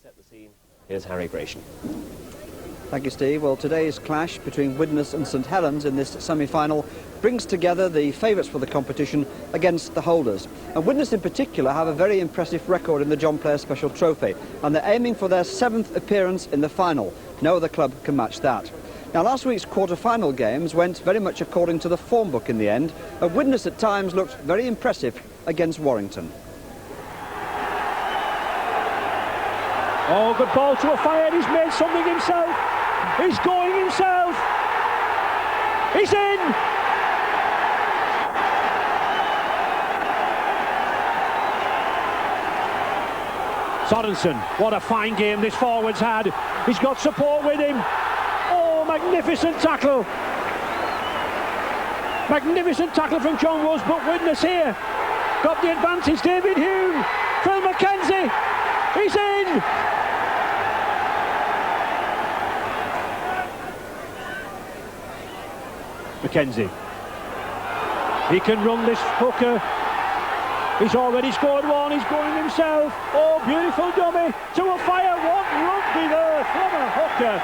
set the scene, here's Harry Gratian. Thank you, Steve. Well, today's clash between Widnes and St Helens in this semi-final brings together the favourites for the competition against the holders. And Widnes in particular have a very impressive record in the John Player Special Trophy, and they're aiming for their 7th appearance in the final. No other club can match that. Now, last week's quarter-final games went very much according to the form book in the end, and Widnes at times looked very impressive against Warrington. Oh, good ball to a fire, he's made something himself. He's going himself. He's in. Sorensen, what a fine game this forward's had. He's got support with him. Oh, magnificent tackle. Magnificent tackle from John Rose, but Widnes here got the advantage. David Hume, Phil Mackenzie, he's in. Mackenzie, he can run this hooker. He's already scored one, he's going himself. Oh, beautiful dummy to a fire. What rugby there from a hooker.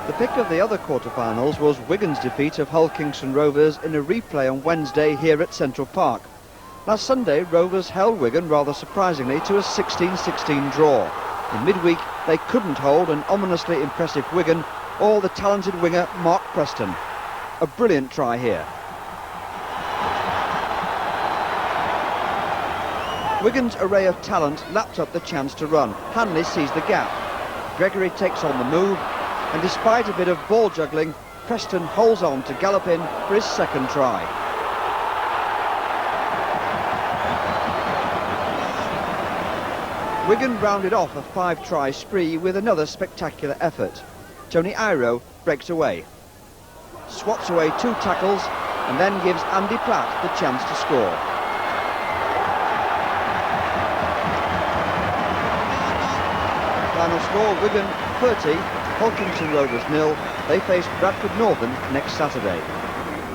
The pick of the other quarter-finals was Wigan's defeat of Hull Kingston Rovers in a replay on Wednesday here at Central Park. Last Sunday, Rovers held Wigan rather surprisingly to a 16-16 draw. In midweek, they couldn't hold an ominously impressive Wigan or the talented winger Mark Preston. A brilliant try here. Wigan's array of talent lapped up the chance to run. Hanley sees the gap. Gregory takes on the move, and despite a bit of ball juggling, Preston holds on to gallop in for his second try. Wigan rounded off a 5-try spree with another spectacular effort. Tony Iro breaks away, swats away 2 tackles, and then gives Andy Platt the chance to score. Final score, Wigan 30, Hull Kingston Rovers 0. They face Bradford Northern next Saturday.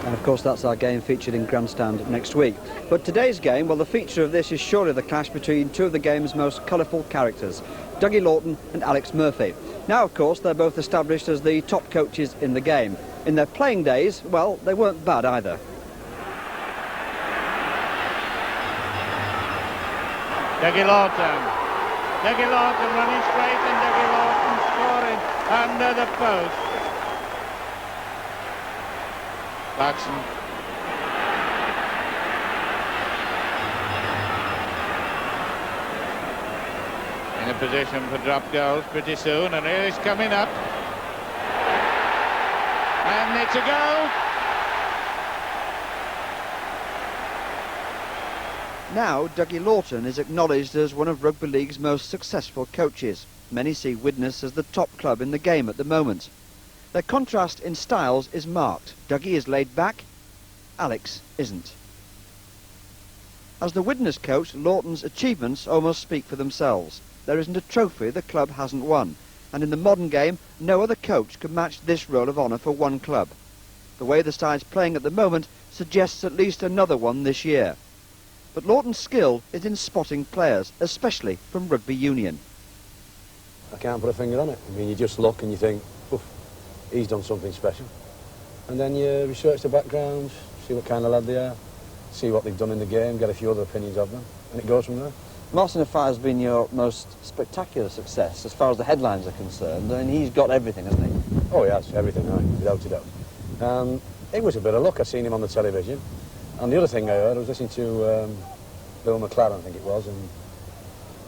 And of course that's our game featured in Grandstand next week. But today's game, well, the feature of this is surely the clash between two of the game's most colourful characters, Dougie Lawton and Alex Murphy. Now, of course, they're both established as the top coaches in the game. In their playing days, well, they weren't bad either. Dougie Lawton running straight, and Dougie Lawton scoring under the post. Clarkson. In a position for drop goals pretty soon, and here he's coming up. And it's a goal. Now, Dougie Lawton is acknowledged as one of Rugby League's most successful coaches. Many see Widnes as the top club in the game at the moment. Their contrast in styles is marked. Dougie is laid back, Alex isn't. As the Widnes coach, Lawton's achievements almost speak for themselves. There isn't a trophy the club hasn't won, and in the modern game, no other coach could match this roll of honour for one club. The way the side's playing at the moment suggests at least another one this year. But Lawton's skill is in spotting players, especially from rugby union. I can't put a finger on it. I mean, you just look and you think, oof, he's done something special. And then you research the backgrounds, see what kind of lad they are, see what they've done in the game, get a few other opinions of them, and it goes from there. Martin Afar has been your most spectacular success as far as the headlines are concerned, and he's got everything, hasn't he? Oh, he has, everything, right, without a doubt. It was a bit of luck. I'd seen him on the television. And the other thing I heard, I was listening to Bill McLaren, I think it was, and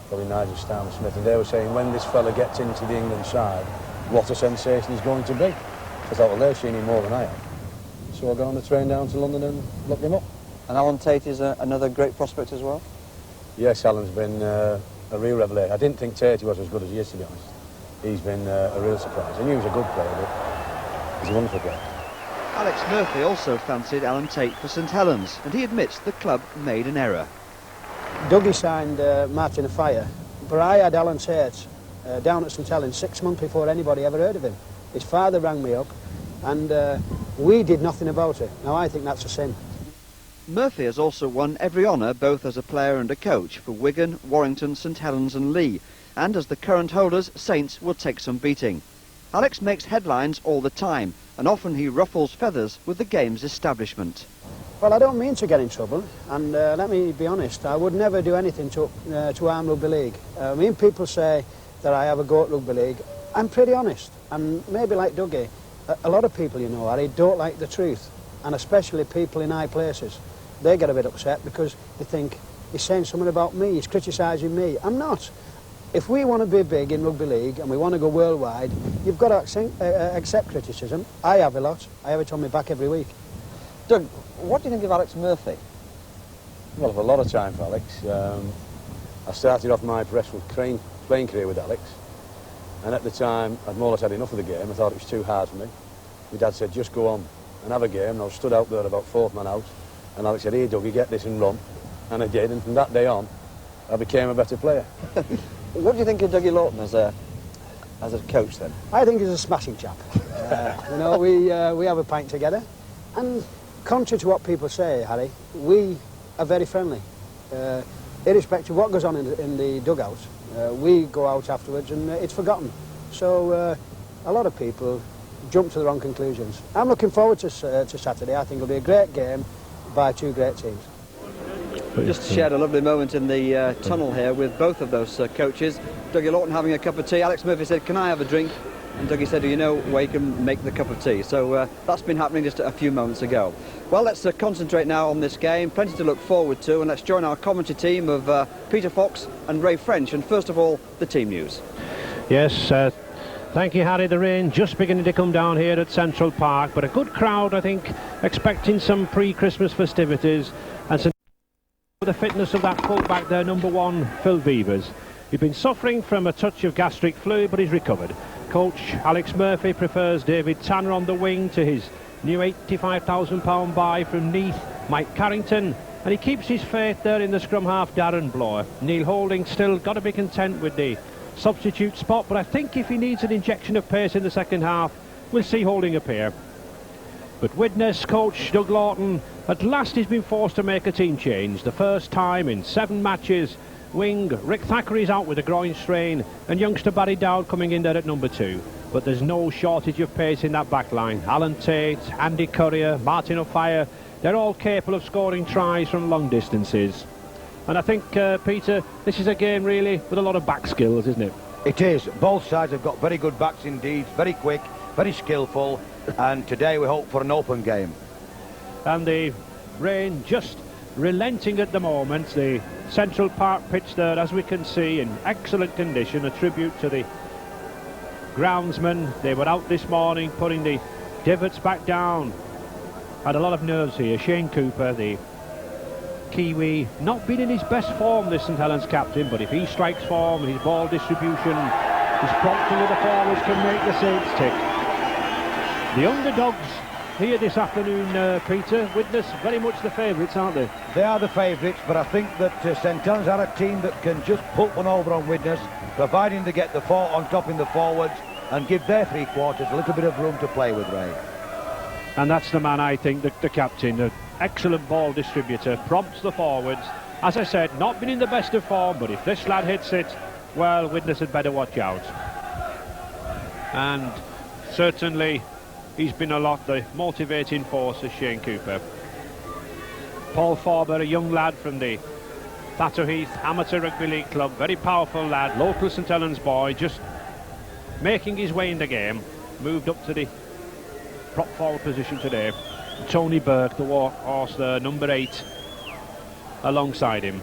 probably Nigel Starmer-Smith, and they were saying when this fella gets into the England side, what a sensation he's going to be. I thought, well, they've seen him more than I have. So I got on the train down to London and looked him up. And Alan Tate is another great prospect as well? Yes, Alan's been a real revelation. I didn't think Tate was as good as he is, to be honest. He's been a real surprise. I knew he was a good player, but he's a wonderful player. Alex Murphy also fancied Alan Tate for St Helens, and he admits the club made an error. Dougie signed Martin Afire, but I had Alan Tate down at St Helens 6 months before anybody ever heard of him. His father rang me up, and we did nothing about it. Now, I think that's a sin. Murphy has also won every honour both as a player and a coach for Wigan, Warrington, St Helens and Lee, and as the current holders, Saints will take some beating. Alex makes headlines all the time, and often he ruffles feathers with the game's establishment. Well, I don't mean to get in trouble, and let me be honest, I would never do anything to harm rugby league. I mean, people say that I have a go at rugby league. I'm pretty honest, and maybe like Dougie, a lot of people, you know, Harry, don't like the truth, and especially people in high places. They get a bit upset because they think he's saying something about me, he's criticising me. I'm not. If we want to be big in rugby league and we want to go worldwide, you've got to accept criticism. I have a lot. I have it on my back every week. Doug, what do you think of Alex Murphy? Well, I've a lot of time for Alex. I started off my professional playing career with Alex, and at the time I'd more or less had enough of the game. I thought it was too hard for me. My dad said, just go on and have a game, and I was stood out there about fourth man out, and Alex said, here Dougie, get this and run, and I did, and from that day on I became a better player. What do you think of Dougie Lawton as a coach then? I think he's a smashing chap. You know, we have a pint together, and contrary to what people say, Harry, we are very friendly. Irrespective of what goes on in the dugout, we go out afterwards and it's forgotten. So a lot of people jump to the wrong conclusions. I'm looking forward to Saturday. I think it'll be a great game by two great teams. Just shared a lovely moment in the tunnel here with both of those coaches. Dougie Lawton having a cup of tea. Alex Murphy said, can I have a drink? And Dougie said, do you know where you can make the cup of tea? So that's been happening just a few moments ago. Well, let's concentrate now on this game. Plenty to look forward to, and let's join our commentary team of Peter Fox and Ray French. And first of all, the team news. Yes, thank you, Harry. The rain just beginning to come down here at Central Park, but a good crowd, I think, expecting some pre-Christmas festivities, and some the fitness of that full-back there, number 1, Phil Beavers. He's been suffering from a touch of gastric flu, but he's recovered. Coach Alex Murphy prefers David Tanner on the wing to his new £85,000 buy from Neath, Mike Carrington, and he keeps his faith there in the scrum half, Darren Blower. Neil Holding still got to be content with the substitute spot, but I think if he needs an injection of pace in the second half, we'll see Holding appear. But Widnes coach Doug Lawton, at last he's been forced to make a team change. The first time in 7 matches. Wing Rick Thackeray's out with a groin strain, and youngster Barry Dowd coming in there at number 2. But there's no shortage of pace in that back line. Alan Tate, Andy Courier, Martin O'Fire, they're all capable of scoring tries from long distances. And I think, Peter, this is a game really with a lot of back skills, isn't it? It is. Both sides have got very good backs indeed, very quick, very skillful, and today we hope for an open game. And the rain just relenting at the moment. The Central Park pitch there, as we can see, in excellent condition, a tribute to the groundsmen. They were out this morning putting the divots back down. Had a lot of nerves here. Shane Cooper, the Kiwi, not been in his best form, this St Helens captain, but if he strikes form, his ball distribution, his prompting of the forwards can make the Saints tick. The underdogs here this afternoon, Peter, Widnes, very much the favourites, aren't they? They are the favourites, but I think that St Helens are a team that can just put one over on Widnes, providing they get the 4 on top in the forwards and give their 3 quarters a little bit of room to play with, Ray. And that's the man, I think, the captain, an excellent ball distributor, prompts the forwards. As I said, not been in the best of form, but if this lad hits it, well, Widnes had better watch out. And certainly he's been a lot the motivating force of Shane Cooper. Paul Forber, a young lad from the Thatcher Heath Amateur Rugby League Club, very powerful lad, local St Helens boy, just making his way in the game, moved up to the prop forward position today. Tony Burke, the horse there, number 8, alongside him.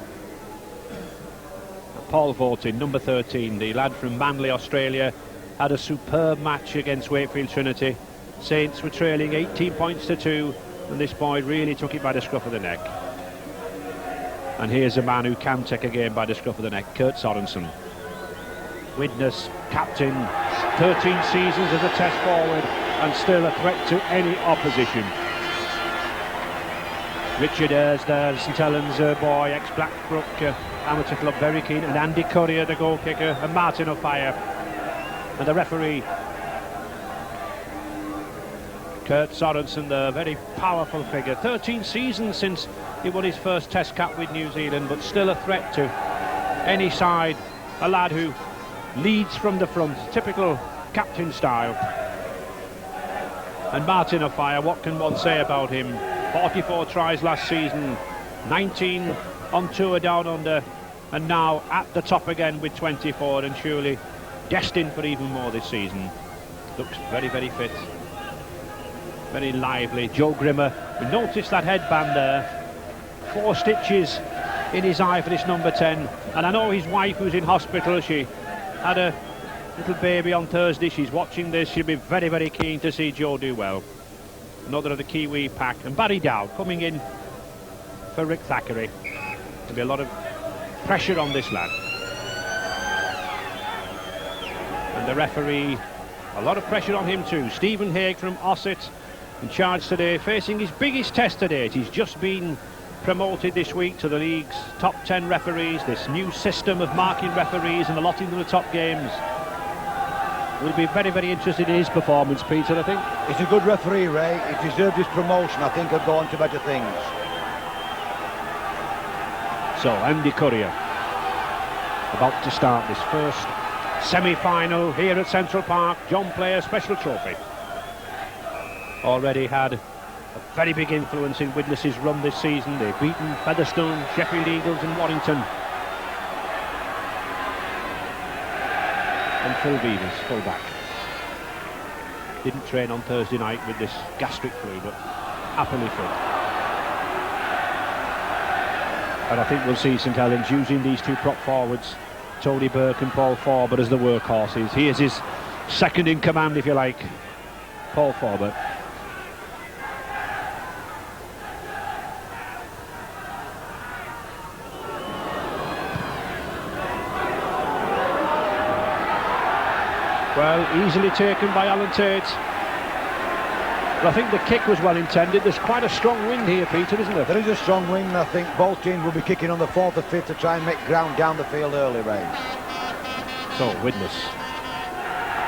Paul Votin, number 13, the lad from Manly, Australia, had a superb match against Wakefield Trinity. Saints were trailing 18 points to 2, and this boy really took it by the scruff of the neck. And here's a man who can take a game by the scruff of the neck, Kurt Sorensen. Widnes, captain, 13 seasons as a test forward, and still a threat to any opposition. Richard Ayres there, St Helens boy, ex-Blackbrook Amateur Club, very keen, and Andy Courier, the goal kicker, and Martin O'Fire. And the referee, Kurt Sorensen, the very powerful figure. 13 seasons since He won his first Test cap with New Zealand, but still a threat to any side. A lad who leads from the front, typical captain style. And Martin Offiah, what can one say about him? 44 tries last season, 19 on tour down under, and now at the top again with 24, and surely destined for even more this season. Looks very, very fit, very lively. Joe Grimmer, we noticed that headband there. 4 stitches in his eye for this number 10, and I know his wife, who's in hospital, she had a little baby on Thursday. She's watching this. She'll be very, very keen to see Joe do well. Another of the Kiwi pack, and Barry Dowd coming in for Rick Thackeray. There'll be a lot of pressure on this lad, and the referee, a lot of pressure on him too. Stephen Haig from Ossett in charge today, facing his biggest test to date. He's just been promoted this week to the league's top 10 referees. This new system of marking referees and allotting them the top games. We'll be very, very interested in his performance, Peter, I think. He's a good referee, Ray. He deserved his promotion. I think he'll go on to better things. So, Andy Courier about to start this first semi-final here at Central Park. John Player Special Trophy. Already had a very big influence in Widnes' run this season. They've beaten Featherstone, Sheffield Eagles and Warrington. And Phil Beavers, full-back. Didn't train on Thursday night with this gastric flu, but happily fit. And I think we'll see St Helens using these two prop forwards, Tony Burke and Paul Forbert, as the workhorses. He is his second in command, if you like, Paul Forbert. Well, easily taken by Alan Tate. But I think the kick was well intended. There's quite a strong wind here, Peter, isn't there? There is a strong wind. I think both teams will be kicking on the 4th or 5th to try and make ground down the field early, Ray. So, Widnes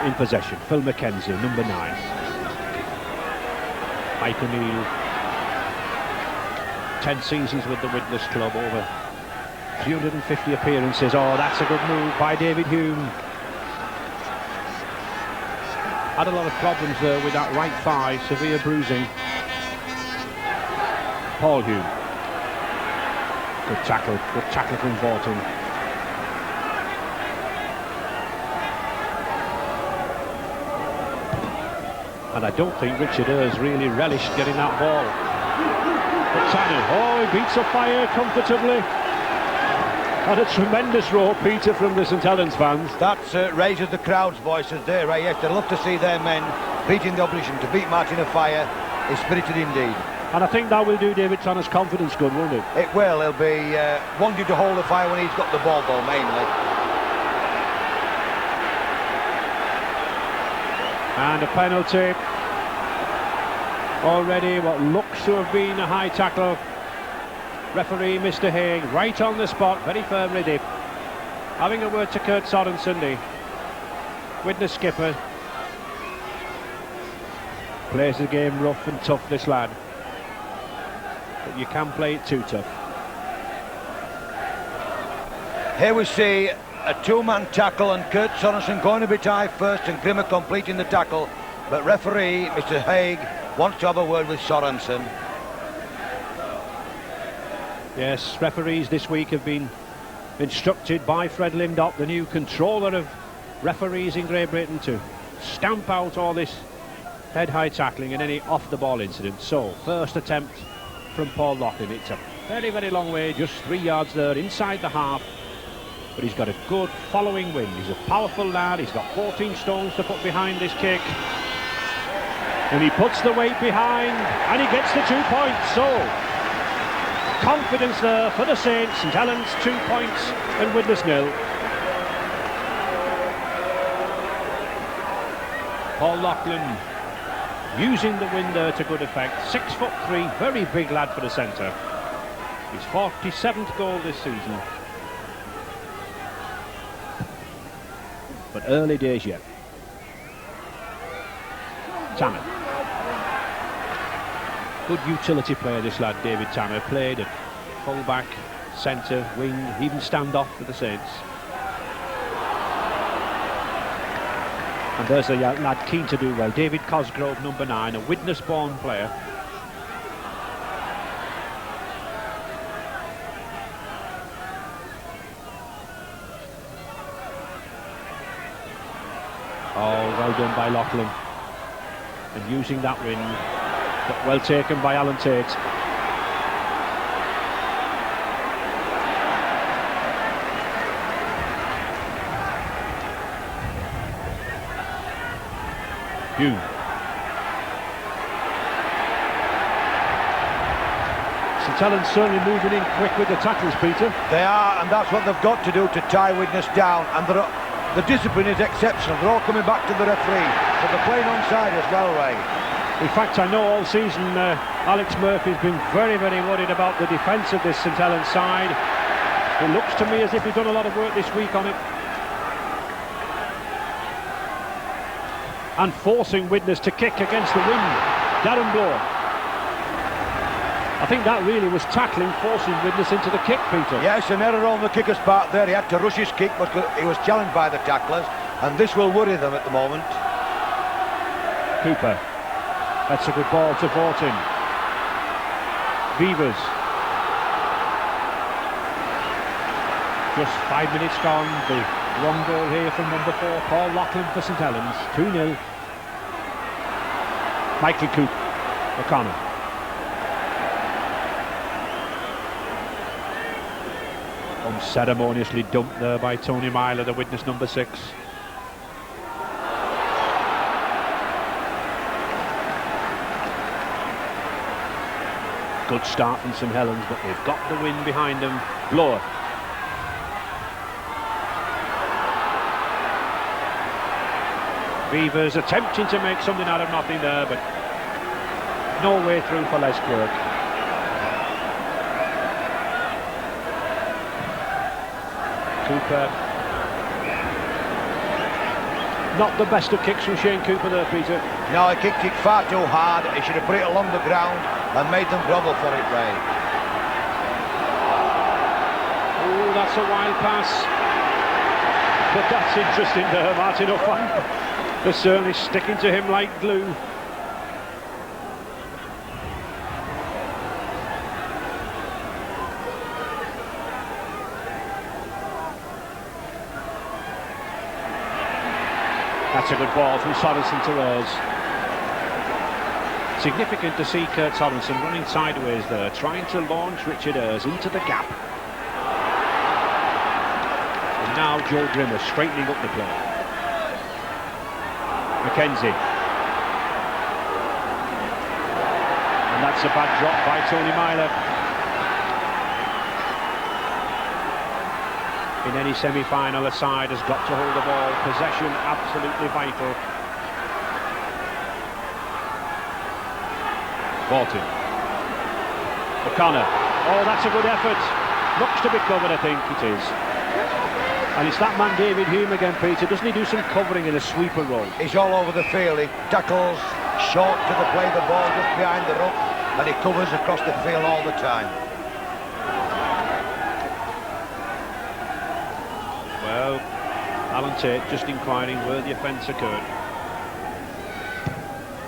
in possession. Phil McKenzie, number 9. Mike O'Neill, 10 seasons with the Widnes club, over 350 appearances. Oh, that's a good move by David Hume. Had a lot of problems there with that right thigh, severe bruising. Paul Hume. Good tackle from Vorton. And I don't think Richard Earls really relished getting that ball. But Tanner, oh, he beats Offiah comfortably. And a tremendous roar, Peter, from the St Helens fans. That raises the crowd's voices there, Ray. Yes, they'd love to see their men beating the opposition. To beat Martin Offiah is spirited indeed. And I think that will do David Tanner's confidence good, won't it? It will. He'll be wanting to hold Offiah when he's got the ball, though, mainly. And a penalty. Already what looks to have been a high tackle. Referee Mr Haig right on the spot, very firmly did. Having a word to Kurt Sorensen, the Widnes skipper. Plays the game rough and tough, this lad. But you can play it too tough. Here we see a 2-man tackle and Kurt Sorensen going to be tied first and Grimmer completing the tackle. But referee Mr Haig wants to have a word with Sorensen. Yes, referees this week have been instructed by Fred Lindop, the new controller of referees in Great Britain, to stamp out all this head-high tackling and any off-the-ball incident. So, first attempt from Paul Loughlin. It's a very, very long way, just 3 yards there inside the half. But he's got a good following wind. He's a powerful lad. He's got 14 stones to put behind this kick. And he puts the weight behind, and he gets the 2 points. So, confidence there for the Saints. St Helens 2 points and Widnes 0. Paul Loughlin using the wind there to good effect. 6'3", very big lad for the centre. His 47th goal this season. But early days yet. Tanner. Good utility player, this lad, David Tanner. Played at full-back, centre, wing, even stand-off for the Saints. And there's a lad keen to do well, David Cosgrove, number 9, a Widnes-born player. Oh, well done by Loughlin. And using that wing, but well taken by Alan Tate. Hugh. St Helens certainly moving in quick with the tackles, Peter. They are, and that's what they've got to do to tie Widnes down. And the discipline is exceptional. They're all coming back to the referee, but they're playing onside as well, Ray. In fact, I know all season Alex Murphy's been very, very worried about the defence of this St Helens side. It looks to me as if he's done a lot of work this week on it. And forcing Widnes to kick against the wing. Darren Bloor. I think that really was tackling, forcing Widnes into the kick, Peter. Yes, an error on the kicker's part there. He had to rush his kick, but he was challenged by the tacklers, and this will worry them at the moment. Cooper. That's a good ball to Vortin. Beavers. Just 5 minutes gone. The wrong goal here from number 4, Paul Loughlin for St Helens. 2-0. Michael Coop. O'Connor. Unceremoniously dumped there by Tony Myler, the Widnes number 6. Good start from St Helens, but they've got the win behind them. Bloor. Beavers attempting to make something out of nothing there, but no way through for Les Clerk. Cooper. Not the best of kicks from Shane Cooper there, Peter. No, he kicked it far too hard. He should have put it along the ground and made them grovel for it, Ray. Oh, that's a wild pass. But that's interesting there, Martin O'Fine. They're certainly sticking to him like glue. That's a good ball from Sorensen to Ayres. Significant to see Kurt Sorensen running sideways there, trying to launch Richard Ayres into the gap. And now Joe Grimmer straightening up the play. McKenzie. And that's a bad drop by Tony Myler. In any semi-final, a side has got to hold the ball. Possession absolutely vital. Bolton. O'Connor. Oh, that's a good effort. Looks to be covered, I think it is. And it's that man David Hume again, Peter. Doesn't he do some covering in a sweeper role? He's all over the field. He tackles short to the play the ball just behind the ruck, and he covers across the field all the time. Well, Alan Tate just inquiring where the offence occurred.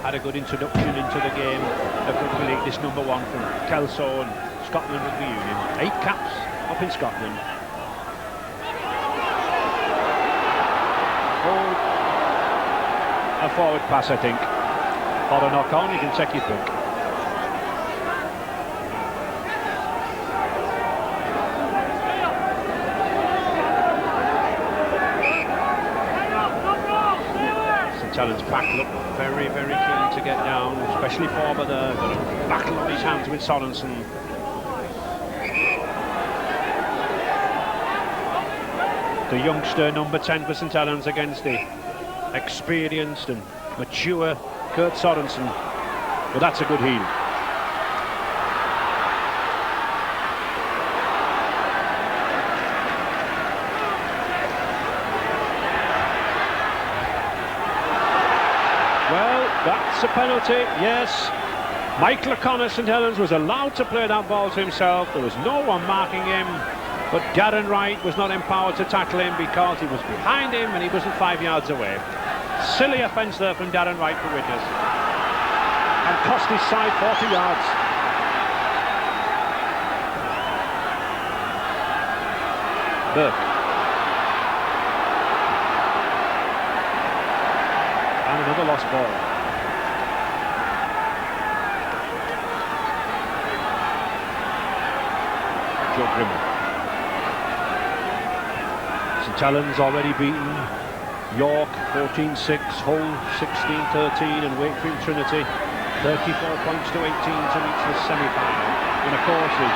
Had a good introduction into the game of Rugby League, this number 1 from Kelso and Scotland Rugby Union. 8 caps up in Scotland. Oh, a forward pass, I think. Or a knock on, you can take your pick. St Helens pack look very, very keen to get down, especially Forber there. Got a battle on his hands with Sorensen. The youngster number 10 for St Helens against the experienced and mature Kurt Sorensen. But that's a good heel. Well, that's a penalty, yes. Michael O'Connor, St Helens, was allowed to play that ball to himself. There was no one marking him, but Darren Wright was not empowered to tackle him because he was behind him and he wasn't 5 yards away. Silly offence there from Darren Wright for Widnes, and cost his side 40 yards. Burke. And another lost ball. Joe Grimmer. St Helens already beaten York 14-6, Hull 16-13, and Wakefield Trinity 34 points to 18 to reach the semi-final. And of course the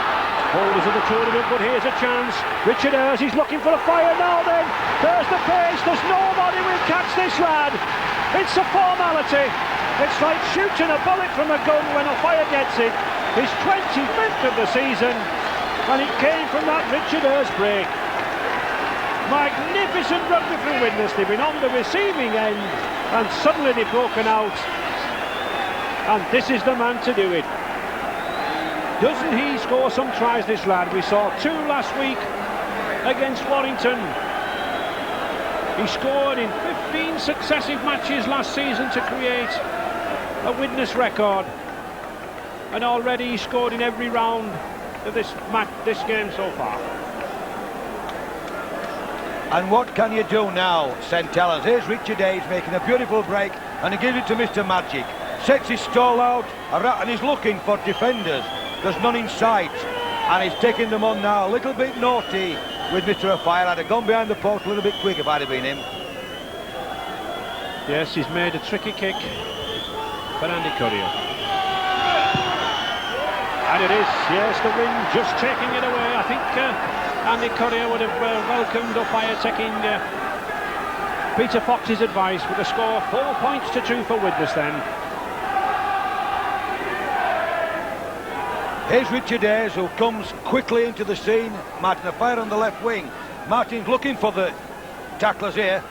holders of the tournament, but here's a chance. Richard Ayres, he's looking for a fire now then. There's the pace, there's nobody will catch this lad. It's a formality. It's like shooting a bullet from a gun when a fire gets it. His 25th of the season, and it came from that Richard Ayres break. Magnificent rugby from Widnes. They've been on the receiving end and suddenly they've broken out, and this is the man to do it. Doesn't he score some tries, this lad? We saw 2 last week against Warrington. He scored in 15 successive matches last season to create a Widnes record, and already he scored in every round of this game so far. And what can you do now, St Helens? Here's Richard Ayres making a beautiful break, and he gives it to Mr Magic. Sets his stall out, and he's looking for defenders. There's none in sight, and he's taking them on now. A little bit naughty with Mr O'Fire. I'd have gone behind the post a little bit quick if I'd have been him. Yes, he's made a tricky kick for Andy Courier. And it is, yes, the wind just taking it away. I think Andy Courier would have welcomed O'Fire taking Peter Fox's advice with a score 4 points to 2 for Widnes then. Here's Richard Ayres, who comes quickly into the scene. Martin O'Fire on the left wing. Martin's looking for the tacklers here,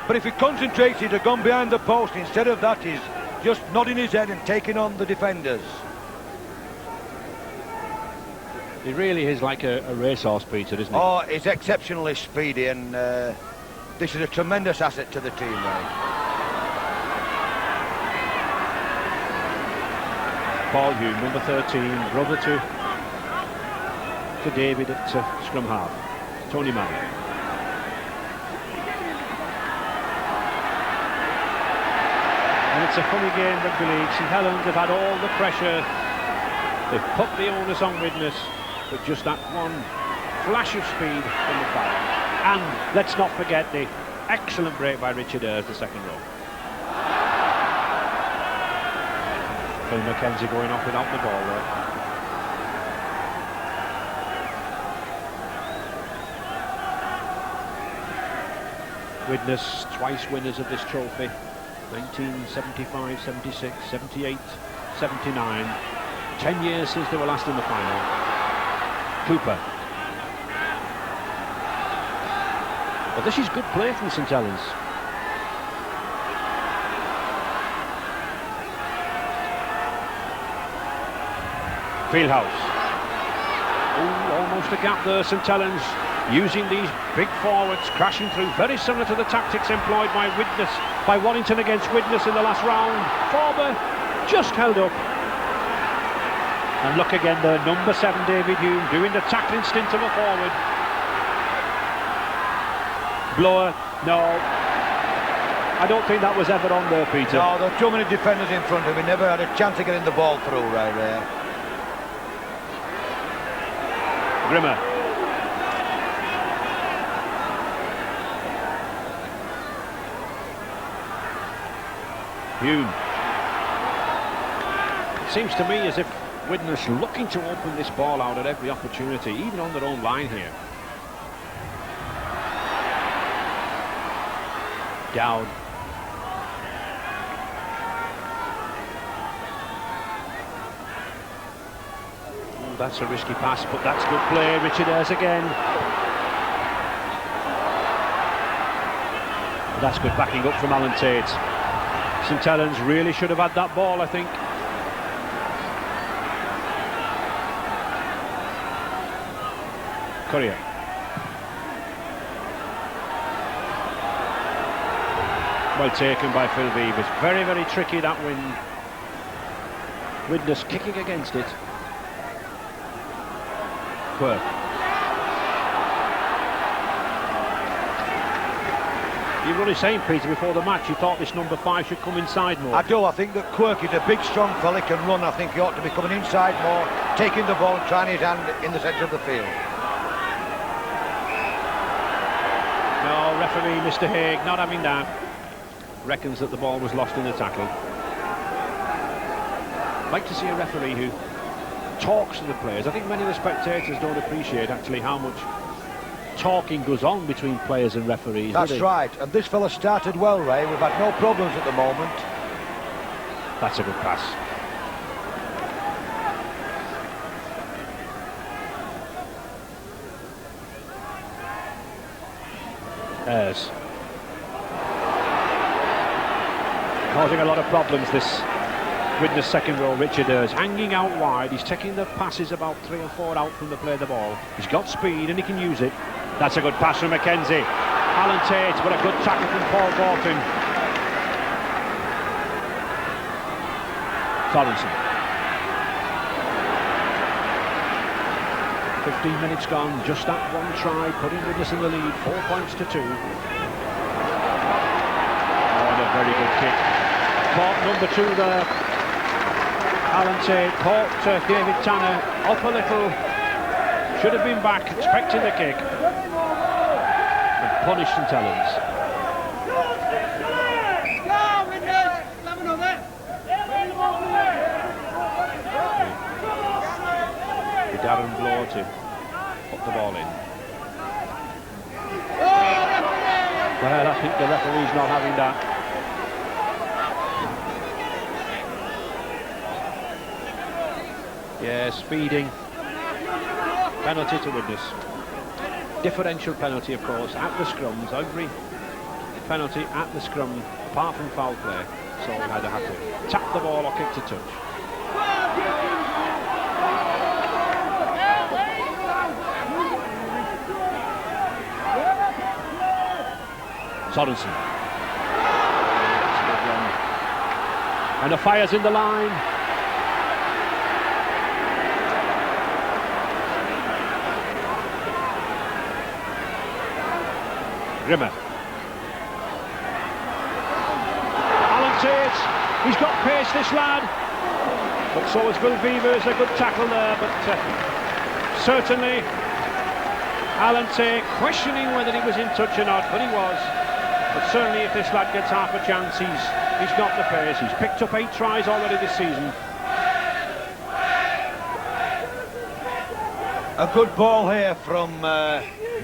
but if he concentrates, he'd have gone behind the post. Instead of that, he's just nodding his head and taking on the defenders. He really is like a racehorse, Peter, isn't he? Oh, he's exceptionally speedy, and this is a tremendous asset to the team, right? Paul Hume, number 13, brother to David at scrum half. Tony Manning. And it's a funny game, rugby league. St Helens have had all the pressure. They've put the onus on Widnes, but just that one flash of speed from the fire. And let's not forget the excellent break by Richard Ayres, the second row. Phil McKenzie going off without the ball there. Widnes, twice winners of this trophy. 1975, 76, 78, 79. 10 years since they were last in the final. Cooper. Well, this is good play from St Helens. Fieldhouse. Oh, almost a gap there. St Helens using these big forwards, crashing through, very similar to the tactics employed by Widnes, by Warrington against Widnes in the last round. Forber just held up. And look again there, number 7 David Hume doing the tackling stint of a forward. Blower, no. I don't think that was ever on there, Peter. No, there are too many defenders in front of him. He never had a chance of getting the ball through right there. Grimmer. Hume. It seems to me as if Widnes looking to open this ball out at every opportunity, even on their own line here. Dowd. Oh, that's a risky pass, but that's good play. Richard Ayres again. That's good backing up from Alan Tate. St Helens really should have had that ball, I think. Courier. Well taken by Phil Beavers. Very, very tricky that wind. Widnes kicking against it. Quirk. You were only saying, Peter, before the match, you thought this number 5 should come inside more. I do. I think that Quirk is a big, strong fella, can run. I think he ought to be coming inside more, taking the ball and trying his hand in the centre of the field. No, referee Mr. Haig not having that. Reckons that the ball was lost in the tackle. I'd like to see a referee who talks to the players. I think many of the spectators don't appreciate actually how much talking goes on between players and referees. That's right, and this fella started well, Ray. We've had no problems at the moment. That's a good pass. Ayres. Causing a lot of problems, this Widnes second row, Richard Ayres, hanging out wide. He's taking the passes about 3 or 4 out from the play of the ball. He's got speed and he can use it. That's a good pass from Mackenzie. Alan Tate, but a good tackle from Paul Gorton. Sorensen. 15 minutes gone, just that one try, putting Widnes in the lead, 4 points to 2. Oh, and a very good kick. Caught number 2 there. Alan Tate caught David Tanner up a little. Should have been back, expecting the kick. And punished St Helens. Darren Bloor to put the ball in. Well, I think the referee's not having that. Yeah, speeding. Penalty to Widnes. Differential penalty, of course, at the scrums. Every penalty at the scrum, apart from foul play. So we either have to tap the ball or kick to touch. Sorensen. And the fire's in the line. Rimmer. Alan Tate, he's got pace, this lad. But so is Phil Beavers, a good tackle there, but certainly Alan Tate questioning whether he was in touch or not, but he was. But certainly if this lad gets half a chance, he's got the pace. He's picked up 8 tries already this season. A good ball here from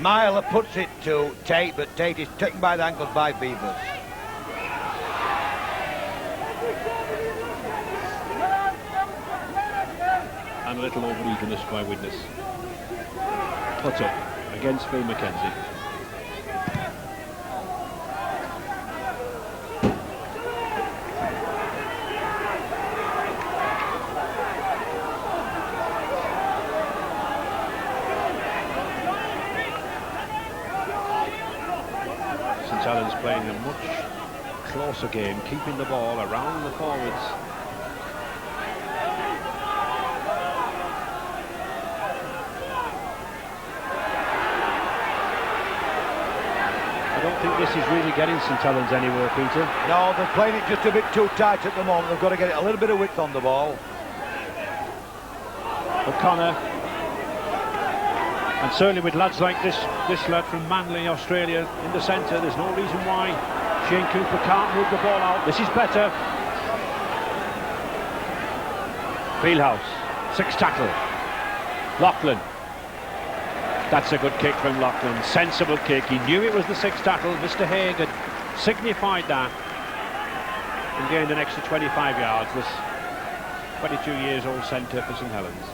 Myler, puts it to Tate, but Tate is taken by the ankles by Beavers. And a little over-eagerness by Widnes. Put up against Phil Mackenzie. Helens playing a much closer game, keeping the ball around the forwards. I don't think this is really getting St Helens anywhere, Peter. No, they're playing it just a bit too tight at the moment. They've got to get it a little bit of width on the ball. O'Connor. And certainly with lads like this lad from Manly, Australia, in the centre, there's no reason why Shane Cooper can't move the ball out. This is better. Fieldhouse, 6 tackle. Loughlin. That's a good kick from Loughlin. Sensible kick. He knew it was the 6th tackle. Mr. Haig had signified that and gained an extra 25 yards. This 22 years old centre for St Helens.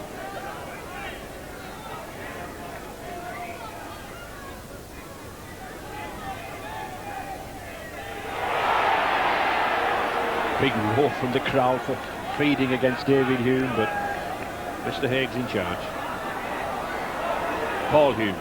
Big roar from the crowd for feeding against David Hume, but Mr. Haig's in charge. Paul Hume.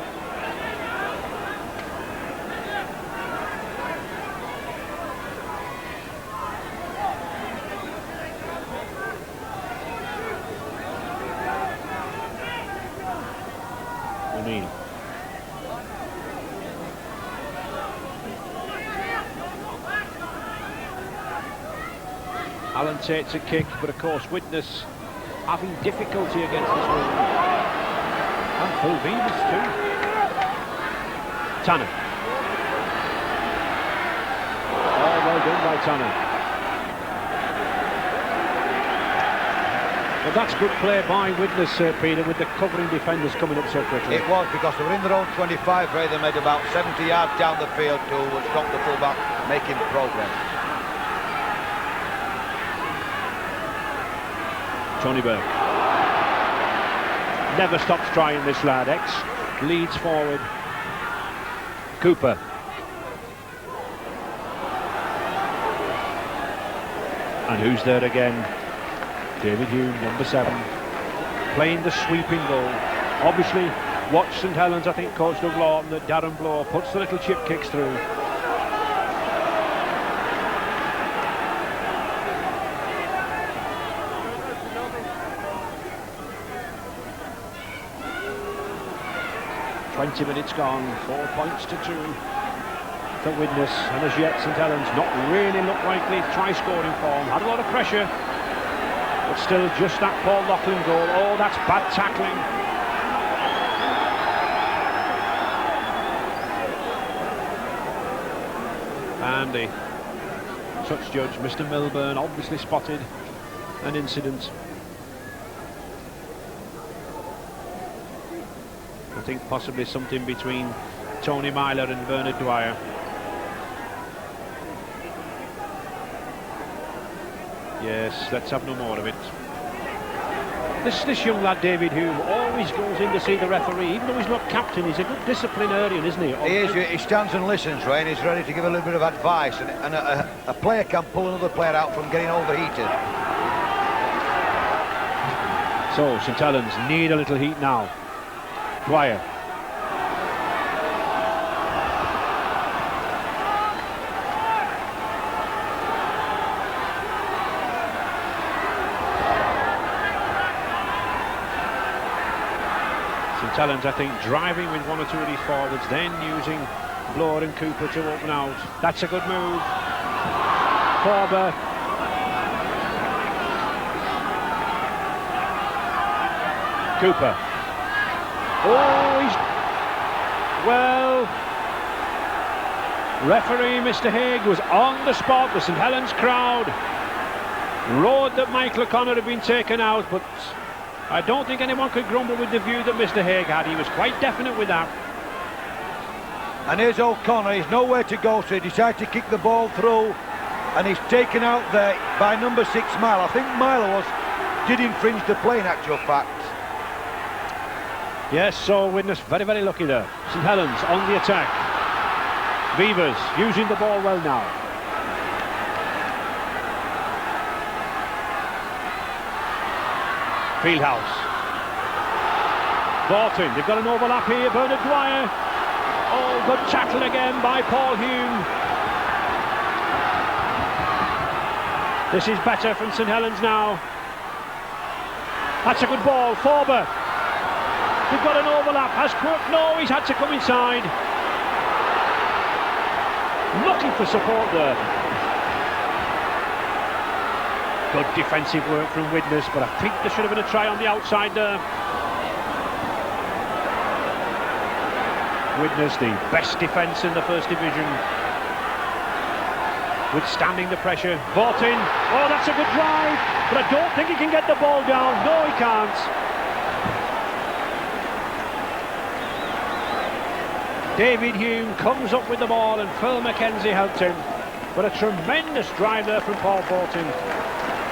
O'Neill. Allen takes a kick, but of course Widnes having difficulty against this rule. And Phil Beavers too. Tanner. Oh, well done by Tanner. But that's good play by Widnes, Peter, with the covering defenders coming up so quickly. It was, because they were in their own 25, Ray. They made about 70 yards down the field to stop the fullback making progress. Tony Burke. Never stops trying, this lad. X leads forward. Cooper. And who's there again? David Hume, number 7, playing the sweeping goal. Obviously, watch St Helens, I think Coach Doug Lawton, that Darren Bloor puts the little chip kicks through. "20 minutes gone, 4 points to 2 for Widnes, and as yet St Helens not really look likely to try scoring form. Had a lot of pressure, but still just that Paul Loughlin goal. Oh, that's bad tackling. And the touch judge, Mr. Milburn, obviously spotted an incident. I think possibly something between Tony Myler and Bernard Dwyer. Yes, let's have no more of it. This young lad, David Hume, always goes in to see the referee, even though he's not captain. He's a good disciplinarian, isn't he? He is. He stands and listens, Ray, and he's ready to give a little bit of advice. And a player can pull another player out from getting overheated. So, St Helens need a little heat now. Dwyer. St Helens, I think, driving with 1 or 2 of these forwards, then using Bloor and Cooper to open out. That's a good move. Forber. Cooper. Oh, he's... Well... Referee Mr. Haig was on the spot. The St Helens crowd roared that Michael O'Connor had been taken out, but I don't think anyone could grumble with the view that Mr. Haig had. He was quite definite with that. And here's O'Connor. He's nowhere to go, so he decided to kick the ball through, and he's taken out there by number 6, Myler. I think Myler did infringe the play in actual fact. Yes, so Widnes very, very lucky there. St Helens on the attack. Beavers using the ball well now. Fieldhouse. Bolton, they've got an overlap here. Bernard Dwyer. Oh, good tackle again by Paul Hume. This is better from St Helens now. That's a good ball. Forber. They've got an overlap. Has Cook? No, he's had to come inside. Looking for support there. Good defensive work from Widnes, but I think there should have been a try on the outside there. Widnes, the best defence in the First Division, withstanding the pressure. Bolton. Oh, that's a good drive, but I don't think he can get the ball down. No, he can't. David Hume comes up with the ball and Phil McKenzie helped him. But a tremendous drive there from Paul Bolton.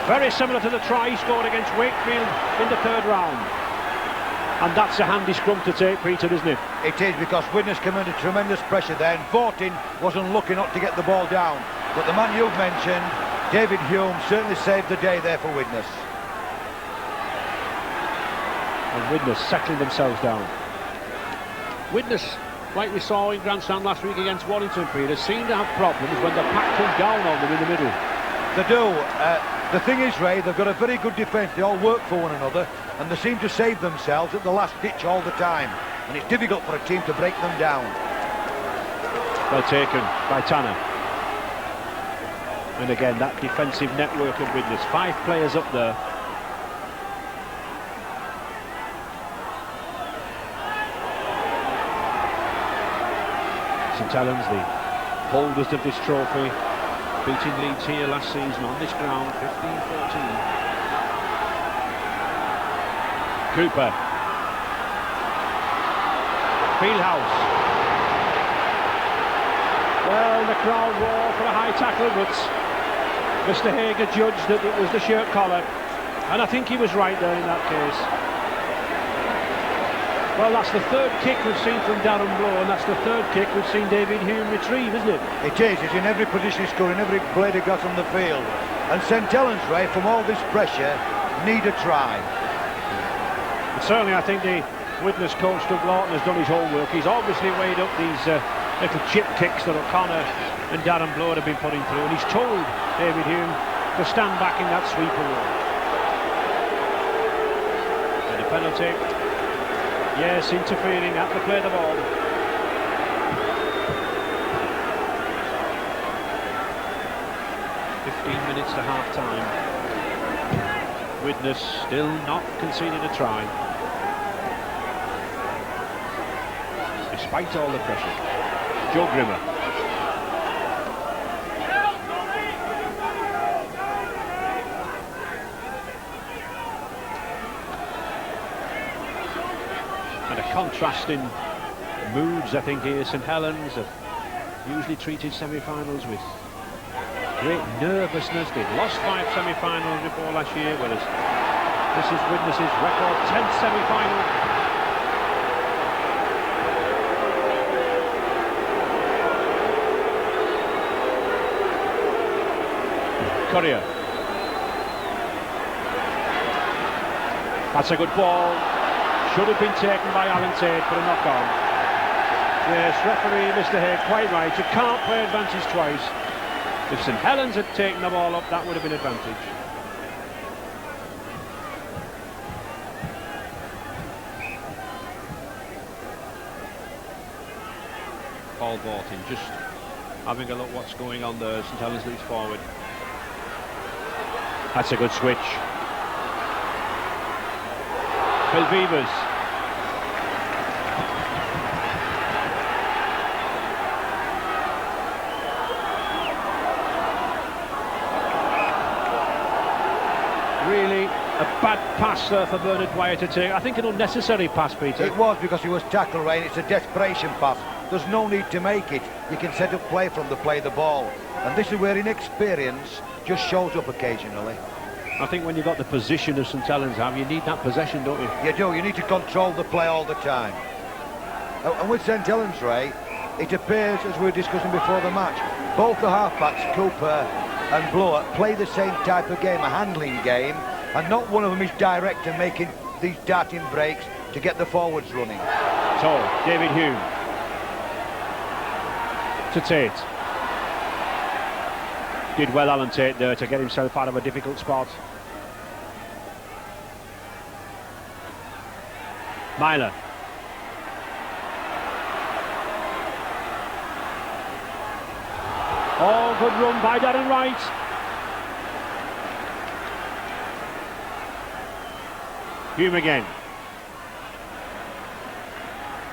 Very similar to the try he scored against Wakefield in the 3rd round. And that's a handy scrum to take, Peter, isn't it? It is, because Widnes came under tremendous pressure there, and Bolton wasn't lucky not to get the ball down. But the man you've mentioned, David Hume, certainly saved the day there for Widnes. And Widnes settling themselves down. Widnes, like we saw in Grandstand last week against Warrington, Peter, seem to have problems when the pack come down on them in the middle. They do. The thing is, Ray, they've got a very good defence. They all work for one another, and they seem to save themselves at the last ditch all the time. And it's difficult for a team to break them down. Well taken by Tanner. And again, that defensive network of Widnes. 5 players up there. St Helens, the holders of this trophy, beating Leeds here last season on this ground, 15-14. Cooper. Fieldhouse. Well, the crowd roar for a high tackle, but Mr. Hager judged that it was the shirt collar, and I think he was right there in that case. Well, that's the 3rd kick we've seen from Darren Blow, and that's the 3rd kick we've seen David Hume retrieve, isn't it? It is. It's in every position he's scoring, every blade of grass on the field. And St Helens, Ray, from all this pressure, need a try. And certainly, I think the Widnes coach Doug Lawton has done his homework. He's obviously weighed up these little chip kicks that O'Connor and Darren Blow have been putting through, and he's told David Hume to stand back in that sweeper role. And a penalty. Yes, interfering at the play of the ball. Minutes to half-time. Widnes still not conceded a try, despite all the pressure. Joe Grimmer. And a contrast in moods, I think, here. St Helens have usually treated semi-finals with great nervousness. They've lost 5 semi-finals before last year, whereas this is Widnes' record 10th semi-final. Courier. That's a good ball. Should have been taken by Alan Tate for a knock-on. Yes, referee Mr. Haig quite right. You can't play advantage twice. If St Helens had taken the ball up, that would have been advantage. Paul Bortin just having a look what's going on there. St Helens leads forward. That's a good switch. Phil Vivers. Really a bad pass there for Bernard Dwyer to take. I think an unnecessary pass, Peter. It was, because he was tackled, right? It's a desperation pass. There's no need to make it. You can set up play from the play the ball. And this is where inexperience just shows up occasionally. I think when you've got the position of St Helens have, you need that possession, don't you? You do. You need to control the play all the time. And with St Helens, Ray, it appears, as we were discussing before the match, both the halfbacks, Cooper and Blower, play the same type of game, a handling game, and not one of them is direct and making these darting breaks to get the forwards running. So, David Hume to Tate. Did well, Alan Tate, there, to get himself out of a difficult spot. Myler. Oh, good run by Darren Wright. Hume again.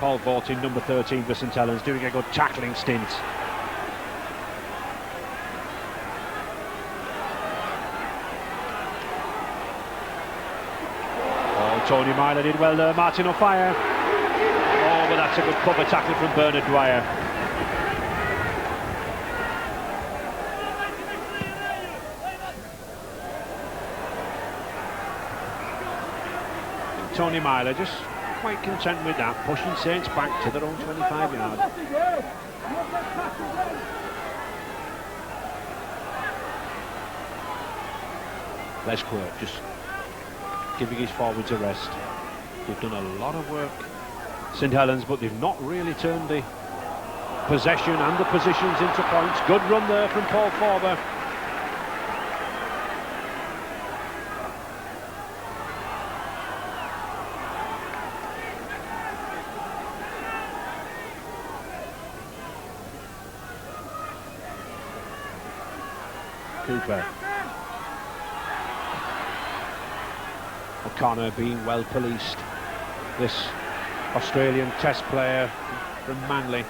Paul Bortin, number 13 for St Helens, doing a good tackling stint. Oh, Tony Myler did well there. Martin O'Fire. Oh, but that's a good cover tackle from Bernard Dwyer. Tony Myler just quite content with that, pushing Saints back to their own 25 yard. Les Quirk just giving his forwards a rest. They've done a lot of work St Helens, but they've not really turned the possession and the positions into points. Good run there from Paul Forber. Cooper. O'Connor being well policed. This Australian Test player from Manly.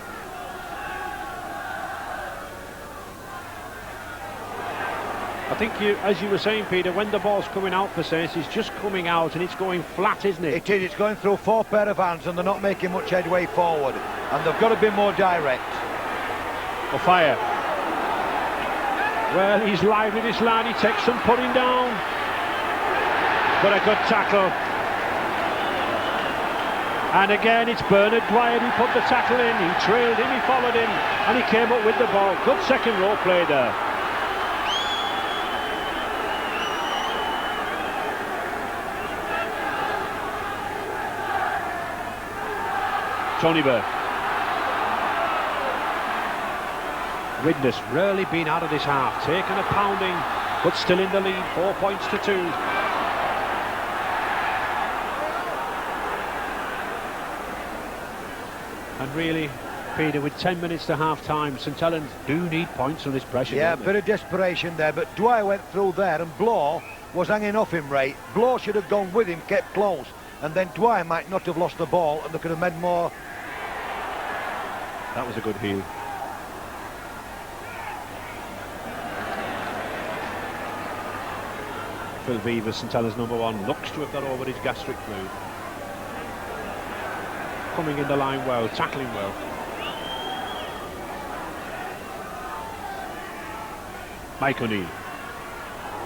I think as you were saying, Peter, when the ball's coming out for Saints, it's just coming out and it's going flat, isn't it? It is. It's going through 4 pair of hands and they're not making much headway forward. And they've got to be more direct. Fire. Well, he's lively, this lad. He takes some putting down. But a good tackle. And again, it's Bernard Dwyer who put the tackle in. He trailed him, he followed him, and he came up with the ball. Good second row play there. Tony Burke. Widnes rarely been out of this half, taken a pounding, but still in the lead, 4 points to 2. And really, Peter, with 10 minutes to half-time, St Helens do need points on this pressure. Yeah, a bit of desperation there, but Dwyer went through there and Bloor was hanging off him, Ray. Bloor should have gone with him, kept close, and then Dwyer might not have lost the ball and they could have made more. That was a good heel. Phil Vivas, St Helens #1, looks to have got over his gastric fluid. Coming in the line well, tackling well. Mike O'Neill.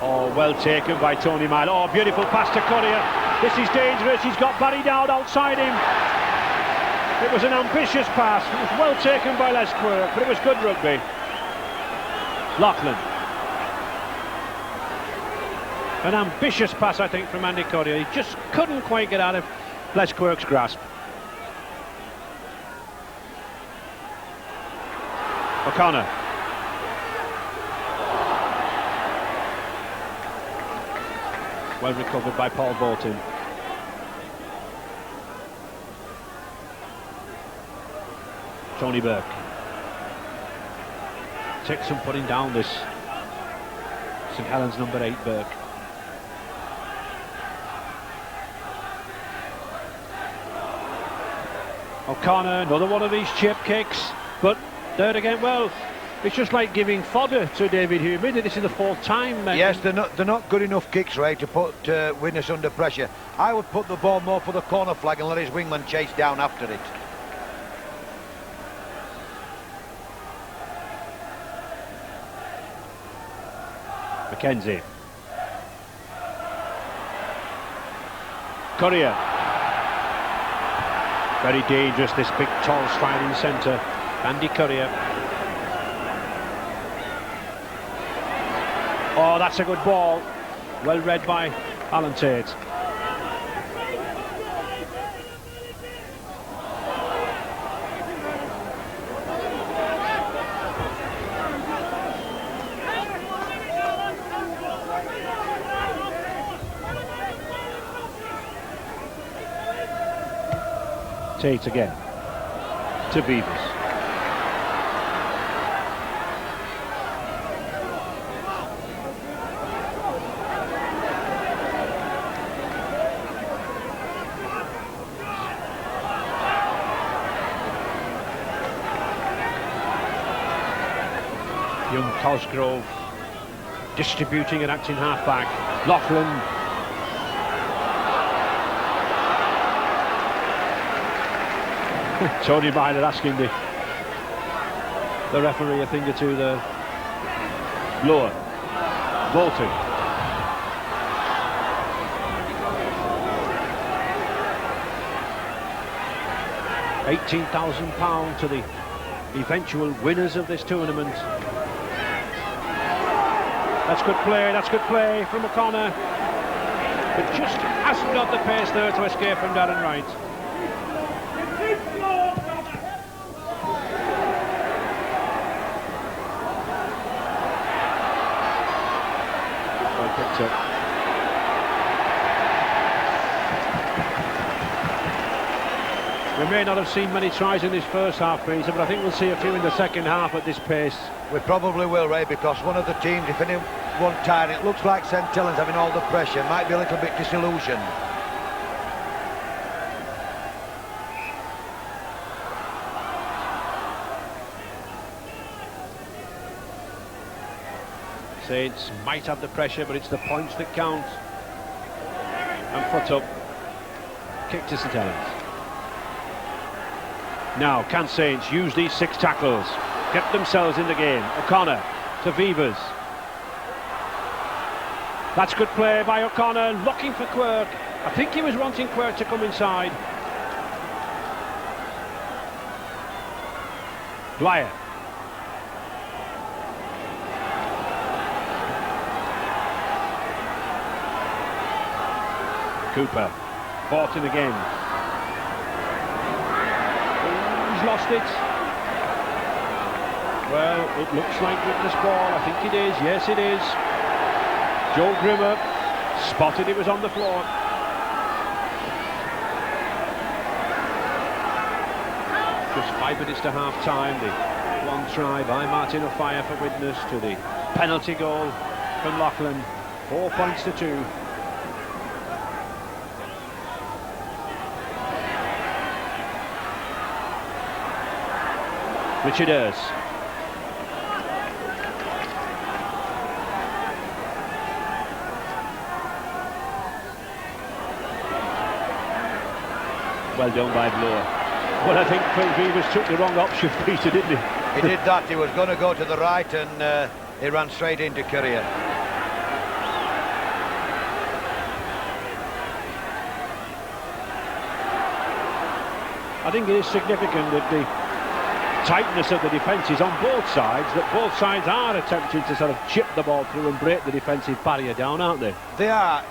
Oh, well taken by Tony Mile. Oh, beautiful pass to Courier. This is dangerous. He's got Barry Dowd outside him. It was an ambitious pass. It was well taken by Les Quirk, but it was good rugby. Lachlan. An ambitious pass, I think, from Andy Courier. He just couldn't quite get out of Les Quirk's grasp. O'Connor. Well recovered by Paul Bolton. Tony Burke. Takes some putting down, this St Helens #8 Burke. O'Connor, another one of these chip kicks, but there again, well, it's just like giving fodder to David Hume. This is the 4th time. Yes, they're not good enough kicks, Ray, to put Widnes under pressure. I would put the ball more for the corner flag and let his wingman chase down after it. McKenzie. Courier. Very dangerous, this big, tall, striding centre, Andy Courier. Oh, that's a good ball. Well read by Alan Tate. Tate again to Vivas. Young Cosgrove distributing and acting half-back. Lachlan. Tony Myler asking the referee a thing or two there. Lower. Bolton. £18,000 to the eventual winners of this tournament. That's good play from O'Connor, but just hasn't got the pace there to escape from Darren Wright. may not have seen many tries in this first half, Peter, but I think we'll see a few in the second half at this pace. We probably will, Ray, because one of the teams, if anyone tired, it looks like St Helens having all the pressure, might be a little bit disillusioned. Saints might have the pressure, but it's the points that count. And foot up. Kick to St Helens. Now, can Saints use these 6 tackles? Get themselves in the game. O'Connor to Vivers. That's good play by O'Connor, looking for Quirk. I think he was wanting Quirk to come inside. Dwyer. Cooper, fought in again. He's lost it. Well, it looks like Widnes ball. I think it is. Yes, it is. Joe Grimmer spotted it was on the floor. Just 5 minutes to half time. The one try by Martin O'Fire for Widnes to the penalty goal from Loughlin. 4 points to 2. Richard Ayres. Well done by Bloor. Well, I think Phil Vivers took the wrong option, Peter, didn't he? He did that. He was going to go to the right and he ran straight into Courier. I think it is significant that the tightness of the defence is on both sides, that both sides are attempting to sort of chip the ball through and break the defensive barrier down, aren't they? They are.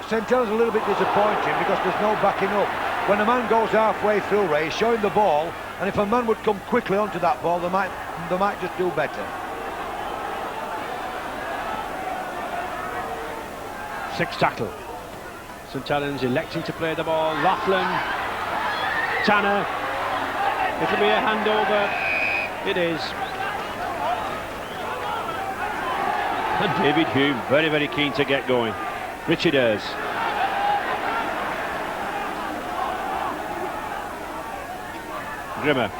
St Helens a little bit disappointing because there's no backing up. When a man goes halfway through, Ray, he's showing the ball, and if a man would come quickly onto that ball, they might just do better. 6 tackle. St Helens electing to play the ball. Loughlin, Tanner. It'll be a handover. It is. And David Hume, very, very keen to get going. Richard Ayres. Grimmer.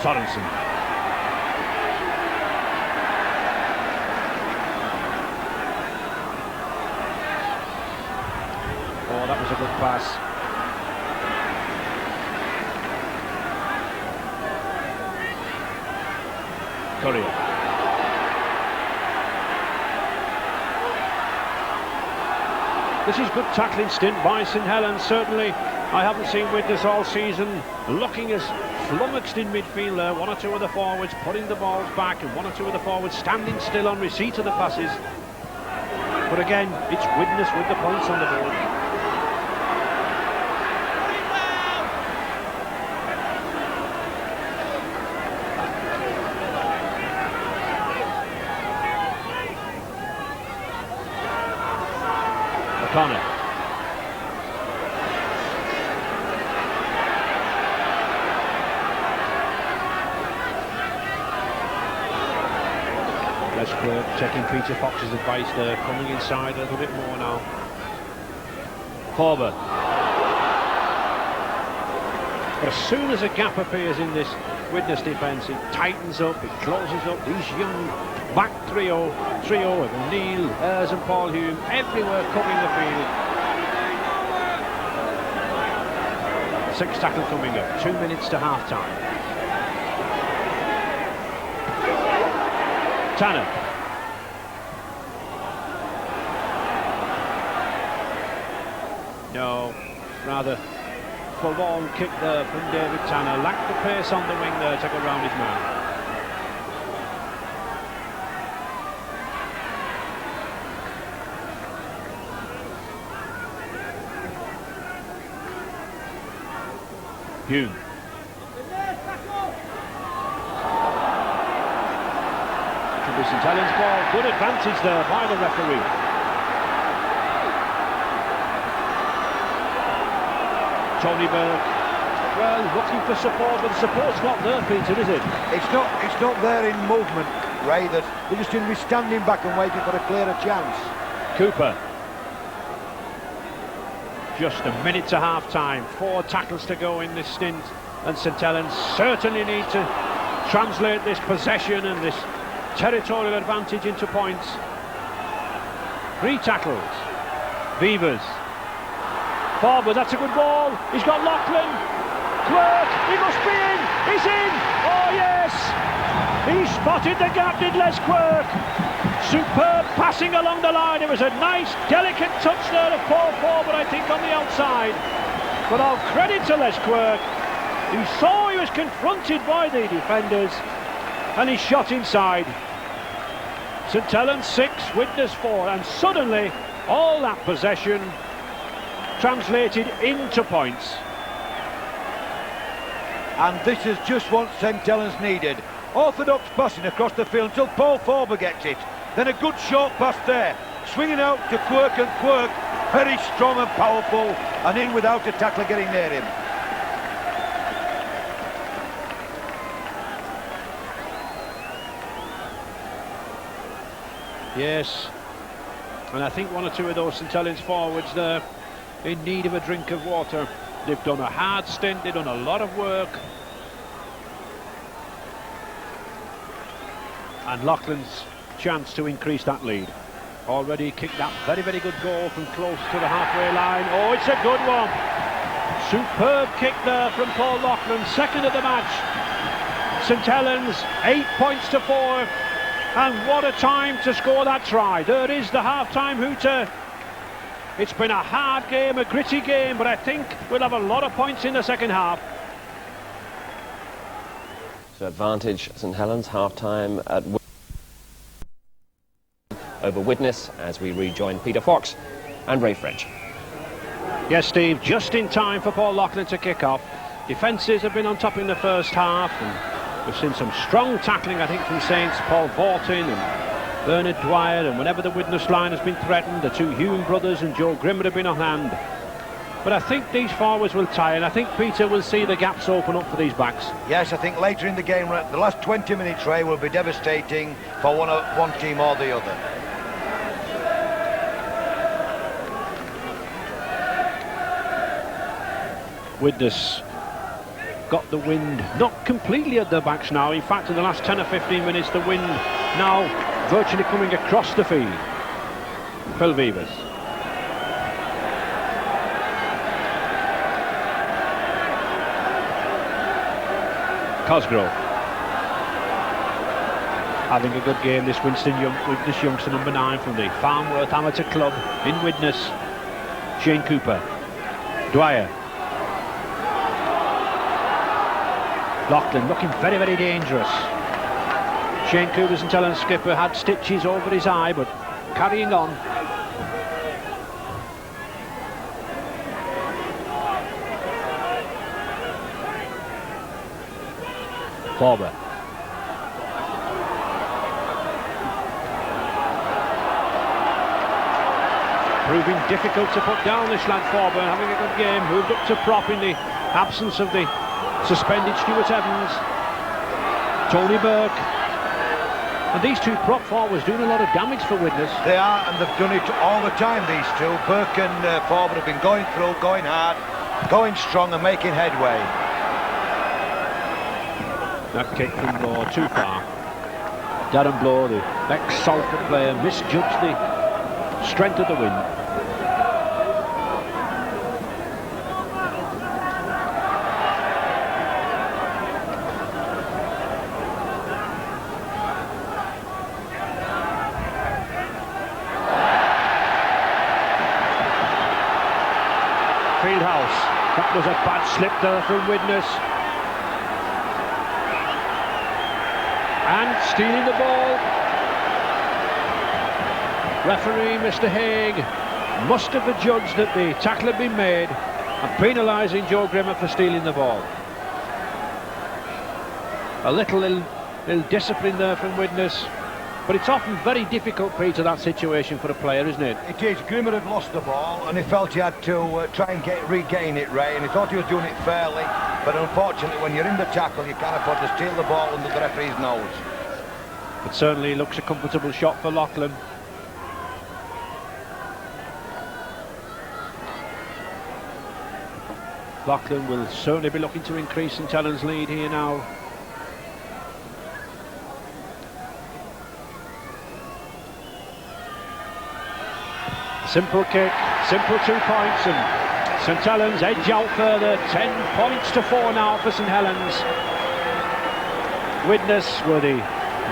Sorensen. Oh, that was a good pass. Courier. This is good tackling stint by St Helens, certainly. I haven't seen Widnes all season looking as flummoxed in midfield there. 1 or 2 of the forwards putting the balls back and 1 or 2 of the forwards standing still on receipt of the passes. But again, it's Widnes with the points on the board. O'Connor. Les Clerk checking Peter Fox's advice there, coming inside a little bit more now. Horber. But as soon as a gap appears in this Widnes defence, it tightens up, it closes up. These young back trio of O'Neill, Ayres and Paul Hume, everywhere covering the field. 6 tackle coming up, 2 minutes to half time. Tanner. No, rather forlorn kick there from David Tanner. Lacked the pace on the wing there to go round his man. Hume. St Helens ball. Good advantage there by the referee. Tony Burke, well, looking for support, but the support's not there, Peter, is it? It's not there in movement, Ray. They're just going to be standing back and waiting for a clearer chance. Cooper. Just a minute to half-time. 4 tackles to go in this stint, and St Helens certainly need to translate this possession and this territorial advantage into points. 3 tackles. Beavers. Forward, that's a good ball. He's got Lachlan. Quirk, he must be in. He's in. Oh yes. He spotted the gap, did Les Quirk. Superb passing along the line. It was a nice, delicate touch there of Paul Forward, I think, on the outside. But all credit to Les Quirk. He saw he was confronted by the defenders, and he shot inside. St Helens 6, Widnes 4, and suddenly all that possession translated into points. And this is just what St Helens needed. Orthodox passing across the field until Paul Forber gets it. Then a good short pass there. Swinging out to Quirk, and Quirk, very strong and powerful, and in without a tackler getting near him. Yes, and I think 1 or 2 of those St Helens forwards there in need of a drink of water. They've done a hard stint, they've done a lot of work. And Laughlin's chance to increase that lead. Already kicked that very, very good goal from close to the halfway line. Oh, it's a good one. Superb kick there from Paul Laughlin, second of the match. St Helens 8 points to 4. And what a time to score that try. There is the half-time hooter. It's been a hard game, a gritty game, but I think we'll have a lot of points in the second half. So advantage St Helens, half-time at over Widnes as we rejoin Peter Fox and Ray French. Yes, Steve, just in time for Paul Laughlin to kick off. Defences have been on top in the first half, and we've seen some strong tackling, I think, from Saints. Paul Vortin and Bernard Dwyer, and whenever the Widnes line has been threatened, the 2 Hume brothers and Joe Grimmer have been on hand. But I think these forwards will tie, and I think Peter will see the gaps open up for these backs. Yes, I think later in the game, the last 20 minutes, Ray, will be devastating for one team or the other. Widnes got the wind not completely at their backs now. In fact, in the last 10 or 15 minutes, the wind now virtually coming across the field. Phil Beavers. Cosgrove. Having a good game, this Widnes youngster, number 9 from the Farnworth Amateur Club in Widnes. Shane Cooper. Dwyer. Laughlin looking very, very dangerous. Shane Cooper, St Helens skipper, had stitches over his eye, but carrying on. Forber. Proving difficult to put down, this lad Forber, having a good game. Moved up to prop in the absence of the suspended Stuart Evans. Tony Burke. And these 2 prop forwards doing a lot of damage for Widnes. They are, and they've done it all the time, these 2. Burke and Forward have been going through, going hard, going strong and making headway. That kick from Bloor too far. Darren Bloor, the ex-Salford player, misjudged the strength of the wind. Fieldhouse. That was a bad slip there from Widnes. And stealing the ball. Referee Mr Haig must have adjudged that the tackle had been made and penalising Joe Grimmer for stealing the ball. A little ill discipline there from Widnes. But it's often very difficult, Peter, that situation for a player, isn't it? It is. Grimmer had lost the ball and he felt he had to try and regain it, Ray, and he thought he was doing it fairly, but unfortunately when you're in the tackle you can't afford to steal the ball under the referee's nose. It certainly looks a comfortable shot for Loughlin. Loughlin will certainly be looking to increase St Helens' lead here now. Simple kick, simple 2 points, and St Helens edge out further. 10 points to 4 now for St Helens. Widnes were the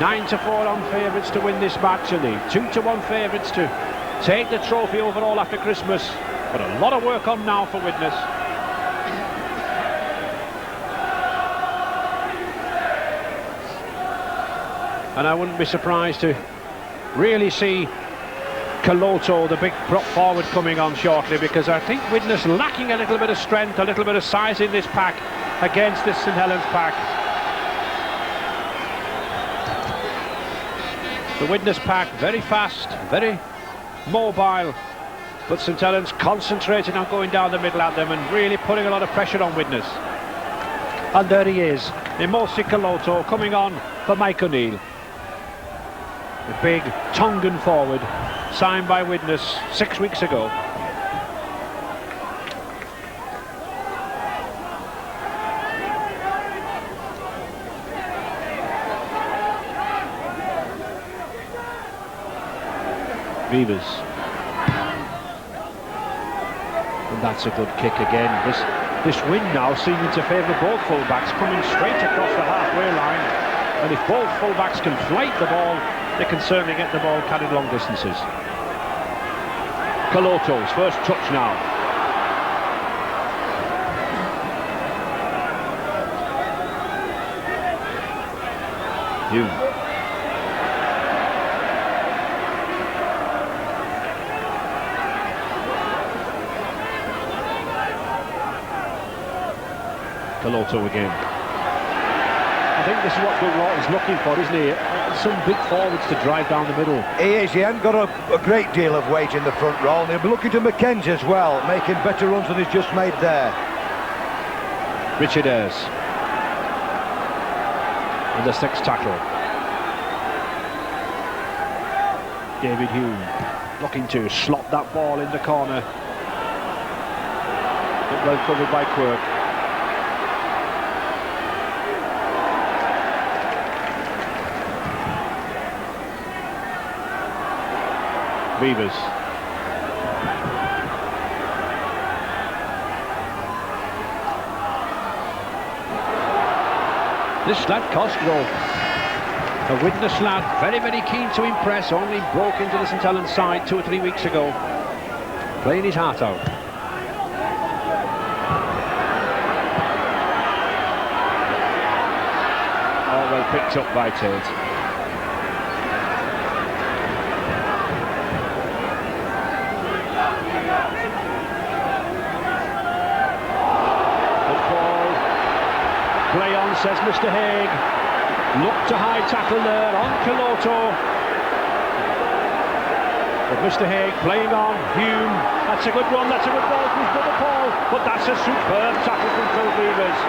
9-4 on favourites to win this match, and the 2-1 favourites to take the trophy overall after Christmas. But a lot of work on now for Widnes. And I wouldn't be surprised to really see Caloto, the big prop forward, coming on shortly, because I think Widnes lacking a little bit of strength, a little bit of size in this pack against this St Helens pack. The Widnes pack very fast, very mobile, but St Helens concentrating on going down the middle at them and really putting a lot of pressure on Widnes. And there he is, Imosi Caloto, coming on for Mike O'Neill. The big Tongan forward, signed by Widnes 6 weeks ago. Vivas. And that's a good kick again. This wind now seeming to favour both fullbacks, coming straight across the halfway line. And if both fullbacks can flight the ball, they can certainly get the ball carried long distances. Caloto's first touch now. Hume. Caloto again. I think this is what Doug Lawton's looking for, isn't he? Some big forwards to drive down the middle. He is. He hasn't got a great deal of weight in the front row, and he'll be looking to Mackenzie as well, making better runs than he's just made there. Richard Ayres. And the 6th tackle. David Hume looking to slot that ball in the corner. But well covered by Quirk. Vivas. This lad Cosgrove, a Widnes lad, very, very keen to impress, only broke into the St Helens side 2 or 3 weeks ago, playing his heart out. Oh, well picked up by Tate. Play on, says Mr Haig. Look to high tackle there on Caloto. But Mr Haig playing on. Hume. That's a good one. That's a good ball from his brother Paul. But that's a superb tackle from Phil Vivas.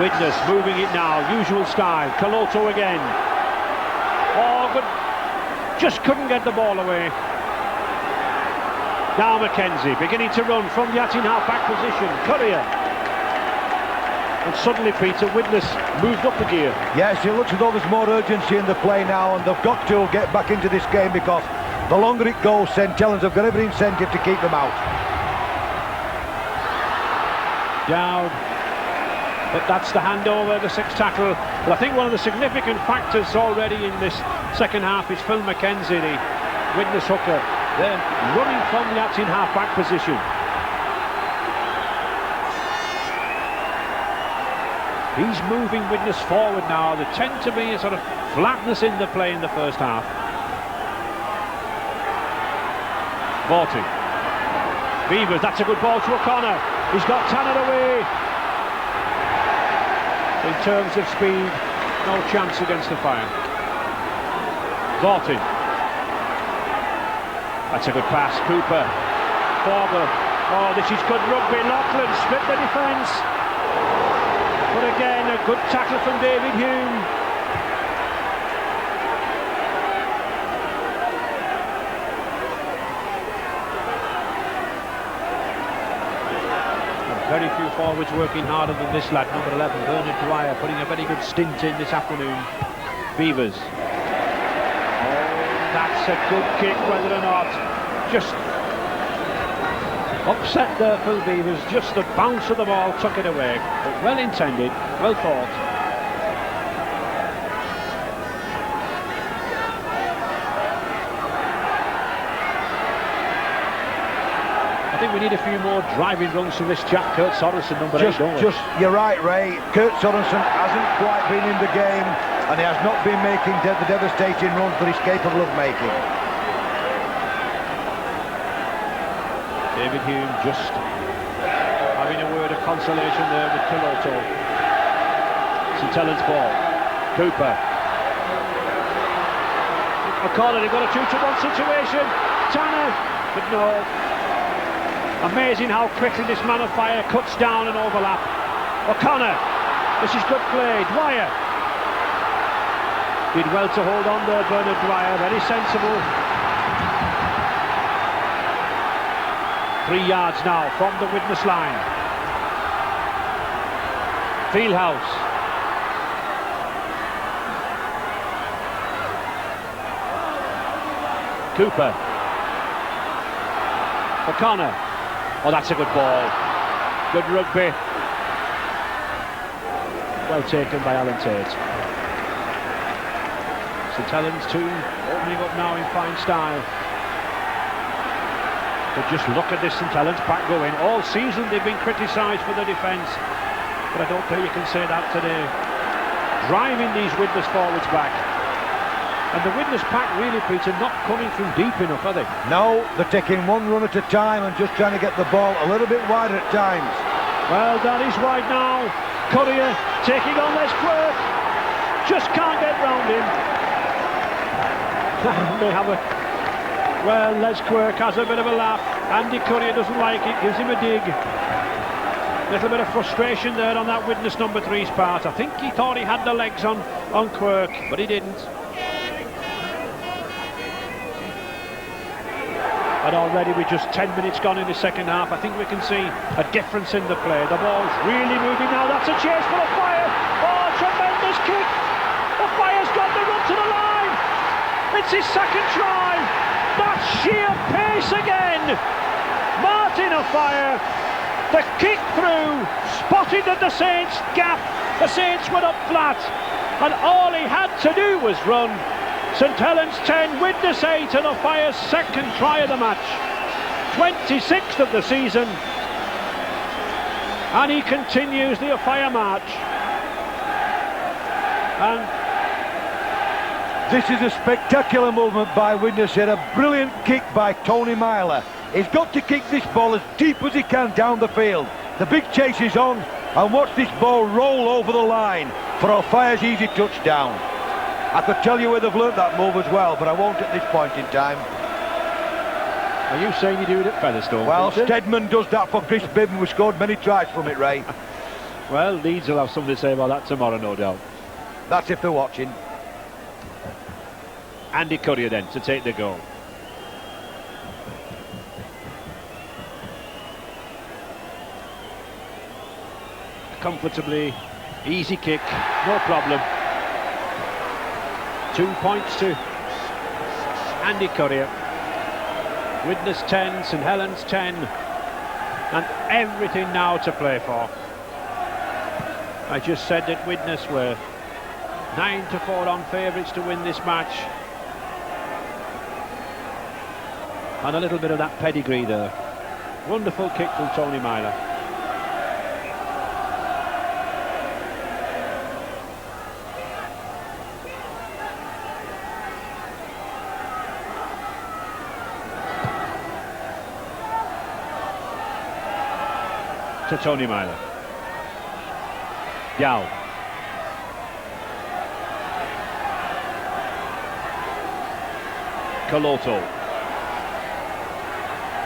Widnes moving it now. Usual style. Caloto again. Oh, good. Just couldn't get the ball away. Now Mackenzie beginning to run from the Atin half-back position. Courier. And suddenly, Peter, Widnes moved up a gear. Yes, it looks as though there's more urgency in the play now, and they've got to get back into this game, because the longer it goes, St Helens have got every incentive to keep them out. Dowd. But that's the handover, the 6th tackle. But I think one of the significant factors already in this second half is Phil Mackenzie, the Widnes hooker. They're running from the Atin half-back position. He's moving Widnes forward now. There tend to be a sort of flatness in the play in the first half. Vorty. Vivas, that's a good ball to O'Connor. He's got Tanner away. In terms of speed, No chance against the Fire. Vortin. That's a good pass. Cooper. Forward. Oh, this is good rugby. Loughlin split the defence. But again, a good tackle from David Hume. Very few forwards working harder than this lad, number 11, Bernard Dwyer, putting a very good stint in this afternoon. Beavers. Oh, that's a good kick, whether or not. Just upset there, Phil Beavers. Just the bounce of the ball took it away. But well intended, well thought. I think we need a few more driving runs from this chap, Kurt Sorensen, number 8, don't we? You're right, Ray. Kurt Sorensen hasn't quite been in the game, and he has not been making the devastating runs that he's capable of making. David Hume just having a word of consolation there with Piloto. St Helens ball. Cooper. O'Connor, they've got a 2-to-1 situation. Tanner, but no. Amazing how quickly this man of Fire cuts down and overlap. O'Connor, this is good play. Dwyer did well to hold on there, Bernard Dwyer, very sensible. 3 yards now from the witness line. Fieldhouse. Cooper. O'Connor. Oh, that's a good ball. Good rugby. Well taken by Alan Tate. St Helens 2 opening up now in fine style. But just look at this St Helens pack going. All season they've been criticised for their defence, but I don't think you can say that today. Driving these witness forwards back. And the witness pack really, Peter, not coming through deep enough, are they? No, they're taking one run at a time and just trying to get the ball a little bit wider at times. Well, that is wide now. Courier taking on Les Quirk. Just can't get round him. They have a... Well, Les Quirk has a bit of a laugh. Andy Courier doesn't like it, gives him a dig. Little bit of frustration there on that witness number 3's part. I think he thought he had the legs on Quirk, but he didn't. And already with just 10 minutes gone in the second half, I think we can see a difference in the play. The ball's really moving now. That's a chase for the Fire. Oh, tremendous kick. The Fire's got the run to the line. It's his second try. That's sheer pace again. Martin of Fire. The kick through, spotted at the Saints' gap. The Saints went up flat, and all he had to do was run. St Helens 10, witness 8, and the Fire's second try of the match. 26th of the season. And he continues the Fire march. And this is a spectacular movement by witness here. A brilliant kick by Tony Myler. He's got to kick this ball as deep as he can down the field. The big chase is on, and watch this ball roll over the line for a Fire's easy touchdown. I could tell you where they've learnt that move as well, but I won't at this point in time. Are you saying you do it at Featherstone? Well, Peter? Stedman does that for Chris Bibb. We scored many tries from it, Ray. Well, Leeds will have something to say about that tomorrow, no doubt. That's if they're watching. Andy Courier then to take the goal. Comfortably, easy kick, no problem. 2 points to Andy Courier. Widnes 10, St Helens 10, and everything now to play for. I just said that Widnes were 9-4 on favourites to win this match. And a little bit of that pedigree there. Wonderful kick from Tony Myler. To Tony Myler. Yao. Coloto.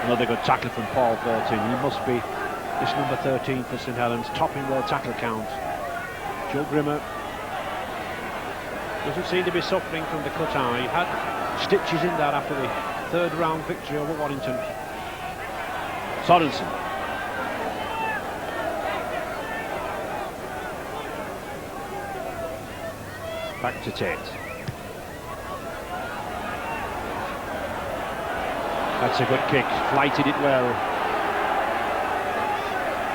Another good tackle from Paul Vaulting. He must be this number 13 for St Helens, topping their tackle count. Joe Grimmer doesn't seem to be suffering from the cut eye. He had stitches in that after the third round victory over Warrington. Sorensen. Back to Tate. That's a good kick, flighted it well.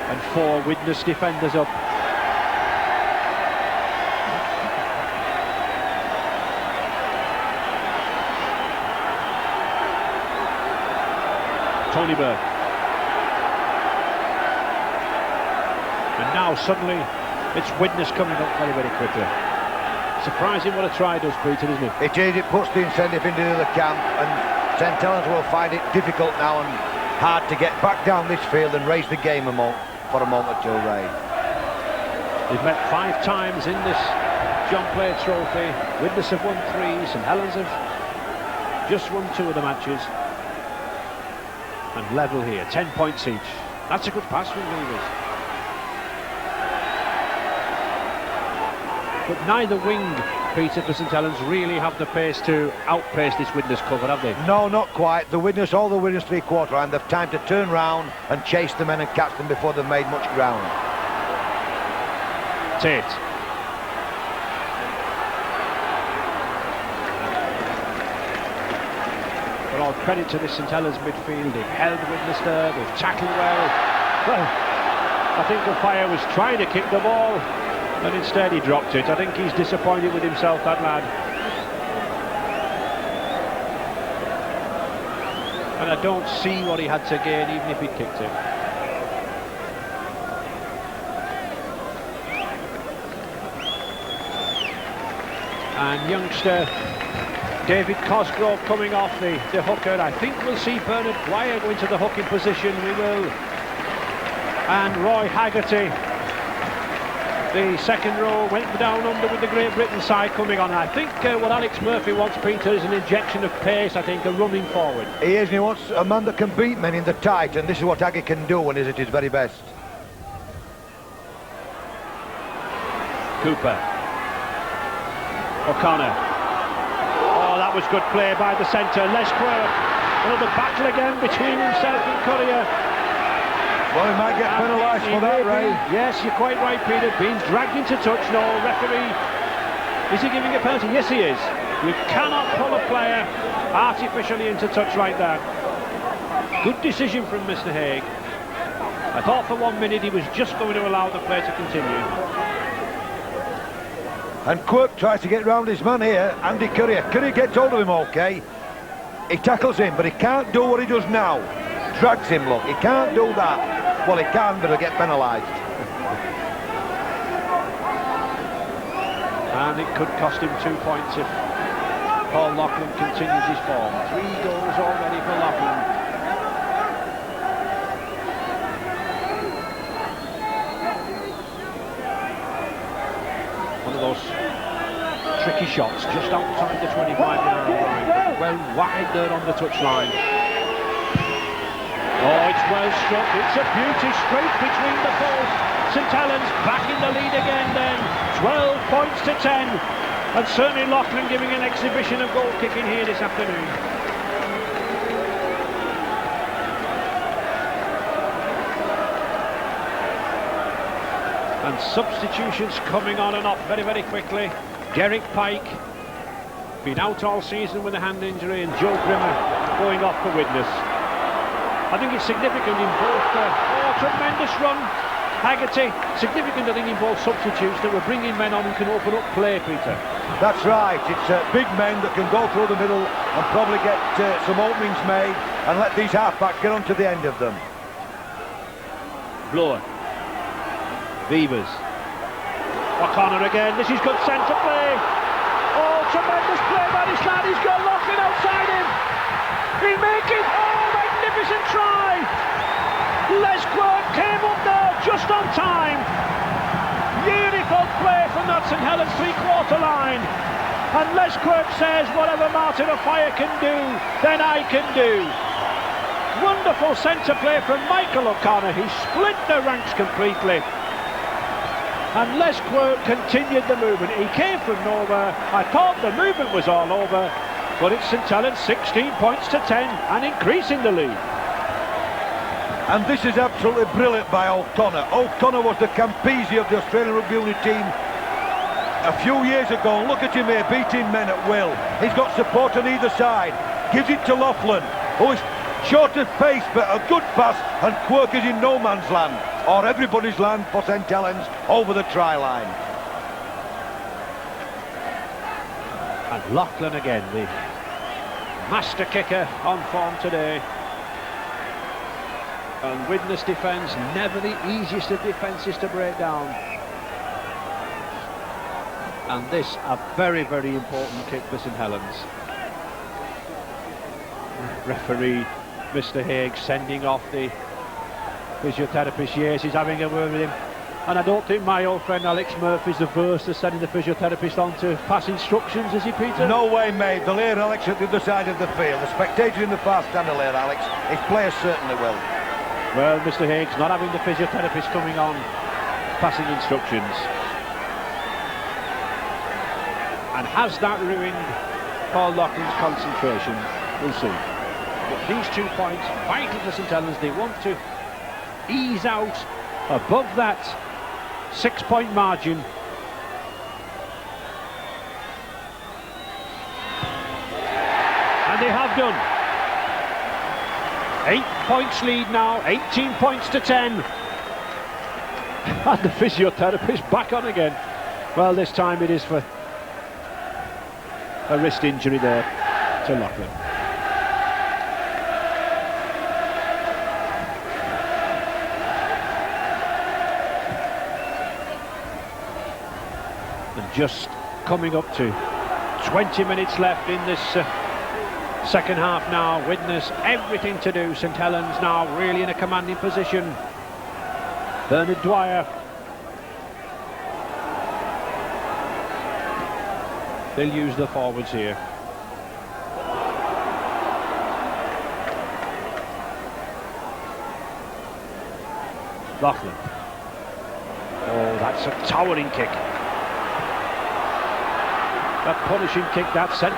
And 4 Widnes defenders up. Tony Burke. And now suddenly it's Widnes coming up very, very quickly. Surprising what a try does, Peter, isn't it? It is. It puts the incentive into the camp, and St Helens will find it difficult now and hard to get back down this field and raise the game for a moment to Ray. They've met 5 times in this John Player Trophy. Widnes have won 3, St Helens have just won 2 of the matches. And level here, 10 points each. That's a good pass from Weavers. But neither wing, Peter, for St Helens really have the pace to outpace this Widnes cover, have they? No, not quite. All the Widnes three-quarter line, they've time to turn round and chase the men and catch them before they've made much ground. Tate. But all credit to this St Helens midfield. They've held Widnes there, they've tackled well. Well, I think the Fire was trying to kick the ball, and instead he dropped it. I think he's disappointed with himself, that lad. And I don't see what he had to gain, even if he'd kicked it. And youngster David Cosgrove coming off the hooker. I think we'll see Bernard Dwyer go into the hooking position. We will. And Roy Haggerty, the second row, went down under with the Great Britain side coming on. I think what Alex Murphy wants, Peter, is an injection of pace. I think a running forward. He is, and he wants a man that can beat men in the tight, and this is what Aggie can do when he's at his very best. Cooper. O'Connor. Oh, that was good play by the centre. Les Quirk. Another battle again between himself and Courier. Well, he might get penalised for that, Ray. Yes, you're quite right, Peter. Being dragged into touch. No, referee. Is he giving a penalty? Yes, he is. You cannot pull a player artificially into touch like that. Good decision from Mr. Haig. I thought for 1 minute he was just going to allow the play to continue. And Quirk tries to get round his man here, Andy Courier. Courier gets hold of him, okay. He tackles him, but he can't do what he does now. Drags him, look. He can't do that. Well, he can, but he'll get penalised. And it could cost him 2 points if Paul Loughlin continues his form. 3 goals already for Loughlin. One of those tricky shots just outside the 25-yard line. Well wide there on the touchline. Oh, it's well struck. It's a beauty straight between the posts. St Helens back in the lead again then. 12 points to 10. And certainly Loughlin giving an exhibition of goal kicking here this afternoon. And substitutions coming on and off very, very quickly. Derek Pike, been out all season with a hand injury, and Joe Grimmer going off for Widnes. I think it's significant in both. Tremendous run. Haggerty, significant I think in both substitutes that we're bringing men on who can open up play, Peter. That's right. It's big men that can go through the middle and probably get some openings made and let these half-backs get onto the end of them. Blower. Beavers. O'Connor again. This is good centre play. Oh, tremendous play by this lad. He's got Loughlin outside him. He'll make it. Oh, magnificent try. Les Quirk came up there just on time. Beautiful play from that St Helens three-quarter line. Unless Quirk says whatever Martin O'Fire can do, then I can do. Wonderful centre play from Michael O'Connor. He split the ranks completely. And Les Quirk continued the movement. He came from nowhere. I thought the movement was all over, but it's St Helens 16 points to 10 and increasing the lead. And this is absolutely brilliant by O'Connor. O'Connor was the Campese of the Australian Rugby Union team a few years ago. Look at him here, beating men at will. He's got support on either side. Gives it to Laughlin, who is short of pace, but a good pass, and Quirk is in no man's land, or everybody's land for St Helens over the try line. And Laughlin again, the master kicker on form today. And Widnes defence, never the easiest of defences to break down. And this a very, very important kick for St Helens. Referee Mr Haig sending off the physiotherapist. Yes, he's having a word with him. And I don't think my old friend Alex Murphy's averse to sending the physiotherapist on to pass instructions, is he, Peter? No way, mate. They'll hear Alex at the other side of the field. The spectators in the far stand will hear Alex. His players certainly will. Well, Mr Haig's not having the physiotherapist coming on, passing instructions. And has that ruined Paul Laughlin's concentration? We'll see. But these 2 points, vital for St Helens. They want to ease out above that 6-point margin. And they have done. 8 points lead now, 18 points to 10. And the physiotherapist back on again. Well, this time it is for a wrist injury there to Laughlin. And just coming up to 20 minutes left in this second half now. Widnes, everything to do. St Helens now really in a commanding position. Bernard Dwyer. They'll use the forwards here. Laughlin. Oh, that's a towering kick. A punishing kick that sent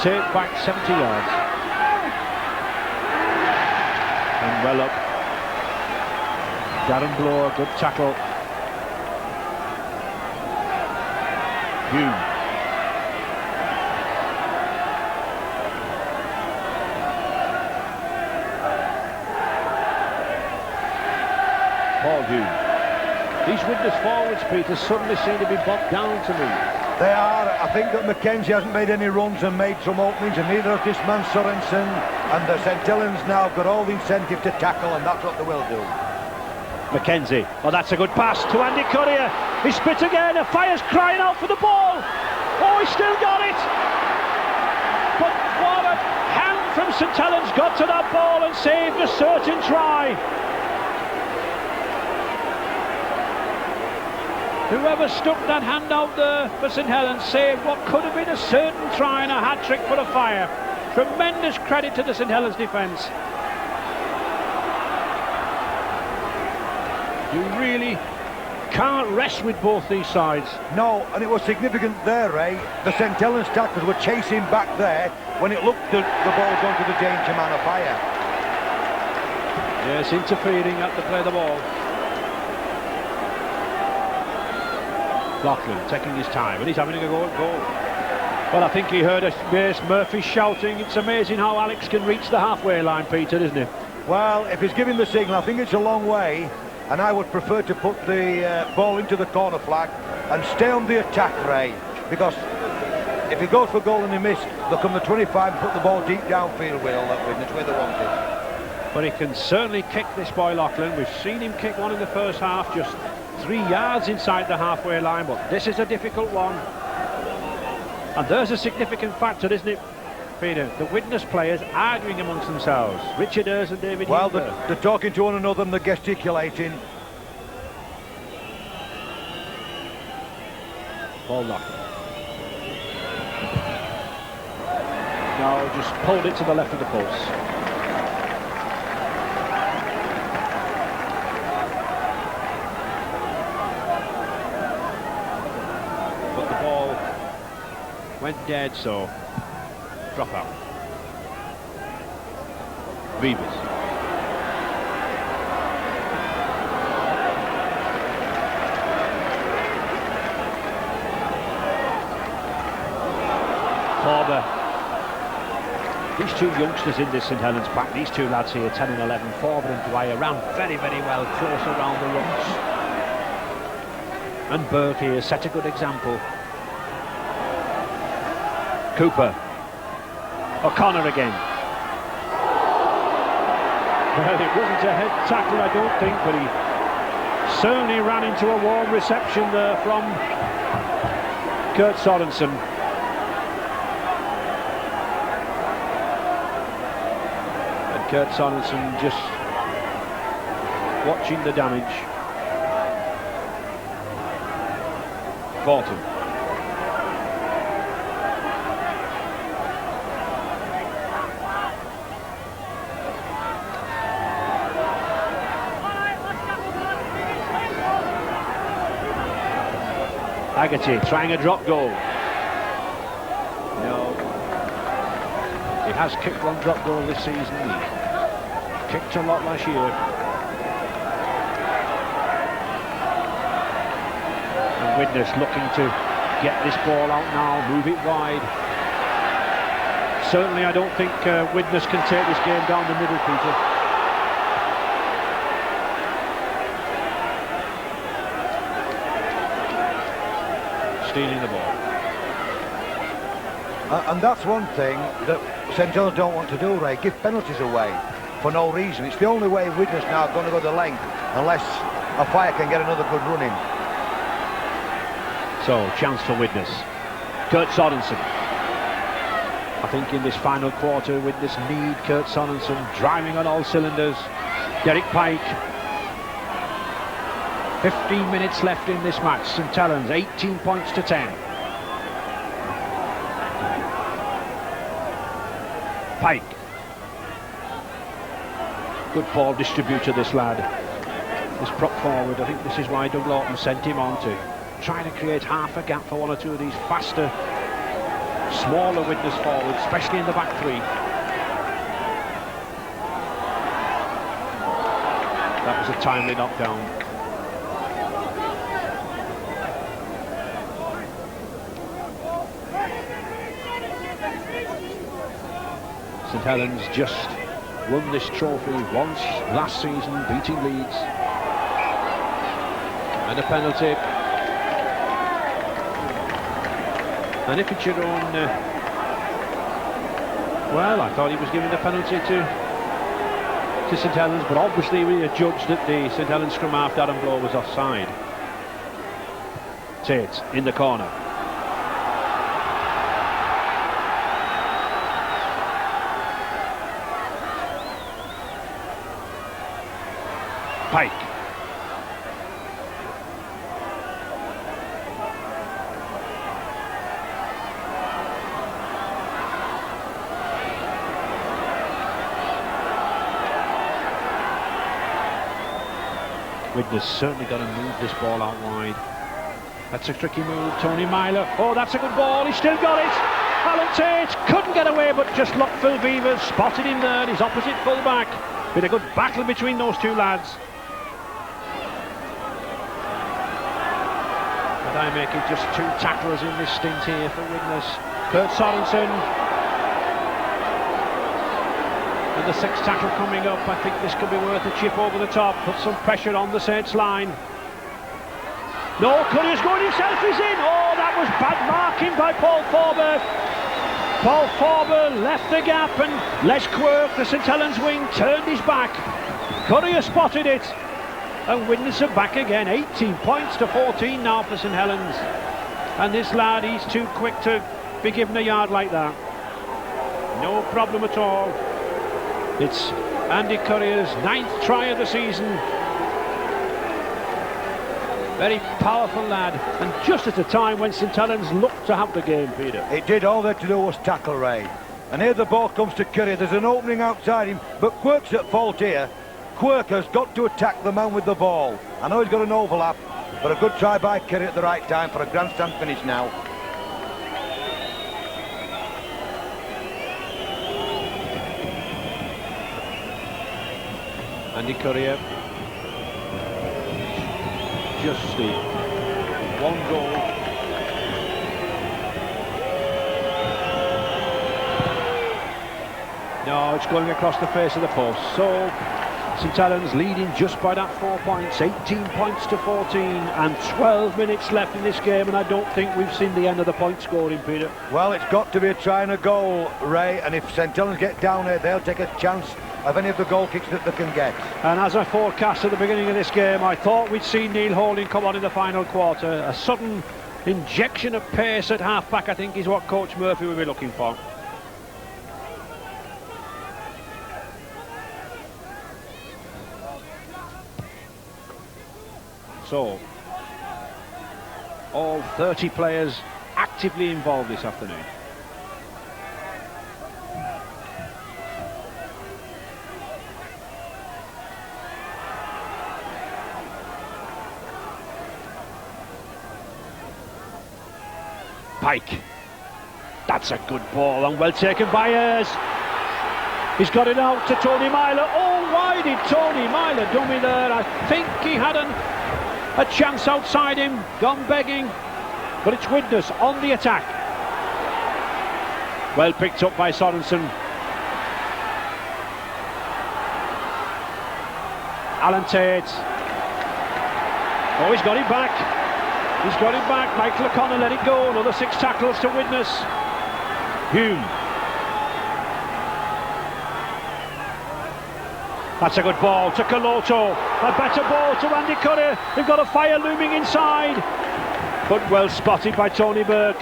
Tate back 70 yards. And well up. Darren Bloor, good tackle. Hume. Paul Hume. These Widnes forwards, Peter, suddenly seem to be bogged down to me. They are. I think that Mackenzie hasn't made any runs and made some openings, and neither has this man Sorensen. And the St Helens now got all the incentive to tackle, and that's what they will do. Mackenzie. Oh, that's a good pass to Andy Courier. He spit again. Fire's crying out for the ball. Oh, he still got it. But what a hand from St Helens got to that ball and saved a certain try. Whoever stuck that hand out there for St Helens saved what could have been a certain try and a hat-trick for the Fire. Tremendous credit to the St Helens defence. You really can't rest with both these sides. No, and it was significant there, Ray. The St Helens tacklers were chasing back there when it looked the ball going to the danger man of Fire. Yes, interfering at the play of the ball. Laughlin taking his time, and he's having a go at goal. Well, I think he heard Murphy shouting. It's amazing how Alex can reach the halfway line, Peter, isn't it? Well, if he's giving the signal, I think it's a long way, and I would prefer to put the ball into the corner flag and stay on the attack, Ray, because if he goes for goal and he missed, they'll come to 25 and put the ball deep downfield with all that Widnes where they want it. But he can certainly kick, this boy Laughlin. We've seen him kick one in the first half, just 3 yards inside the halfway line, but this is a difficult one. And there's a significant factor, isn't it, Peter? The Widnes players arguing amongst themselves. Richard Ayres and David Well, Hilder. they're talking to one another and they're gesticulating. Paul Laughlin. No, just pulled it to the left of the post. But the ball went dead, so drop out. Vivas. Forber. These two youngsters in this St Helens pack, these two lads here, 10 and 11, Forber and Dwyer, ran very, very well close around the rucks. And Burke here set a good example. Cooper. O'Connor again. Well, it wasn't a head tackle, I don't think, but he certainly ran into a warm reception there from Kurt Sorensen. And Kurt Sorensen just watching the damage. Vorton. Haggerty trying a drop goal. No. He has kicked one drop goal this season. He kicked a lot last year. And Widnes looking to get this ball out now, move it wide. Certainly I don't think Widnes can take this game down the middle, Peter. Stealing the ball. And that's one thing that St John's don't want to do, Ray, give penalties away for no reason. It's the only way Widnes now are going to go the length unless a Fire can get another good run in. So, chance for Widnes. Kurt Sorensen. I think in this final quarter, Widnes need Kurt Sorensen driving on all cylinders. Derek Pike. 15 minutes left in this match. St Helens 18 points to 10. Pike. Good ball distributor, this lad. This prop forward. I think this is why Doug Lawton sent him on to try to create half a gap for one or two of these faster, smaller Widnes forwards, especially in the back three. That was a timely knockdown. St Helens just won this trophy once last season, beating Leeds. And a penalty. And if it's your own... well, I thought he was giving the penalty to St Helens, but obviously we judged that the St Helens scrum half Darren Blow was offside. Tate in the corner. Pike. Widnes certainly got to move this ball out wide. That's a tricky move. Tony Myler. Oh, that's a good ball. He's still got it. Alan Tate couldn't get away, but just locked Phil Vivas. Spotted him there. His opposite full-back. Been a good battle between those two lads. And I make it just two tacklers in this stint here for Widnes. Kurt Sorensen. And the sixth tackle coming up. I think this could be worth a chip over the top. Put some pressure on the Saints line. No, Curry's going himself, he's in. Oh, that was bad marking by Paul Forber. Paul Forber left the gap, and Les Quirk, the St Helens wing, turned his back. Curry spotted it. And Widnes are back again. 18 points to 14 now for St Helens. And this lad, he's too quick to be given a yard like that. No problem at all. It's Andy Currier's 9th try of the season. Very powerful lad, and just at a time when St Helens looked to have the game, Peter. It did. All they had to do was tackle, Ray. And here the ball comes to Curry. There's an opening outside him, but Quirk's at fault here. Quirk has got to attack the man with the ball. I know he's got an overlap, but a good try by Curry at the right time for a grandstand finish now. Andy Courier. Just the one goal. No, it's going across the face of the post. So St Helens leading just by that 4 points, 18 points to 14, and 12 minutes left in this game, and I don't think we've seen the end of the point scoring, Peter. Well, it's got to be a try and a goal, Ray, and if St Helens get down here, they'll take a chance of any of the goal kicks that they can get. And as I forecast at the beginning of this game, I thought we'd see Neil Holding come on in the final quarter. A sudden injection of pace at half-back, I think, is what Coach Murphy will be looking for. So, all 30 players actively involved this afternoon. Pike. That's a good ball and well taken by Ayres. He's got it out to Tony Myler. Oh, why did Tony Myler dummy there? I think he had a chance outside him, gone begging, but it's Widnes on the attack. Well picked up by Sorensen. Alan Tate. Oh, he's got it back. He's got it back. Michael O'Connor let it go. Another 6 tackles to Widnes. Hume. That's a good ball to Coloto. A better ball to Andy Curry. They've got a fire looming inside. But well spotted by Tony Burke.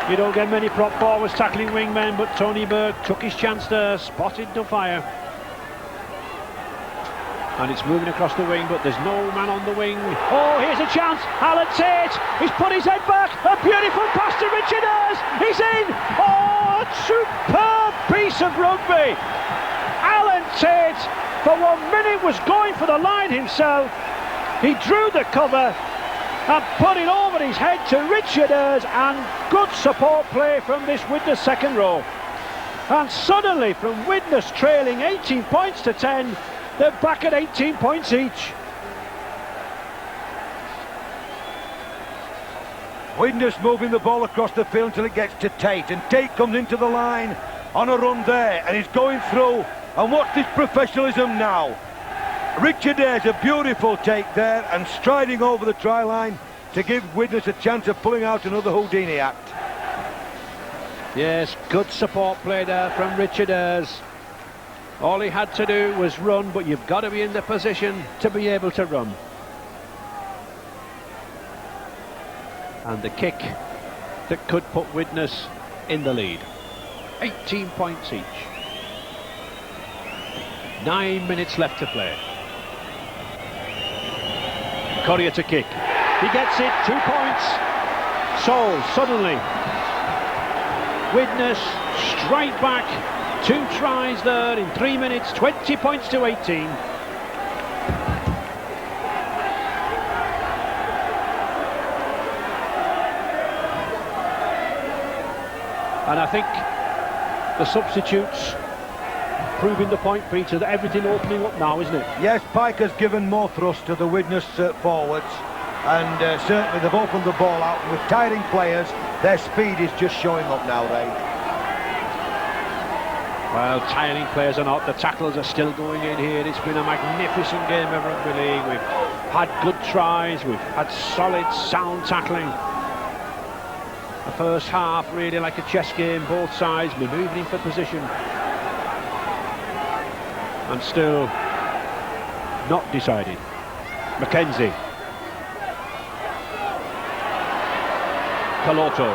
You don't get many prop forwards tackling wingmen, but Tony Burke took his chance there, spotted the fire. And it's moving across the wing, but there's no man on the wing. Oh, here's a chance. Alan Tate. He's put his head back. A beautiful pass to Richard Ayres. He's in. Oh, a superb piece of rugby. Alan Tate, for 1 minute, was going for the line himself. He drew the cover and put it over his head to Richard Ayres, and good support play from this Widnes second row. And suddenly, from Widnes trailing 18 points to 10, they're back at 18 points each. Widnes moving the ball across the field until it gets to Tate, and Tate comes into the line on a run there, and he's going through. And what's this professionalism now? Richard Ayres, a beautiful take there, and striding over the try line to give Widnes a chance of pulling out another Houdini act. Yes, good support play there from Richard Ayres. All he had to do was run, but you've got to be in the position to be able to run. And the kick that could put Widnes in the lead. 18 points each. 9 minutes left to play. Courier to kick. He gets it, 2 points. So, suddenly, Widnes straight back. 2 tries there in 3 minutes, 20 points to 18. And I think the substitutes proving the point, Peter, that everything opening up now, isn't it? Yes, Pike has given more thrust to the Widnes forwards, and certainly they've opened the ball out, and with tiring players, their speed is just showing up now, Ray. Well, tiring players or not, the tackles are still going in here. It's been a magnificent game of rugby league. We've had good tries, we've had solid, sound tackling. The first half really like a chess game, both sides manoeuvring for position. And still not decided. Mackenzie. Coloto.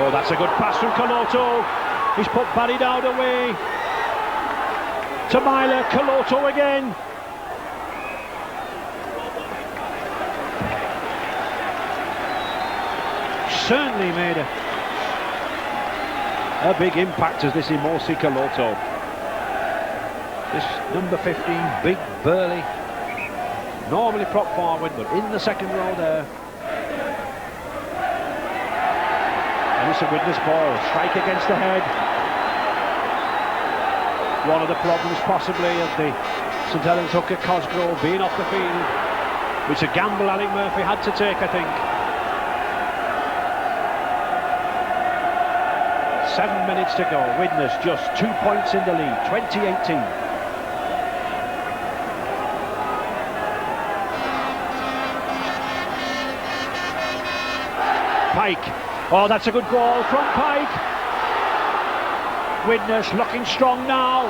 Oh, that's a good pass from Coloto. He's put Barry Dowd away. To Myler, Coloto again. Certainly made A big impact as this Imosi Kaloto. This number 15, big, burly, normally prop forward, but in the second row there. And it's a Widnes ball, strike against the head. One of the problems possibly of the St Helens hooker Cosgrove being off the field, which a gamble Alec Murphy had to take, I think. 7 minutes to go. Widnes just 2 points in the lead, 20-18. Pike. Oh, that's a good ball from Pike. Widnes looking strong now.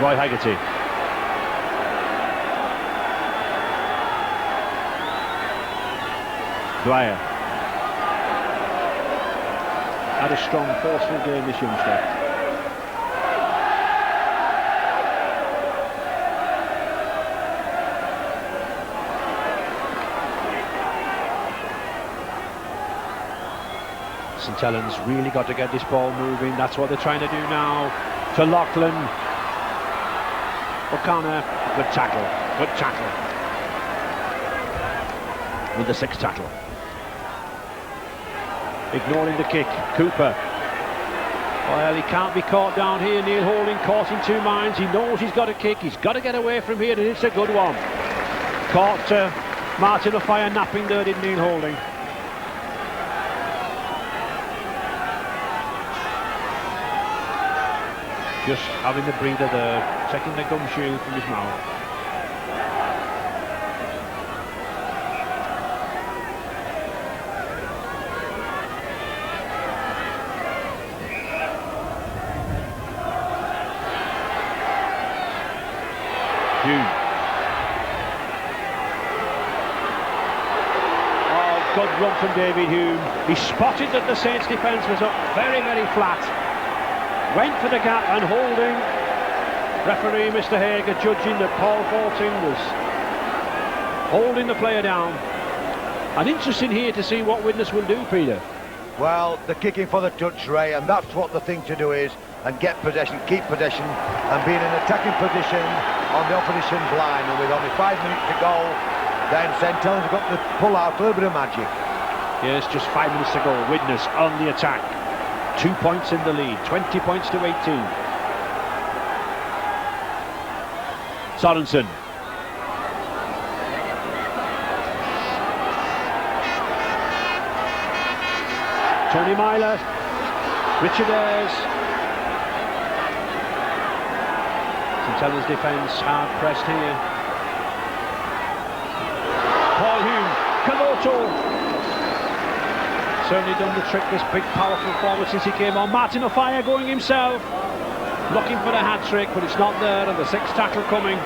Roy Haggerty. Dwyer. Had a strong, forceful game, this youngster. St Helens really got to get this ball moving. That's what they're trying to do now. To Lachlan. O'Connor. Good tackle. Good tackle. With the sixth tackle. Ignoring the kick. Cooper. Well, he can't be caught down here. Neil Holding caught in two minds. He knows he's got a kick. He's got to get away from here, and it's a good one. Caught Martin O'Fire napping there, did Neil Holding. Just having the breather there, taking the gumshoe from his mouth. Hume. Oh, good run from David Hume. He spotted that the Saints defence was up very, very flat. Went for the gap, and Holding, referee Mr Hager judging that Paul Fortin was holding the player down. And interesting here to see what Widnes will do, Peter. Well, they're kicking for the touch, Ray, and that's what the thing to do is, and get possession, keep possession, and be in an attacking position on the opposition's line. And with only 5 minutes to go, then St Helens have got to pull out a little bit of magic. Yes, just 5 minutes to go. Widnes on the attack. 2 points in the lead, 20 points to 18. Sorensen. Tony Myler. Richard Ayres. St Helens defence hard pressed here. Paul Hume. Kaloto. Certainly done the trick, this big powerful forward, since he came on. Martin O'Fire going himself, looking for the hat-trick, but it's not there, and the sixth tackle coming.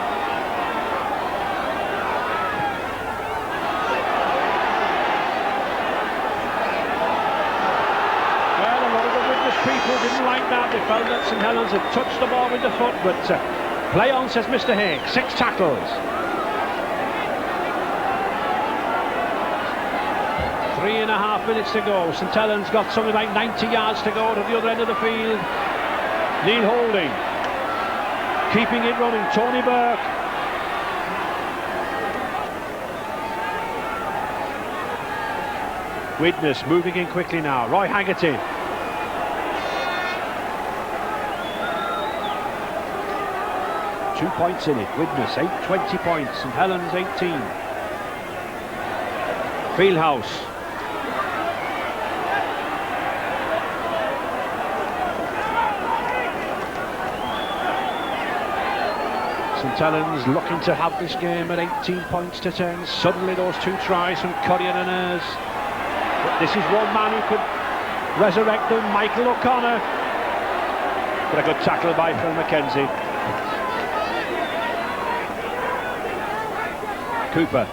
Well, a lot of the Widnes people didn't like that. They felt that St Helens had touched the ball with the foot, but play on, says Mr Haig. 6 tackles. 3.5 minutes to go. St Helens got something like 90 yards to go to the other end of the field. Neil Holding keeping it running. Tony Burke. Widnes moving in quickly now. Roy Haggerty. Two points in it. Widnes 20 points. St Helens 18. Fieldhouse. St Helens looking to have this game at 18 points to 10. Suddenly those 2 tries from Currier and Ayres. But this is one man who could resurrect them, Michael O'Connor. But a good tackle by Phil McKenzie. Cooper.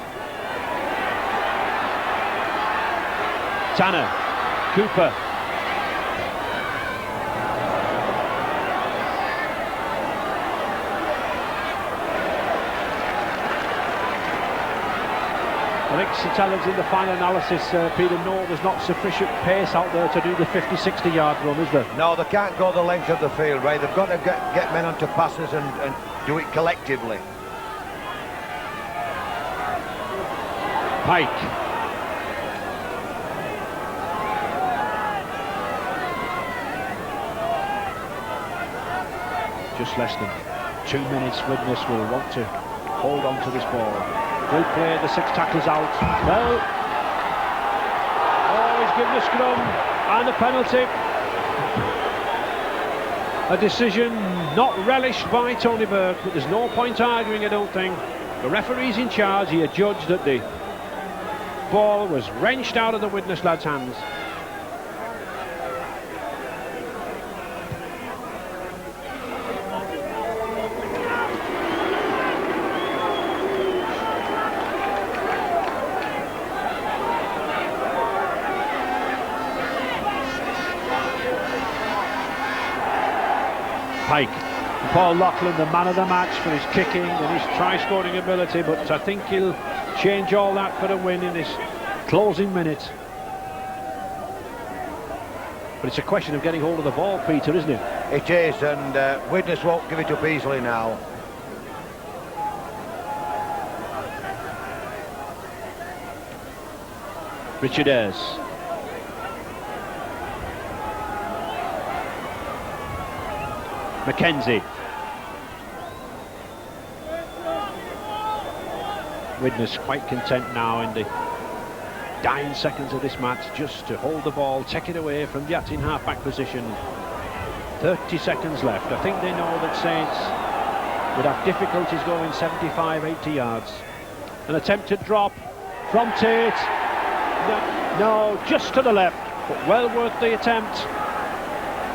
Tanner. Cooper. think St Helens in the final analysis, Peter, know there's not sufficient pace out there to do the 50-60 yard run, is there? No, they can't go the length of the field, right? They've got to get men onto passes and do it collectively. Pike. Just less than 2 minutes. Widnes will want to hold on to this ball. Will play, the 6 tackles out. Well, oh, he's given a scrum and a penalty. A decision not relished by Tony Burke, but there's no point arguing, I don't think. The referee's in charge. He adjudged that the ball was wrenched out of the Widnes lad's hands. Pike. Paul Loughlin, the man of the match for his kicking and his try-scoring ability, but I think he'll change all that for a win in this closing minute. But it's a question of getting hold of the ball, Peter, isn't it? It is, and Widnes won't give it up easily now. Richard Ayres. Mackenzie. Widnes quite content now in the dying seconds of this match just to hold the ball, take it away from the Yatin half-back position. 30 seconds left. I think they know that Saints would have difficulties going 75, 80 yards. An attempted drop from Tate. No, just to the left, but well worth the attempt.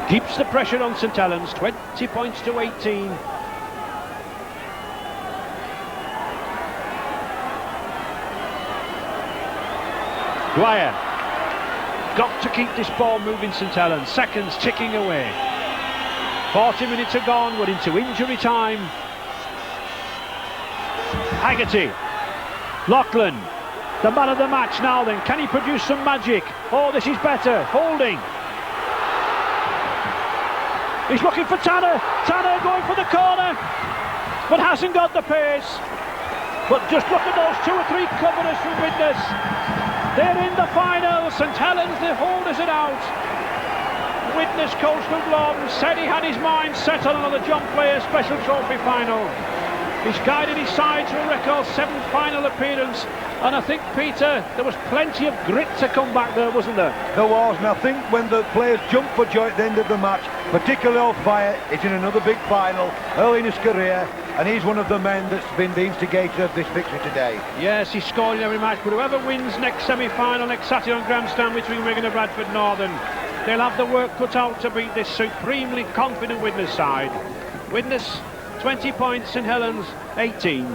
Keeps the pressure on St Helens, 20 points to 18. Dwyer. Got to keep this ball moving, St Helens. Seconds ticking away. 40 minutes are gone, we're into injury time. Haggerty. Loughlin. The man of the match now then. Can he produce some magic? Oh, this is better. Holding. He's looking for Tanner. Tanner going for the corner, but hasn't got the pace. But just look at those 2 or 3 coverers from Widnes. They're in the final. St Helens, the holders it out. Widnes Coastal Blonde said he had his mind set on another John Player Special Trophy final. He's guided his side to a record 7th final appearance. And I think, Peter, there was plenty of grit to come back there, wasn't there? There was, and I think when the players jumped for joy at the end of the match, particularly O'Fire, is in another big final early in his career, and he's one of the men that's been the instigator of this victory today. Yes, he's scored in every match, but whoever wins next semi-final, next Saturday on Grandstand between Wigan and Bradford Northern, they'll have the work cut out to beat this supremely confident Widnes side. Widnes, 20 points, St Helens, 18.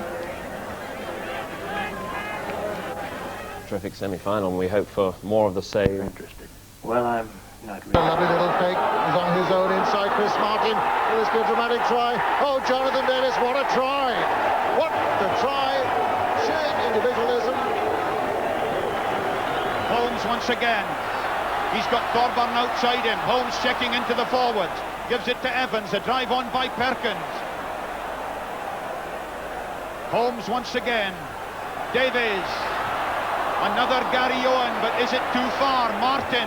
Terrific semi-final, and we hope for more of the same. Interested. Well, I'm not A really. lovely little fake. He's on his own inside. Chris Martin with this dramatic try. Oh, Jonathan Davis, what a try! What the try! Sheer individualism. Holmes once again. He's got Thorburn outside him. Holmes checking into the forward. Gives it to Evans. A drive on by Perkins. Holmes once again. Davies. Another Gary Owen, but is it too far? Martin.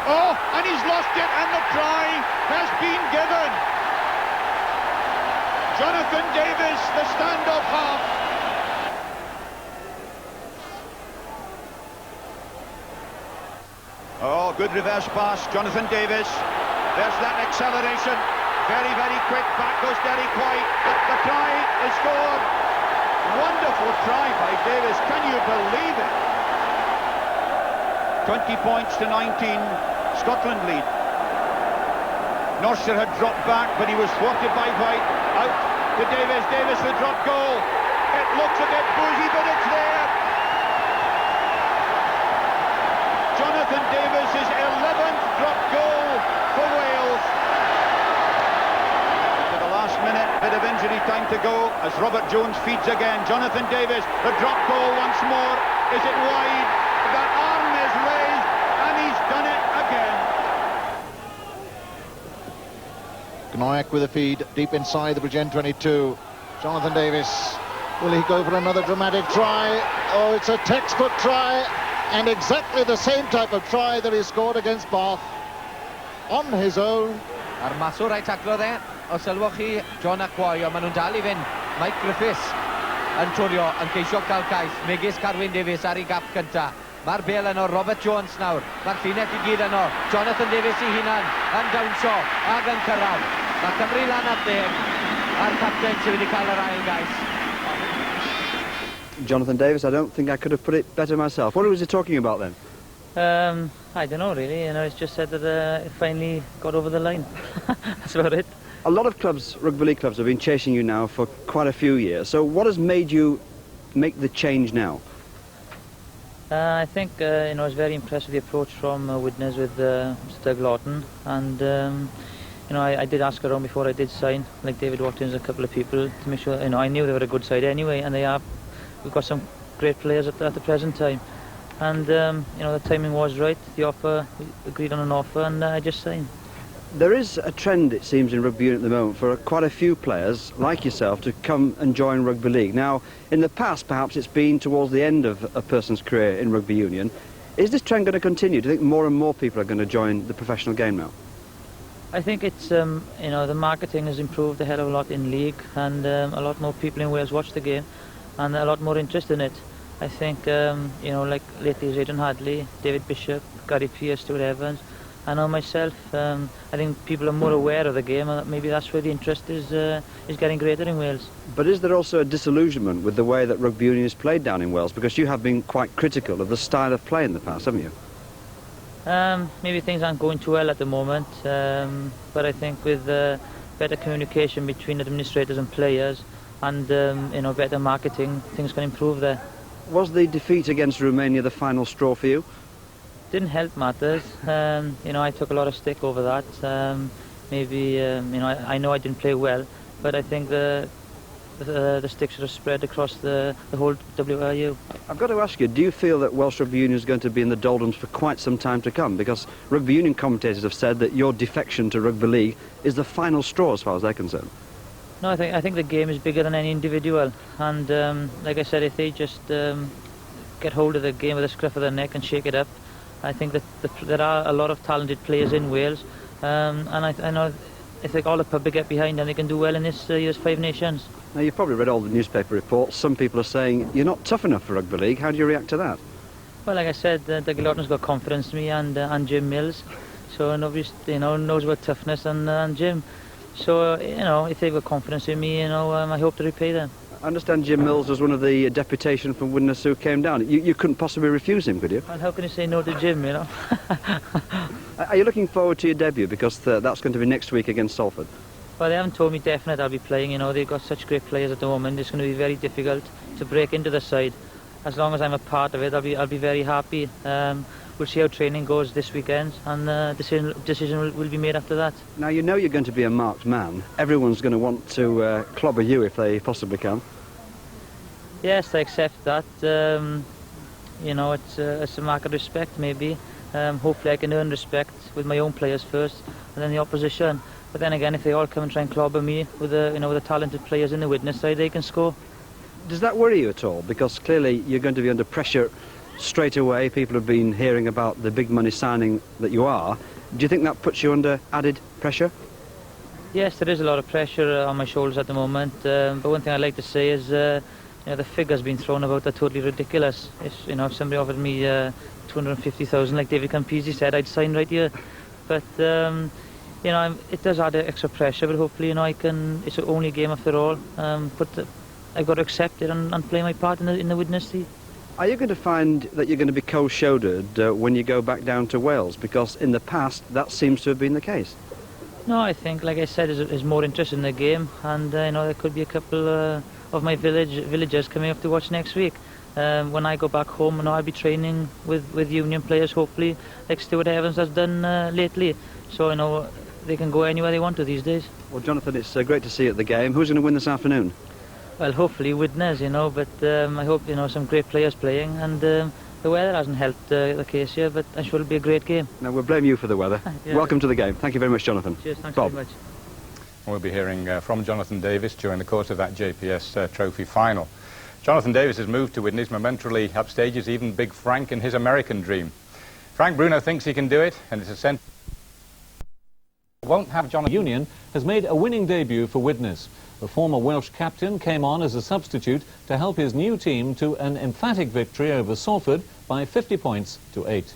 Oh, and he's lost it, and the try has been given. Jonathan Davis, the stand-up half. Oh, good reverse pass, Jonathan Davis. There's that acceleration. Very, very quick. Back goes Derek White. The try is scored. Wonderful try by Davis. Can you believe it? 20 points to 19. Scotland lead. Norshire had dropped back, but he was thwarted by White. Out to Davis. Davis the drop goal. It looks a bit boozy, but it's there. Jonathan Davis' 11th drop goal for Wales. To the last minute, bit of injury time to to go as Robert Jones feeds again. Jonathan Davis, the drop goal once more. Is it wide? That arm is raised, and he's done it again. Gnoyak with a feed deep inside the Bridgend 22. Jonathan Davis, will he go for another dramatic try? Oh, it's a textbook try, and exactly the same type of try that he scored against Bath on his own. Ar maswr ai taclo dde, os sylwch chi, John Acquaio, maen nhw'n dal I fynd. Mike Griffiths yn twrio, yn ceisio cael cais, megis Carwyn Davies ar ei gap cynta. Mae'r bel yno, Robert Jones nawr. Mae'r llinell I gyd yno. Jonathan Davies I hunan, yn dawnsio, ag yn cyrraedd. Mae Cymru lan at 10, a'r captain sydd wedi cael yr ail gais. Jonathan Davis, I don't think I could have put it better myself. What was he talking about then? I don't know really, it's just said that it finally got over the line. That's about it. A lot of clubs, rugby league clubs, have been chasing you now for quite a few years. So what has made you make the change now? I think I was very impressed with the approach from Widnes with Mr. Doug Lawton, and I did ask around before I did sign, like David Watkins and a couple of people, to make sure. I knew they were a good side anyway, and we've got some great players at the present time, and the timing was right. The offer, we agreed on an offer, and I just signed. There is a trend, it seems, in rugby union at the moment for quite a few players like yourself to come and join rugby league. Now, in the past, perhaps it's been towards the end of a person's career in rugby union. Is this trend going to continue? Do you think more and more people are going to join the professional game now? I think it's the marketing has improved a hell of a lot in league, and a lot more people in Wales watch the game, and a lot more interest in it. I think like lately is Adrian Hadley, David Bishop, Gary Pearce, Stuart Evans. I know myself, I think people are more aware of the game, and maybe that's where the interest is getting greater in Wales. But is there also a disillusionment with the way that rugby union is played down in Wales? Because you have been quite critical of the style of play in the past, haven't you? Maybe things aren't going too well at the moment, but I think with better communication between administrators and players, and better marketing, things can improve there. Was the defeat against Romania the final straw for you? Didn't help matters. I took a lot of stick over that. I know I didn't play well, but I think the stick should have spread across the whole WRU. I've got to ask you, do you feel that Welsh Rugby Union is going to be in the doldrums for quite some time to come? Because rugby union commentators have said that your defection to rugby league is the final straw as far as they're concerned. No, I think the game is bigger than any individual, and like I said, if they just get hold of the game with a scruff of the neck and shake it up, I think that there are a lot of talented players in Wales, and I know if all the public get behind them, they can do well in this year's Five Nations. Now, you've probably read all the newspaper reports. Some people are saying you're not tough enough for rugby league. How do you react to that? Well, like I said, Doug Lawton's got confidence in me, and Jim Mills, so nobody knows about toughness, and Jim. So if they've got confidence in me, I hope to repay them. I understand Jim Mills was one of the deputation from Widnes who came down. You couldn't possibly refuse him, could you? Well, how can you say no to Jim, Are you looking forward to your debut? Because that's going to be next week against Salford. Well, they haven't told me definite I'll be playing. They've got such great players at the moment. It's going to be very difficult to break into the side. As long as I'm a part of it, I'll be very happy. We'll see how training goes this weekend, and decision will be made after that. Now, you're going to be a marked man. Everyone's going to want to clobber you if they possibly can. Yes, I accept that. It's a mark of respect, maybe. Hopefully I can earn respect with my own players first, and then the opposition. But then again, if they all come and try and clobber me with the talented players in the Widnes side, they can score. Does that worry you at all? Because clearly you're going to be under pressure straight away. People have been hearing about the big money signing that you are. Do you think that puts you under added pressure? Yes, there is a lot of pressure on my shoulders at the moment. But one thing I'd like to say is the figures being thrown about are totally ridiculous. If somebody offered me 250,000, like David Campese said, I'd sign right here. But it does add extra pressure. But hopefully, it's only a game after all. I've got to accept it and play my part in the Widnes team. Are you going to find that you're going to be cold-shouldered when you go back down to Wales? Because in the past, that seems to have been the case. No, I think, like I said, there's more interest in the game, and there could be a couple of my villagers coming up to watch next week. When I go back home, I'll be training with Union players, hopefully, like Stuart Evans has done lately. So, they can go anywhere they want to these days. Well, Jonathan, it's great to see you at the game. Who's going to win this afternoon? Well, hopefully widnes, you know, but I hope, you know, some great players playing, and the weather hasn't helped the case here, but I'm sure it'll be a great game. No, we'll blame you for the weather. Yeah. Welcome to the game. Thank you very much, Jonathan. Cheers, thanks Bob. very much. We'll be hearing from Jonathan Davis during the course of that JPS Trophy final. Jonathan Davis has moved to Widnes, momentarily upstages even Big Frank in his American dream. Frank Bruno thinks he can do it, and it's a sense won't have Jonathan. Union has made a winning debut for Widnes. The former Welsh captain came on as a substitute to help his new team to an emphatic victory over Salford by 50 points to 8.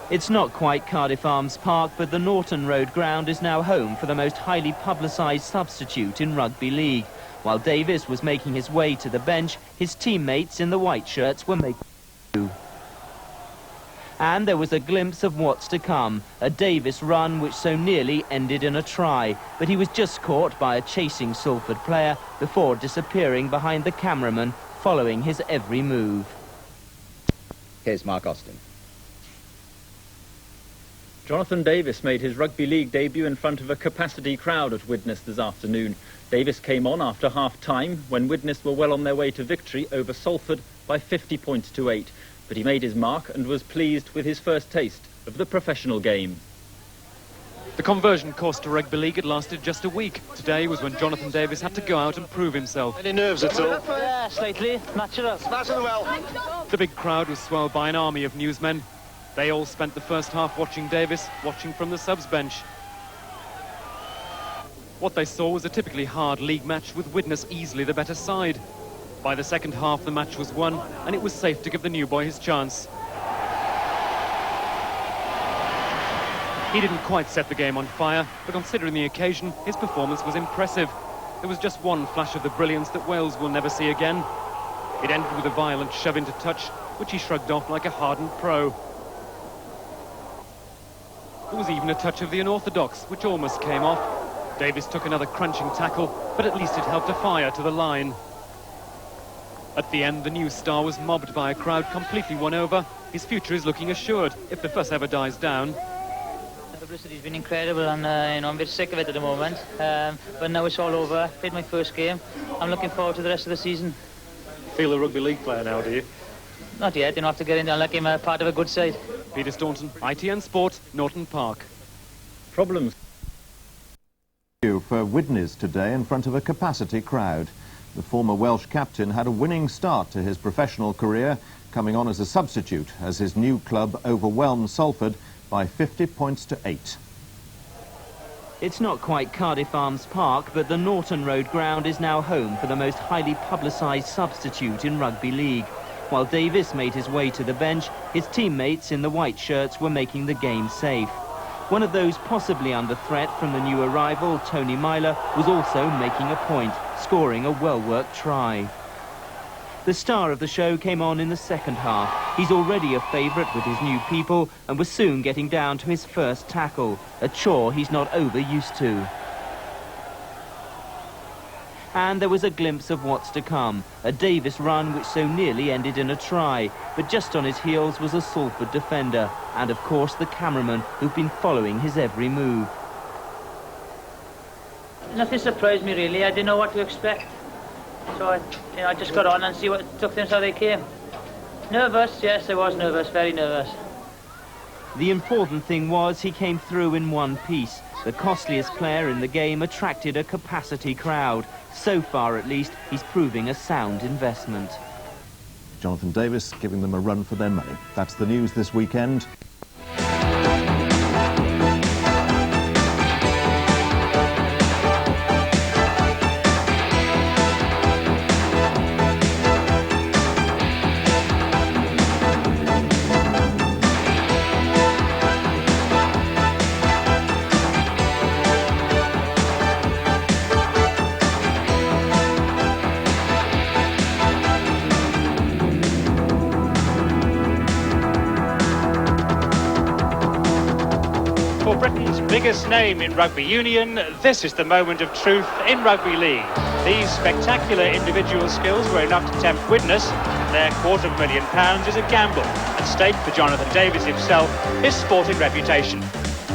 It's not quite Cardiff Arms Park, but the Norton Road ground is now home for the most highly publicised substitute in rugby league. While Davis was making his way to the bench, his teammates in the white shirts were making do. And there was a glimpse of what's to come, a Davis run which so nearly ended in a try, but he was just caught by a chasing Salford player before disappearing behind the cameraman, following his every move. Here's Mark Austin. Jonathan Davis made his rugby league debut in front of a capacity crowd at Widnes this afternoon. Davis came on after half-time when Widnes were well on their way to victory over Salford by 50 points to 8. But he made his mark and was pleased with his first taste of the professional game. The conversion course to rugby league had lasted just a week. Today was when Jonathan Davis had to go out and prove himself. Any nerves at all? Yeah, slightly. Natural. Smashing well. The big crowd was swelled by an army of newsmen. They all spent the first half watching Davis, watching from the subs bench. What they saw was a typically hard league match with Widnes easily the better side. By the second half, the match was won, and it was safe to give the new boy his chance. He didn't quite set the game on fire, but considering the occasion, his performance was impressive. There was just one flash of the brilliance that Wales will never see again. It ended with a violent shove into touch, which he shrugged off like a hardened pro. There was even a touch of the unorthodox, which almost came off. Davis took another crunching tackle, but at least it helped a fire to the line. At the end, the new star was mobbed by a crowd completely won over. His future is looking assured, if the fuss ever dies down. The publicity's been incredible, and you know, I'm a bit sick of it at the moment. But now it's all over. I played my first game. I'm looking forward to the rest of the season. Feel a rugby league player now, do you? Not yet. You don't have to get in there like I'm a part of a good side. Peter Staunton, ITN Sport, Norton Park. Problems for Widnes today in front of a capacity crowd. The former Welsh captain had a winning start to his professional career, coming on as a substitute as his new club overwhelmed Salford by 50 points to 8. It's not quite Cardiff Arms Park, but the Norton Road ground is now home for the most highly publicised substitute in rugby league. While Davis made his way to the bench, his teammates in the white shirts were making the game safe. One of those possibly under threat from the new arrival, Tony Myler, was also making a point, scoring a well-worked try. The star of the show came on in the second half. He's already a favourite with his new people and was soon getting down to his first tackle, a chore he's not over used to. And there was a glimpse of what's to come, a Davis run which so nearly ended in a try, but just on his heels was a Salford defender, and of course the cameraman who'd been following his every move. Nothing surprised me really. I didn't know what to expect, so I just got on and took things how they came. Nervous, yes, I was nervous, very nervous. The important thing was he came through in one piece. The costliest player in the game attracted a capacity crowd. So far, at least, he's proving a sound investment. Jonathan Davis giving them a run for their money. That's the news this weekend. Biggest name in rugby union, this is the moment of truth in rugby league. These spectacular individual skills were enough to tempt Widnes. Their £250,000 is a gamble at stake for Jonathan Davis himself, his sporting reputation.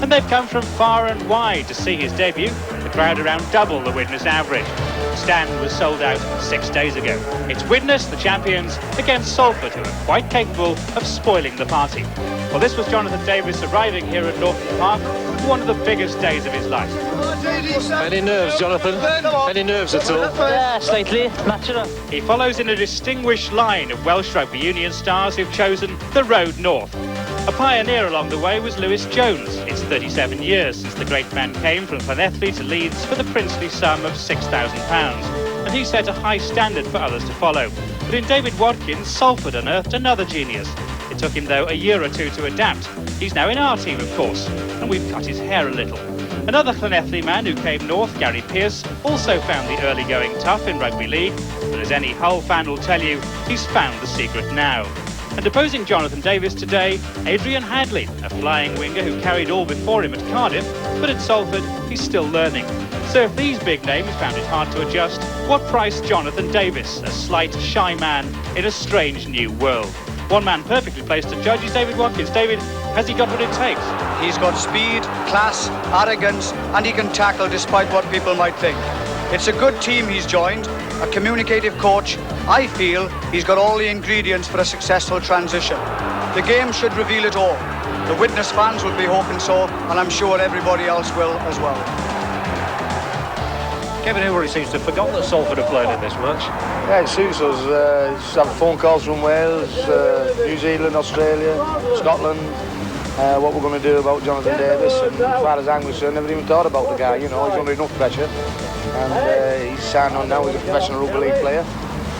and they've come from far and wide to see his debut, the crowd around double the Widnes average. The stand was sold out 6 days ago. It's Widnes, the champions, against Salford, who are quite capable of spoiling the party. Well, this was Jonathan Davis arriving here at Norton Park, one of the biggest days of his life. Any nerves, Jonathan? Any nerves at all? Yeah, slightly. Natural. He follows in a distinguished line of Welsh rugby union stars who've chosen the road north. A pioneer along the way was Lewis Jones. It's 37 years since the great man came from Llanelli to Leeds for the princely sum of £6,000. And he set a high standard for others to follow. But in David Watkins, Salford unearthed another genius. It took him, though, a year or two to adapt. He's now in our team, of course, and we've cut his hair a little. Another Llanelli man who came north, Gary Pearce, also found the early going tough in rugby league, but as any Hull fan will tell you, he's found the secret now. And opposing Jonathan Davis today, Adrian Hadley, a flying winger who carried all before him at Cardiff, but at Salford he's still learning. So if these big names found it hard to adjust, what price Jonathan Davis, a slight, shy man in a strange new world? One man perfectly placed to judge is David Watkins. David, has he got what it takes? He's got speed, class, arrogance, and he can tackle despite what people might think. It's a good team he's joined, a communicative coach. I feel he's got all the ingredients for a successful transition. The game should reveal it all. The Widnes fans will be hoping so, and I'm sure everybody else will as well. Kevin Hilary seems to have forgotten that Salford have played in this match. Yeah, it suits us. Just have phone calls from Wales, New Zealand, Australia, Scotland. What we're going to do about Jonathan Davis. And as far as I'm concerned, never even thought about the guy. You know, he's under enough pressure. And he's signed on now as a professional rugby league player.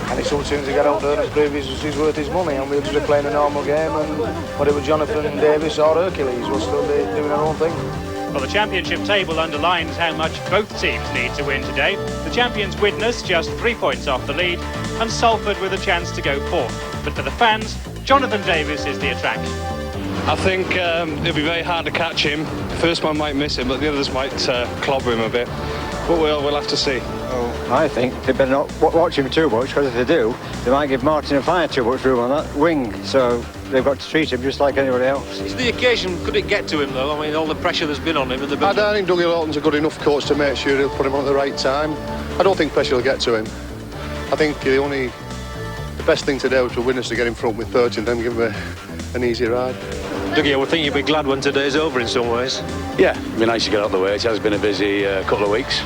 And it's up to him to get out there and prove he's worth his money. And we'll just be playing a normal game. And whether it was Jonathan Davis or Hercules, we'll still be doing our own thing. Well, the championship table underlines how much both teams need to win today. The champions Widnes just 3 points off the lead, and Salford with a chance to go fourth. But for the fans, Jonathan Davis is the attraction. I think it'll be very hard to catch him. The first one might miss him, but the others might clobber him a bit. But we'll have to see. I think they better not watch him too much, because if they do, they might give Martin and Fire too much room on that wing. So they've got to treat him just like anybody else. Is the occasion, could it get to him though? I mean, all the pressure there's been on him. I don't think Dougie Lawton's a good enough coach to make sure he'll put him on at the right time. I don't think pressure will get to him. I think the best thing to do to win is to get in front with 30 and then give him an easy ride. Dougie, I would think you'll be glad when today's over in some ways. Yeah, it'd be nice to get out of the way. It has been a busy couple of weeks.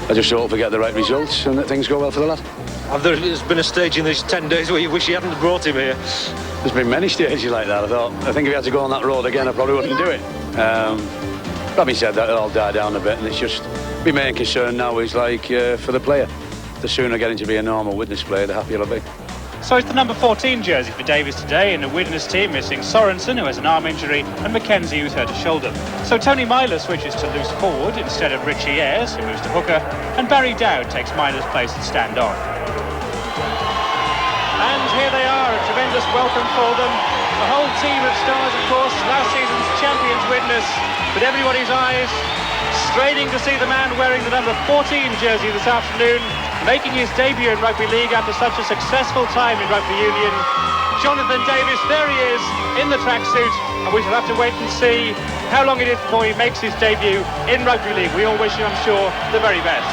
I just hope we get the right results and that things go well for the lad. There's been a stage in these 10 days where you wish you hadn't brought him here. There's been many stages like that. I think if we had to go on that road again, I probably wouldn't do it. Having said that, it'll all die down a bit, and it's just my main concern now is like for the player. The sooner getting to be a normal Widnes player, the happier I'll be. So it's the number 14 jersey for Davis today in a Widnes team missing Sorensen, who has an arm injury, and Mackenzie, who's hurt a shoulder. So Tony Myler switches to loose forward instead of Richie Ayres, who moves to hooker, and Barry Dowd takes Myler's place at stand on. And here they are, a tremendous welcome for them. The whole team of stars, of course, last season's champions Widnes, but everybody's eyes straining to see the man wearing the number 14 jersey this afternoon, making his debut in rugby league after such a successful time in rugby union. Jonathan Davis, there he is in the tracksuit, and we shall have to wait and see how long it is before he makes his debut in rugby league. We all wish him, I'm sure, the very best.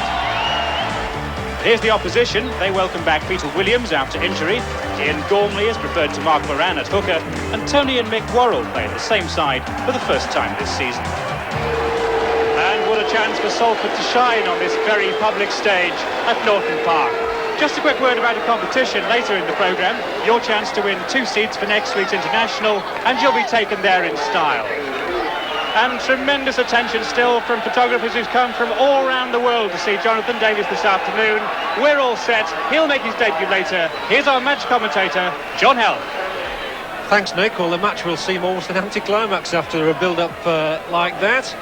Here's the opposition. They welcome back Peter Williams after injury. Ian Gormley is preferred to Mark Moran at hooker, and Tony and Mick Worrell play at the same side for the first time this season. What a chance for Salford to shine on this very public stage at Norton Park. Just a quick word about a competition later in the programme. Your chance to win 2 seats for next week's International, and you'll be taken there in style. And tremendous attention still from photographers who've come from all around the world to see Jonathan Davis this afternoon. We're all set. He'll make his debut later. Here's our match commentator, John Hell. Thanks, Nick. Well, the match will seem almost an anticlimax after a build-up like that.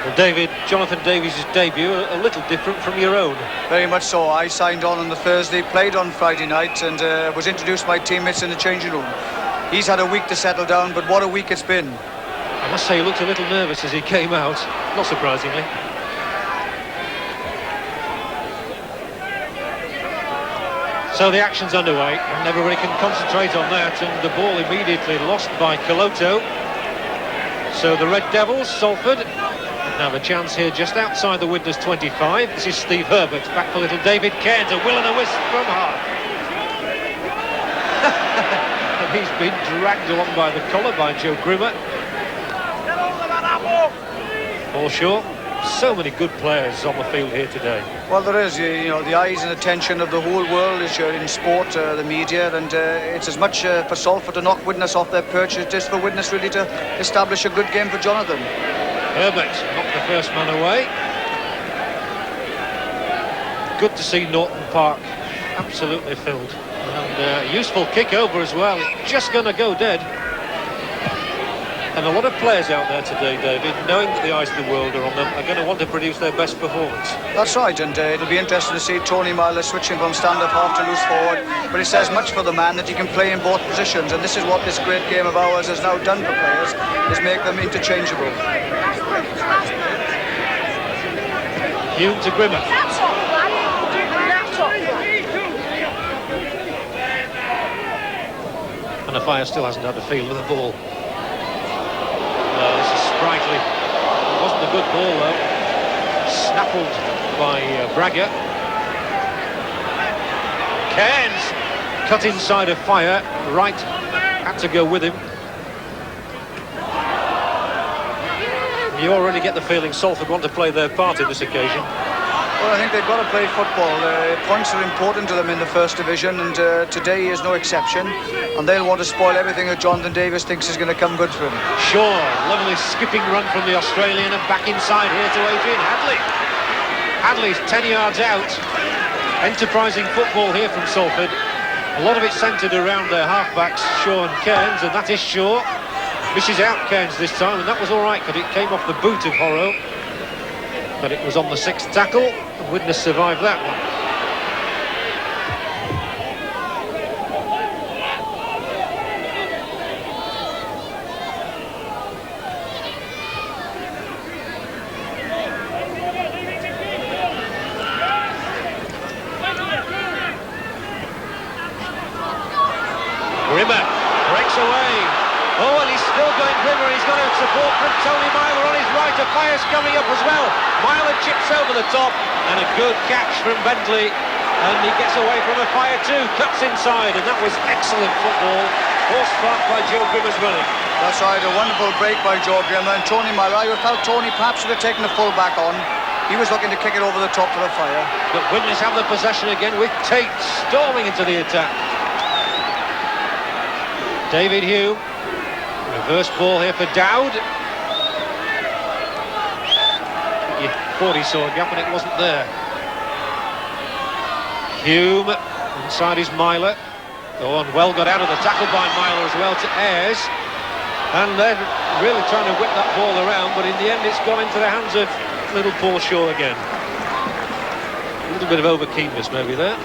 Well, Jonathan Davies' debut, a little different from your own. Very much so. I signed on the Thursday, played on Friday night, and was introduced to my teammates in the changing room. He's had a week to settle down, but what a week it's been. I must say he looked a little nervous as he came out, not surprisingly. So the action's underway, and everybody can concentrate on that, and the ball immediately lost by Coloto. So the Red Devils, Salford, have a chance here just outside the Widnes 25. This is Steve Herbert, back for little David Cairns, a will and a wisp from half. And he's been dragged along by the collar by Joe Grimmer. Paul Shaw. So many good players on the field here today. Well, there is, you know, the eyes and attention of the whole world is in sport, the media, and it's as much for Salford to knock Widnes off their perch as it is for Widnes really to establish a good game for Jonathan. Herbert knocked the first man away. Good to see Norton Park absolutely filled. And useful kick over as well. Just going to go dead. And a lot of players out there today, David, knowing that the eyes of the world are on them, are going to want to produce their best performance. That's right, and it'll be interesting to see Tony Myler switching from stand-up half to loose forward. But it says much for the man that he can play in both positions, and this is what this great game of ours has now done for players, is make them interchangeable. Hume to Grimmer. And the Fire still hasn't had a feel of the ball. This is sprightly. It wasn't a good ball though. Snaffled by Braga. Cairns cut inside of Fire. Wright had to go with him. You already get the feeling Salford want to play their part in this occasion. Well, I think they've got to play football. Points are important to them in the first division, and today is no exception. And they'll want to spoil everything that Jonathan Davis thinks is going to come good for him. Sure, lovely skipping run from the Australian, and back inside here to Adrian Hadley. Hadley's 10 yards out. Enterprising football here from Salford. A lot of it centred around their halfbacks, Shaw and Cairns, and that is Shaw. Misses out Cairns this time, and that was all right because it came off the boot of Horrow. But it was on the 6th tackle, and Widnes survived that one. Grimmer breaks away. Oh, and he's still going Grimmer. He's got a support from Tony Myler on his right. A Fire's coming up as well. Myler chips over the top, and a good catch from Bentley. And he gets away from a Fire too. Cuts inside, and that was excellent football. Horse flat by Joe Grimmer's running. That's right, a wonderful break by Joe Grimmer. And Tony Myler, I felt Tony perhaps should have taken the full back on. He was looking to kick it over the top for the Fire. But Widnes have the possession again with Tate storming into the attack. David Hume. Reverse ball here for Dowd. You thought he saw a gap and it wasn't there. Hume, inside is Myler. Oh, and well got out of the tackle by Myler as well to Ayres. And they're really trying to whip that ball around, but in the end it's gone into the hands of little Paul Shaw again. A little bit of over-keenness maybe there.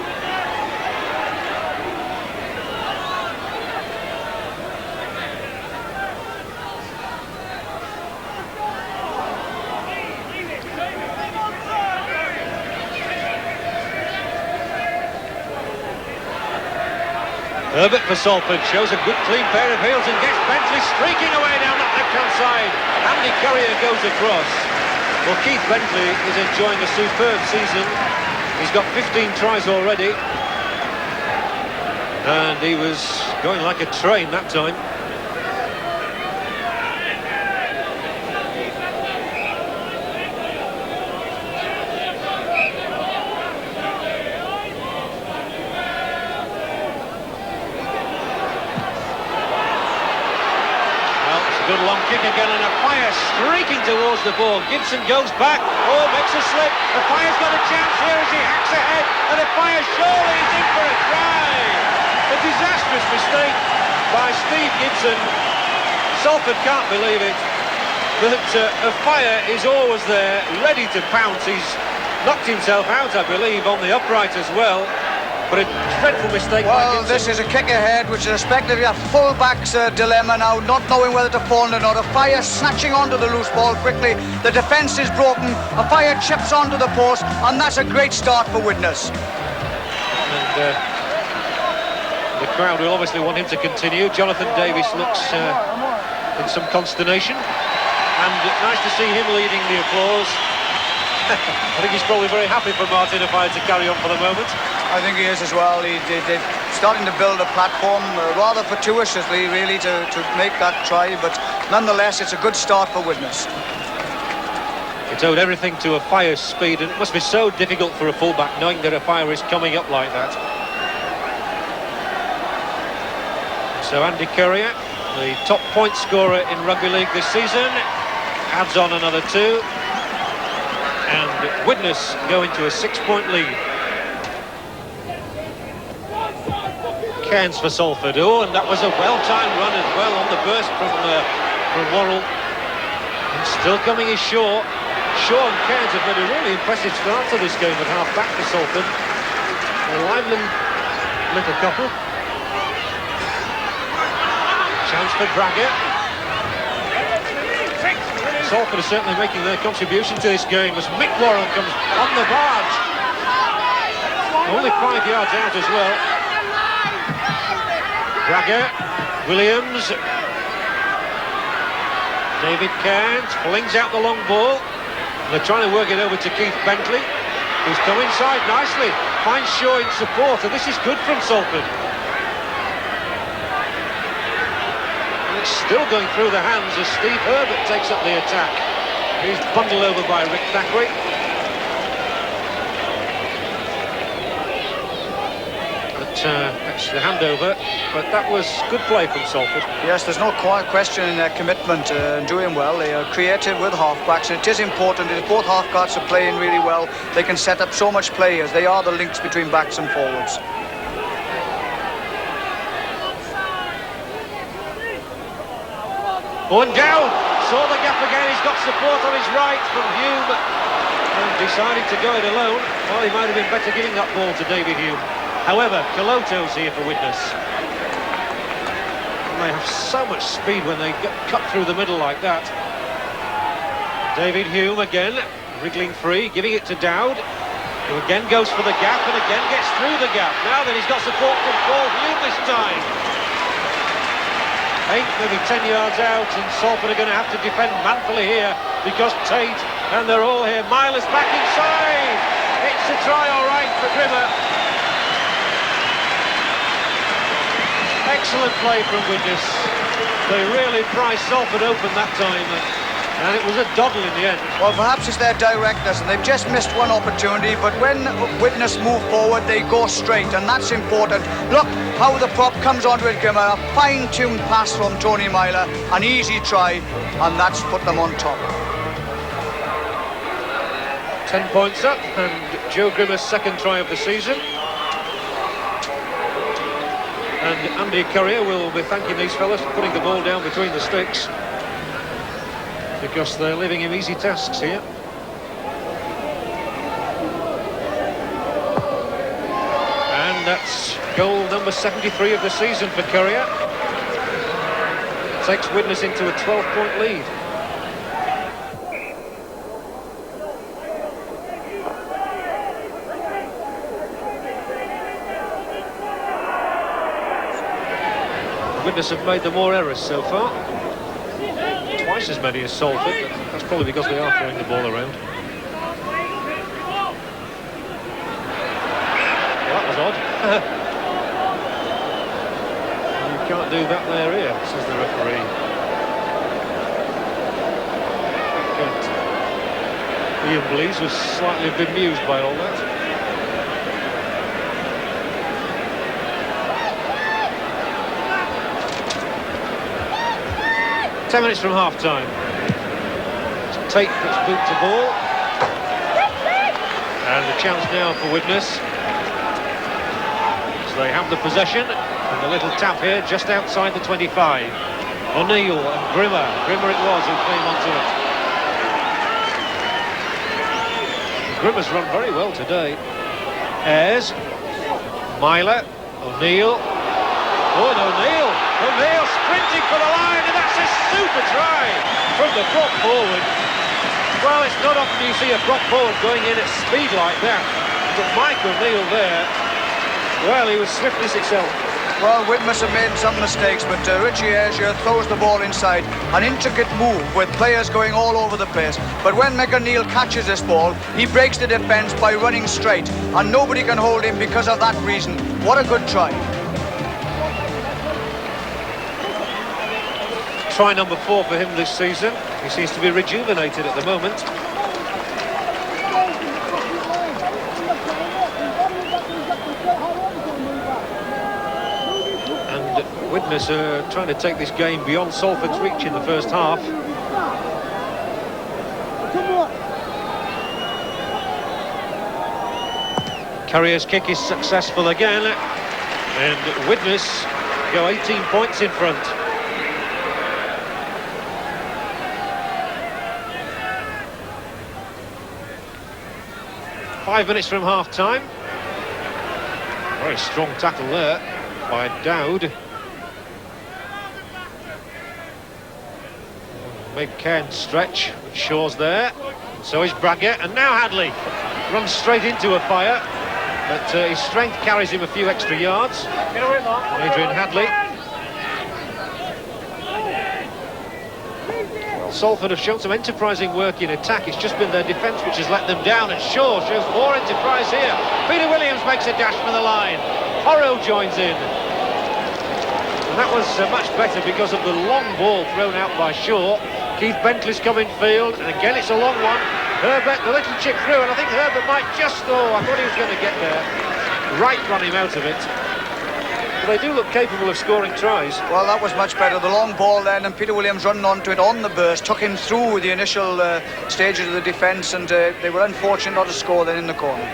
Herbert for Salford shows a good clean pair of heels and gets Bentley streaking away down that left-hand side. Andy Currier goes across. Well, Keith Bentley is enjoying a superb season. He's got 15 tries already. And he was going like a train that time. Good long kick again, and a Fire streaking towards the ball. Gibson goes back. Oh, makes a slip. The Fire's got a chance here as he hacks ahead, and the Fire surely is in for a try. A disastrous mistake by Steve Gibson. Salford can't believe it. But a Fire is always there, ready to pounce. He's knocked himself out, I believe, on the upright as well. But a dreadful mistake by Gibson. Well, this is a kick ahead, which is effectively a full-back's dilemma now, not knowing whether to fall or not. A Fire snatching onto the loose ball quickly. The defence is broken. A Fire chips onto the post, and that's a great start for Widnes. And the crowd will obviously want him to continue. Jonathan Davis looks in some consternation. And nice to see him leading the applause. I think he's probably very happy for Martin Offiah to carry on for the moment. I think he is as well. They're starting to build a platform, rather fortuitously, really, to make that try. But nonetheless, it's a good start for Widnes. It owed everything to Offiah's speed, and it must be so difficult for a fullback knowing that Offiah is coming up like that. So Andy Courier, the top point scorer in rugby league this season, adds on another 2. And Widnes go into a 6-point lead. Cairns for Salford. Oh, and that was a well-timed run as well on the burst from Worrell. And still coming is Shaw. Shaw and Cairns have made a really impressive start to this game at half-back for Salford. A lively little couple. Chance for Braga. Salford are certainly making their contribution to this game as Mick Worrell comes on the barge. Only 5 yards out as well. Braga, Williams. David Cairns flings out the long ball. They're trying to work it over to Keith Bentley, who's come inside nicely. Finds Shaw in support, and this is good from Salford. Still going through the hands as Steve Herbert takes up the attack. He's bundled over by Rick Thackeray. But that's the handover. But that was good play from Salford. Yes, there's no question in their commitment and doing well. They are creative with halfbacks. It is important if both halfbacks are playing really well. They can set up so much play as they are the links between backs and forwards. One down, saw the gap again, he's got support on his right from Hume and decided to go it alone. Well, he might have been better giving that ball to David Hume. However, Coloto's here for Widnes. And they have so much speed when they get cut through the middle like that. David Hume again, wriggling free, giving it to Dowd, who again goes for the gap and again gets through the gap. Now that he's got support from Paul Hume this time. 8, maybe 10 yards out, and Salford are going to have to defend manfully here because Tate, and they're all here. Myler's back inside. It's a try, all right, for Grimmer. Excellent play from Widnes. They really priced Salford open that time, and it was a doddle in the end. Well, perhaps it's their directors, and they've just missed one opportunity, but when Widnes move forward, they go straight, and that's important. Look how the prop comes onto it, Grimmer. A fine-tuned pass from Tony Myler, an easy try, and that's put them on top. 10 points up, and Joe Grimmer's second try of the season. And Andy Courier will be thanking these fellas for putting the ball down between the sticks, because they're leaving him easy tasks here. And that's goal number 73 of the season for Courier. Takes Widnes into a 12-point lead. Widnes have made the more errors so far. Twice as many as Salford, but that's probably because they are throwing the ball around. Well, that was odd. You can't do that there here, says the referee. Ian Blease was slightly bemused by all that. Ten minutes from half-time. Tate puts boot to ball. And a chance now for Widnes. So they have the possession. And the little tap here just outside the 25. O'Neill and Grimmer. Grimmer it was who came onto it. Grimmer's run very well today. Ayres. Myler. O'Neill. Oh, and O'Neill. O'Neill sprinting for the line, and that's a super try from the prop forward. Well, it's not often you see a prop forward going in at speed like that, but Mike O'Neill there, well, he was swiftness itself. Well, Widnes have made some mistakes, but Richie Ayrshire throws the ball inside. An intricate move with players going all over the place. But when McNeil catches this ball, he breaks the defence by running straight, and nobody can hold him because of that reason. What a good try. Try number 4 for him this season. He seems to be rejuvenated at the moment. And Widnes are trying to take this game beyond Salford's reach in the first half. Carrier's kick is successful again, and Widnes go 18 points in front. Five minutes from half-time. Very strong tackle there by Dowd. Made Cairn stretch, but Shaw's there. So is Braggett, and now Hadley runs straight into a fire, but his strength carries him a few extra yards. Adrian Hadley. Salford have shown some enterprising work in attack. It's just been their defence which has let them down, and Shaw shows more enterprise here. Peter Williams makes a dash for the line. Horrow joins in. And that was much better because of the long ball thrown out by Shaw. Keith Bentley's come in field, and again it's a long one. Herbert, the little chip through, and I think Herbert might just... Oh, I thought he was going to get there. Wright ran him out of it. But they do look capable of scoring tries. Well, that was much better. The long ball then, and Peter Williams running onto it on the burst, took him through the initial stages of the defence, and they were unfortunate not to score then in the corner.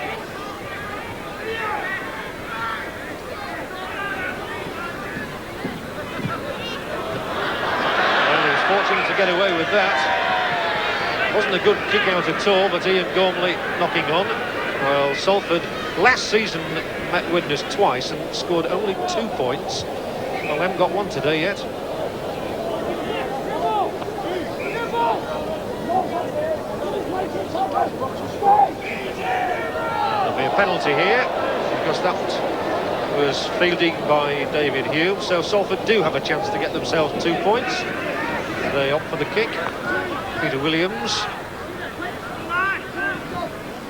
Well, he was fortunate to get away with that. Wasn't a good kick out at all, but Ian Gormley knocking on. Well, Salford last season met Widnes twice and scored only 2 points. Well, they haven't got one today yet. There'll be a penalty here because that was fielding by David Hume. So Salford do have a chance to get themselves 2 points. They opt for the kick. Peter Williams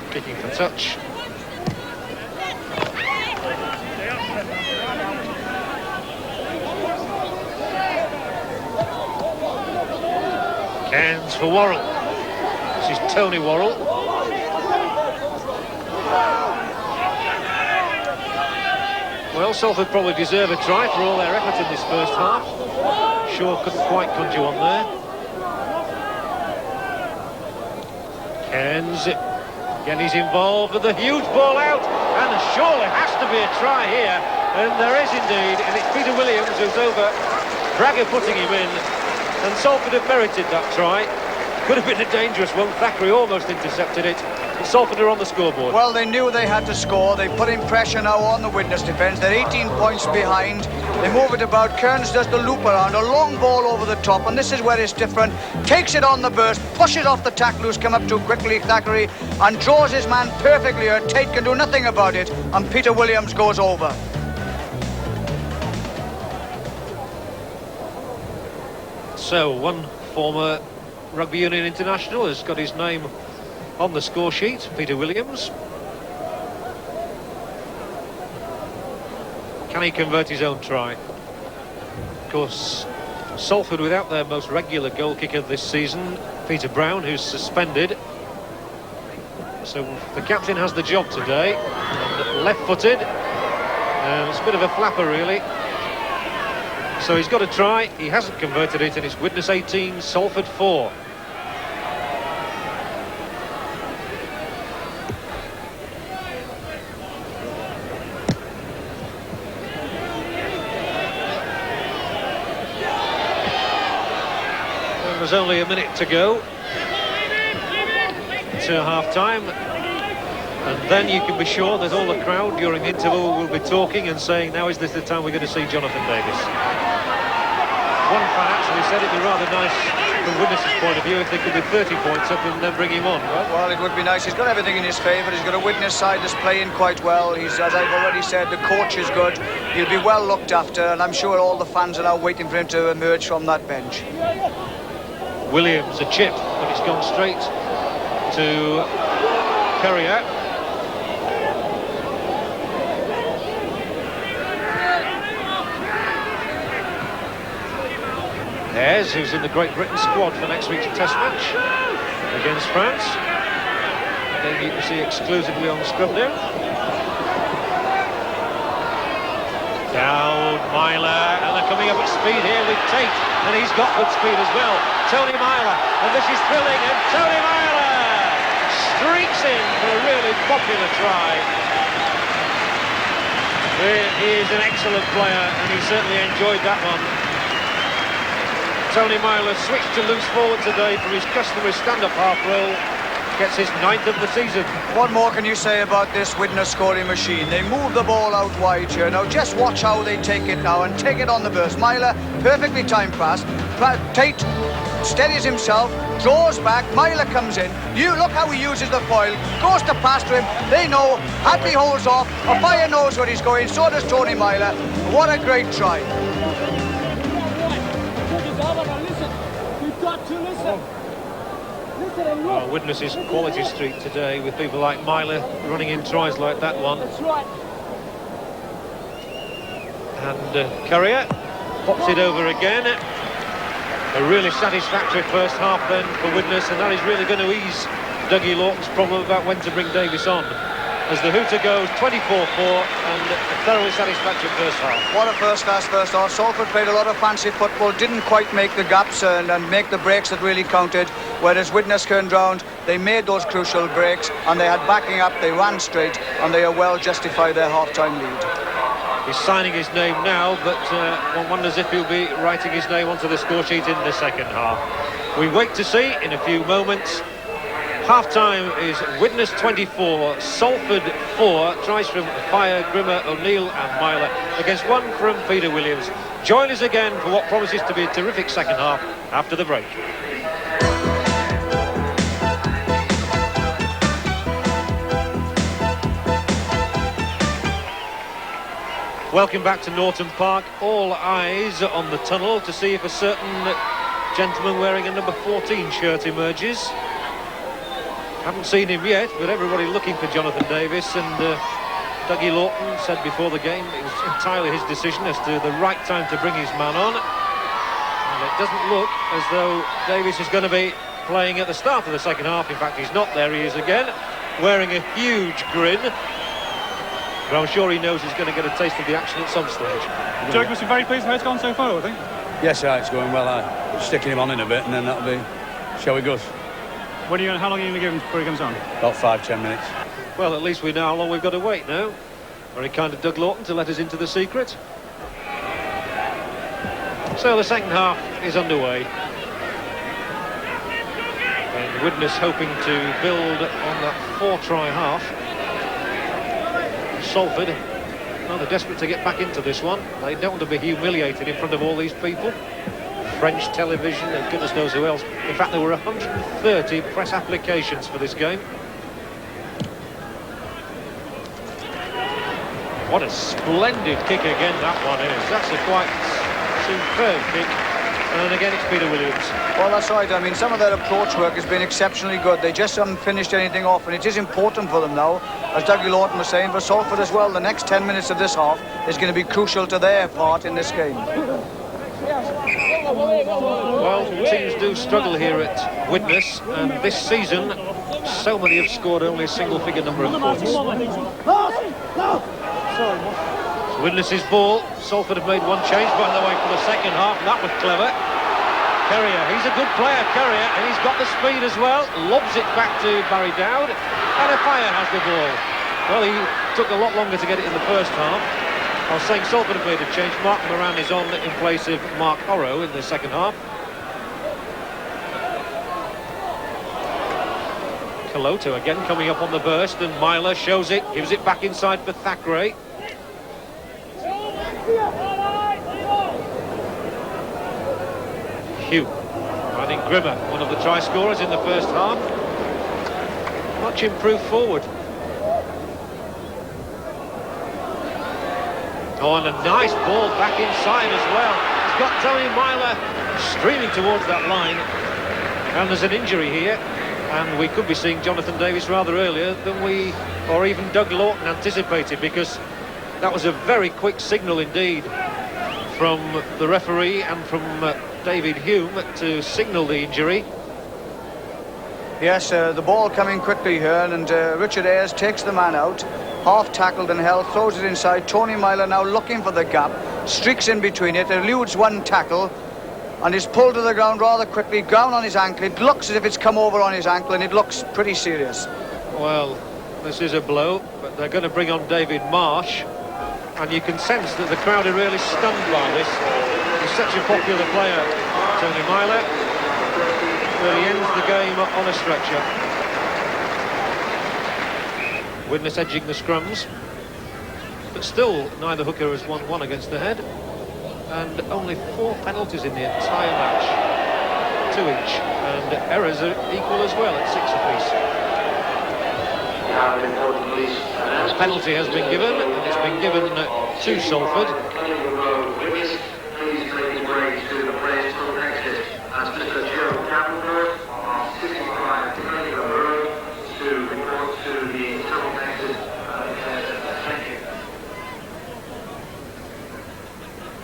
kicking for touch. Cairns for Worrell. This is Tony Worrell. Well, Salford probably deserve a try for all their effort in this first half. Shaw couldn't quite conjure one there. Cairns, again he's involved with a huge ball out, and surely has to be a try here, and there is indeed, and it's Peter Williams who's over, Bragger putting him in, and Salford have merited that try. Could have been a dangerous one. Thackeray almost intercepted it, but Salford are on the scoreboard. Well, they knew they had to score. They put in pressure now on the Widnes defence. They're 18 points behind. They move it about. Kearns does the loop around, a long ball over the top, and this is where it's different. Takes it on the burst, pushes off the tackle who's come up too quickly, Thackeray, and draws his man perfectly. Tate can do nothing about it, and Peter Williams goes over. So, one former Rugby Union international has got his name on the score sheet, Peter Williams. Can he convert his own try? Of course, Salford without their most regular goal kicker this season, Peter Brown, who's suspended. So the captain has the job today, and left-footed, and it's a bit of a flapper really. So he's got a try, he hasn't converted it, and it's Widnes 18, Salford 4. And there's only a minute to go to half-time. And then you can be sure that all the crowd during the interval will be talking and saying, now is this the time we're going to see Jonathan Davis? One fan actually said it'd be rather nice from Widnes' point of view if they could be 30 points up and then bring him on. Well, it would be nice. He's got everything in his favour. He's got a Widnes side that's playing quite well. He's, as I've already said, the coach is good. He'll be well looked after, and I'm sure all the fans are now waiting for him to emerge from that bench. Williams, a chip, but it's gone straight to Courier. Ayres, who's in the Great Britain squad for next week's Test match against France. Again, you can see exclusively on scrum there. Down, Myler, and they're coming up at speed here with Tate, and he's got good speed as well. Tony Myler, and this is thrilling, and Tony Myler streaks in for a really popular try. He is an excellent player, and he certainly enjoyed that one. Tony Myler switched to loose forward today for his customary stand-up half roll. Gets his 9th of the season. What more can you say about this Widnes scoring machine? They move the ball out wide here. Now just watch how they take it now and take it on the burst. Myler, perfectly timed pass. Tate steadies himself, draws back, Myler comes in. You look how he uses the foil, goes to pass to him. They know, Hadley holds off, O'Fire knows where he's going, so does Tony Myler. What a great try. We've got to listen. Oh, Widnes' quality streak today with people like Myler running in tries like that one. That's right. And Courier pops it over again. A really satisfactory first half then for Widnes, and that is really going to ease Dougie Lawton's problem about when to bring Davis on. As the hooter goes 24-4 and a thoroughly satisfactory first half. What a first half. Salford played a lot of fancy football, didn't quite make the gaps and make the breaks that really counted, whereas Widnes turned round, they made those crucial breaks and they had backing up, they ran straight and they are well justified their half-time lead. He's signing his name now, but one wonders if he'll be writing his name onto the score sheet in the second half. We wait to see in a few moments. Half-time is Widnes 24, Salford 4, tries from Fire, Grimmer, O'Neill and Myler, against one from Peter Williams. Join us again for what promises to be a terrific second half after the break. Welcome back to Norton Park. All eyes on the tunnel to see if a certain gentleman wearing a number 14 shirt emerges. Haven't seen him yet, but everybody looking for Jonathan Davis, and Dougie Lawton said before the game it was entirely his decision as to the right time to bring his man on. And it doesn't look as though Davis is going to be playing at the start of the second half. In fact, he's not. There he is again, wearing a huge grin. But I'm sure he knows he's going to get a taste of the action at some stage. Joe must be very pleased with how it's gone so far, I think. Yes, it's going well. I'm sticking him on in a bit, and then that'll be show he goes. How long are you going to give him before he comes on? About 5-10 minutes. Well, at least we know how long we've got to wait now. Very kind of Doug Lawton to let us into the secret. So the second half is underway. And Widnes hoping to build on that 4-try half. Salford, well, they're desperate to get back into this one. They don't want to be humiliated in front of all these people. French television and goodness knows who else. In fact, there were 130 press applications for this game. What a splendid kick again that one is. That's a quite superb kick. And again, it's Peter Williams. Well, that's right. I mean, some of their approach work has been exceptionally good. They just haven't finished anything off, and it is important for them now, as Dougie Lawton was saying, for Salford as well. The next 10 minutes of this half is going to be crucial to their part in this game. Well, teams do struggle here at Widnes, and this season, so many have scored only a single-figure number of points. Widnes' ball. Salford have made one change, by the way, for the second half, and that was clever. Courier, he's a good player, Courier, and he's got the speed as well. Lobs it back to Barry Dowd, and O'Fire has the ball. Well, he took a lot longer to get it in the first half. I was saying Salford have made a change. Mark Moran is on in place of Mark Horrow in the second half. Caloto again coming up on the burst, and Myler shows it, gives it back inside for Thackeray. Hugh Finding Grimmer, one of the try scorers in the first half. Much improved forward. Oh, and a nice ball back inside as well. He's got Tony Myler streaming towards that line. And there's an injury here. And we could be seeing Jonathan Davis rather earlier than we, or even Doug Lawton, anticipated, because that was a very quick signal indeed from the referee and from David Hume to signal the injury. Yes, the ball coming quickly here, and Richard Ayres takes the man out, half tackled and held, throws it inside. Tony Myler now looking for the gap, streaks in between it, eludes one tackle, and is pulled to the ground rather quickly, down on his ankle. It looks as if it's come over on his ankle, and it looks pretty serious. Well, this is a blow, but they're going to bring on David Marsh, and you can sense that the crowd are really stunned by this. He's such a popular player, Tony Myler. Really ends the game on a stretcher. Widnes edging the scrums, but still neither hooker has won one against the head, and only 4 penalties in the entire match, 2 each, and errors are equal as well at 6 apiece. A penalty has been given, and it's been given to Salford.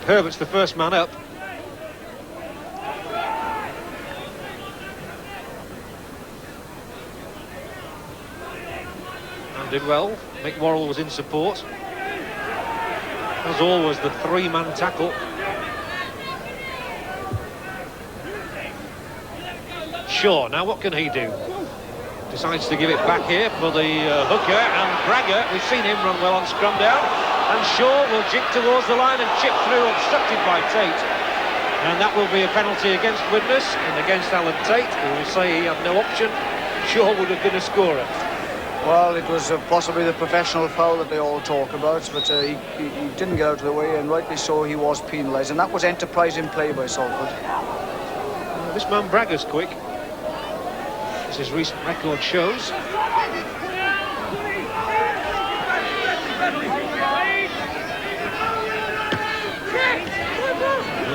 Herbert's the first man up. And did well. Mick Worrell was in support. As always, the 3-man tackle. Shaw, now what can he do? Decides to give it back here for the hooker, and Bragger, we've seen him run well on scrum down. And Shaw will jig towards the line and chip through, obstructed by Tate. And that will be a penalty against Widnes and against Alan Tate, who will say he had no option. Shaw would have been a scorer. Well, it was possibly the professional foul that they all talk about, but he didn't get out of the way, and rightly so, he was penalised. And that was enterprising play by Salford. This man Bragger's quick, as his recent record shows.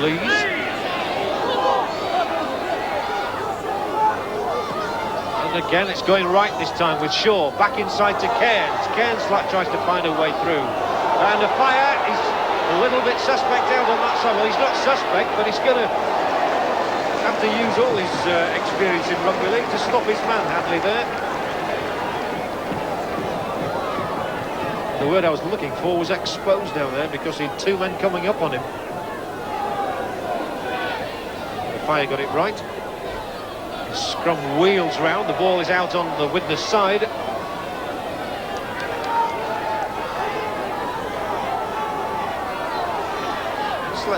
Lees. And again, it's going right this time with Shaw. Back inside to Cairns. Cairns tries to find a way through. And a fire is a little bit suspect out on that side. Well, he's not suspect, but he's going to have to use all his experience in rugby league to stop his man, Hadley, there. The word I was looking for was exposed down there, because he had 2 men coming up on him. Fire got it right. The scrum wheels round. The ball is out on the Widnes side.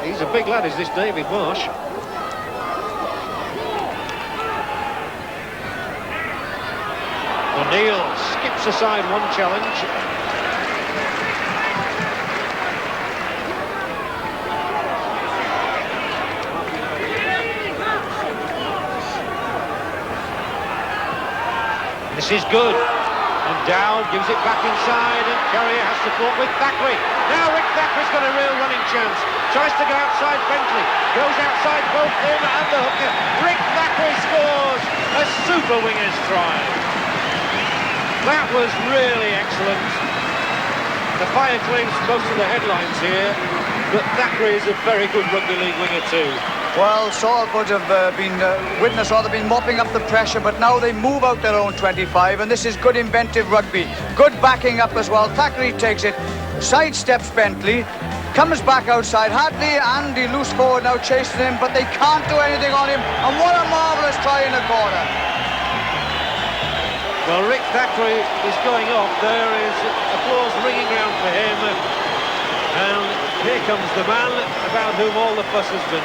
He's a big lad, is this David Marsh. O'Neill skips aside one challenge. This is good, and Dowd gives it back inside, and Carrier has support with Thackeray. Now Rick Thackeray's got a real running chance. Tries to go outside Bentley, goes outside both him and the hooker. Rick Thackeray scores a super winger's try. That was really excellent. The Fire claims most of the headlines here, but Thackeray is a very good rugby league winger too. Well, Salford have Widnes rather been mopping up the pressure, but now they move out their own 25, and this is good inventive rugby. Good backing up as well. Thackeray takes it, sidesteps Bentley, comes back outside. Hadley and the loose forward now chasing him, but they can't do anything on him. And what a marvellous try in the corner. Well, Rick Thackeray is going off. There is applause ringing round for him. And here comes the man about whom all the fuss has been.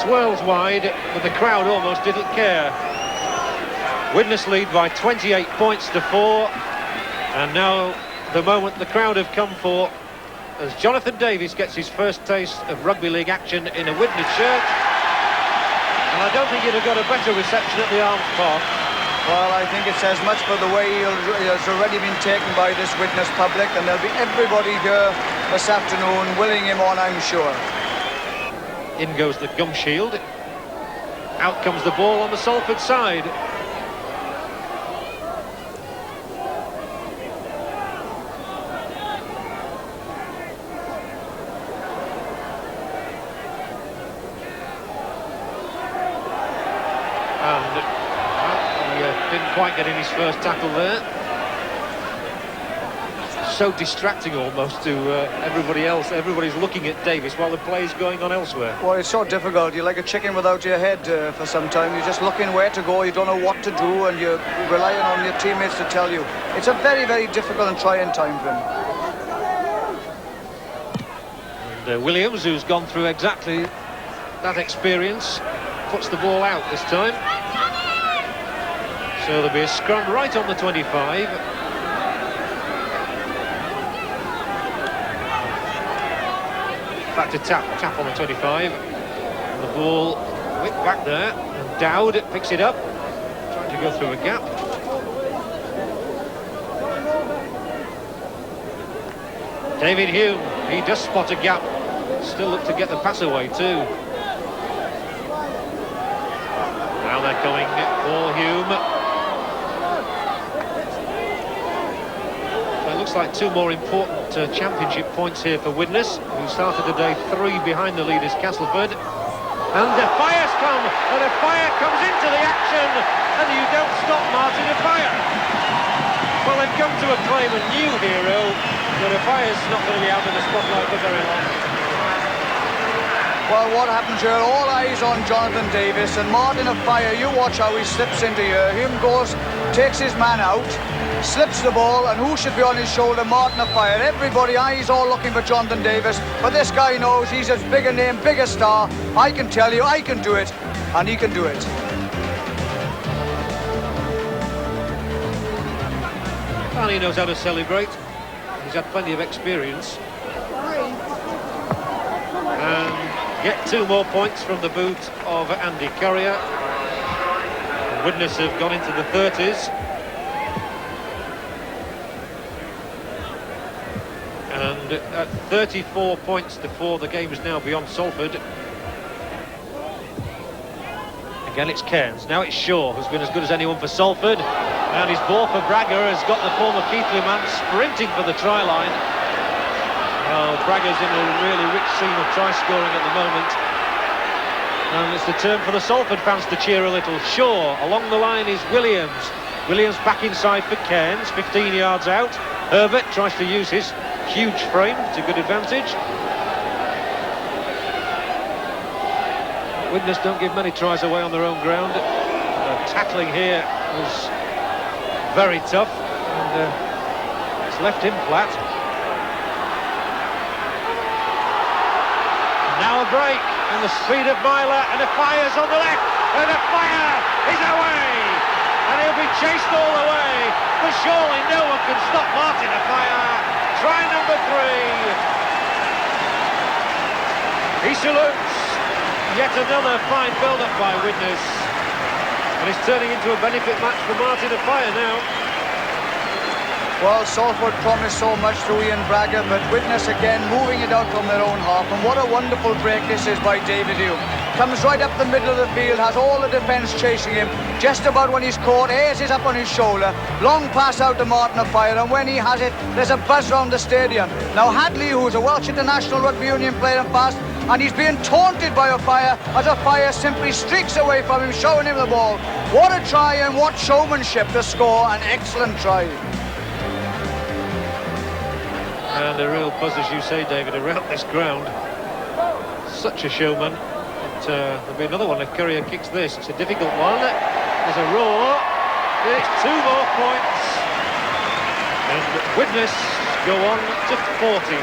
Swirls wide, but the crowd almost didn't care. Widnes lead by 28 points to 4, and now the moment the crowd have come for as Jonathan Davies gets his first taste of rugby league action in a Widnes shirt. And I don't think he'd have got a better reception at the Arms Park. Well, I think it says much for the way he has already been taken by this Widnes public, and there'll be everybody here this afternoon willing him on, I'm sure. In goes the gum shield. Out comes the ball on the Salford side. Didn't quite get in his first tackle there. So distracting almost to everybody else. Everybody's looking at Davies while the play's going on elsewhere. Well, it's so difficult. You're like a chicken without your head for some time. You're just looking where to go. You don't know what to do, and you're relying on your teammates to tell you. It's a very, very difficult and trying time for him. And Williams, who's gone through exactly that experience, puts the ball out this time. So there'll be a scrum right on the 25. Back to tap on the 25. And the ball whipped back there. And Dowd picks it up, trying to go through a gap. David Hume, he does spot a gap. Still look to get the pass away too. Now they're coming for Hume. Looks like two more important championship points here for Widnes, who started the day 3 behind the leaders Castleford. And the fire's come, and the fire comes into the action, and you don't stop Martin de Fire. Well, they've come to acclaim a new hero, but de Fire's not going to be out in the spotlight for very long. Well, what happens here? All eyes on Jonathan Davies, and Martin de Fire, you watch how he slips into here. Him goes, takes his man out, slips the ball, and who should be on his shoulder? Martin de Fire. Everybody, eyes all looking for Jonathan Davies, but this guy knows he's as big a name, big a star. I can tell you, I can do it, and he can do it. And he knows how to celebrate. He's had plenty of experience. And get 2 more points from the boot of Andy Currier. Widnes have gone into the 30s. And at 34 points to 4, the game is now beyond Salford. Again, it's Cairns. Now it's Shaw, who's been as good as anyone for Salford. And his ball for Braga has got the former Keighley man sprinting for the try line. Well, Braga's in a really rich scene of try scoring at the moment. And it's the turn for the Salford fans to cheer a little. Shaw, along the line is Williams. Williams back inside for Cairns, 15 yards out. Herbert tries to use his huge frame to good advantage. Widnes don't give many tries away on their own ground. Tackling here was very tough, and it's left him flat. Now a break, and the speed of Myler, and the fire's on the left, and the fire is away, and he'll be chased all the way, but surely no one can stop Martin de Fire. Try number 3. He salutes. Yet another fine build-up by Widnes, and it's turning into a benefit match for Martin de Fire now. Well, Salford promised so much through Ian Braga, but Widnes again moving it out from their own half. And what a wonderful break this is by David Hume. Comes right up the middle of the field, has all the defence chasing him. Just about when he's caught, Ayres is up on his shoulder. Long pass out to Martin de Fire, and when he has it, there's a buzz round the stadium. Now Hadley, who's a Welsh International Rugby Union player and fast, and he's being taunted by a Fire as a Fire simply streaks away from him, showing him the ball. What a try and what showmanship to score an excellent try. And a real buzz, as you say, David, around this ground. Such a showman. But, there'll be another one if Currier kicks this. It's a difficult one. There's a roar. It's 2 more points. And Widnes go on to 40.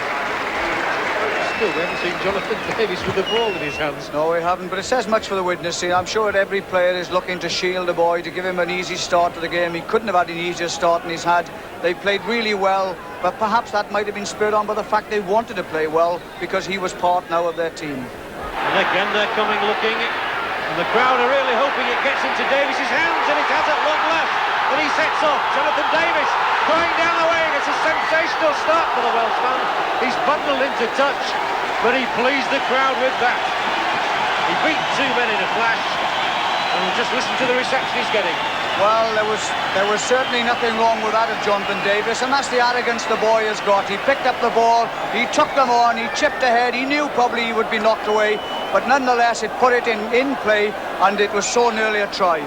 Still, we haven't seen Jonathan Davis with the ball in his hands. No, we haven't, but it says much for the witness. See, I'm sure that every player is looking to shield the boy, to give him an easy start to the game. He couldn't have had an easier start than he's had. They played really well, but perhaps that might have been spurred on by the fact they wanted to play well because he was part now of their team. And again, they're coming looking, and the crowd are really hoping it gets into Davis's hands, and it has at long last. And he sets off. Jonathan Davis going down the wing. It's a sensational start for the Welshman. He's bundled into touch, but he pleased the crowd with that. He beat 2 men in a flash, and we'll just listen to the reception he's getting. Well, there was certainly nothing wrong with that of Jonathan Davis, and that's the arrogance the boy has got. He picked up the ball, he took them on, he chipped ahead. He knew probably he would be knocked away, but nonetheless, it put it in play, and it was so nearly a try.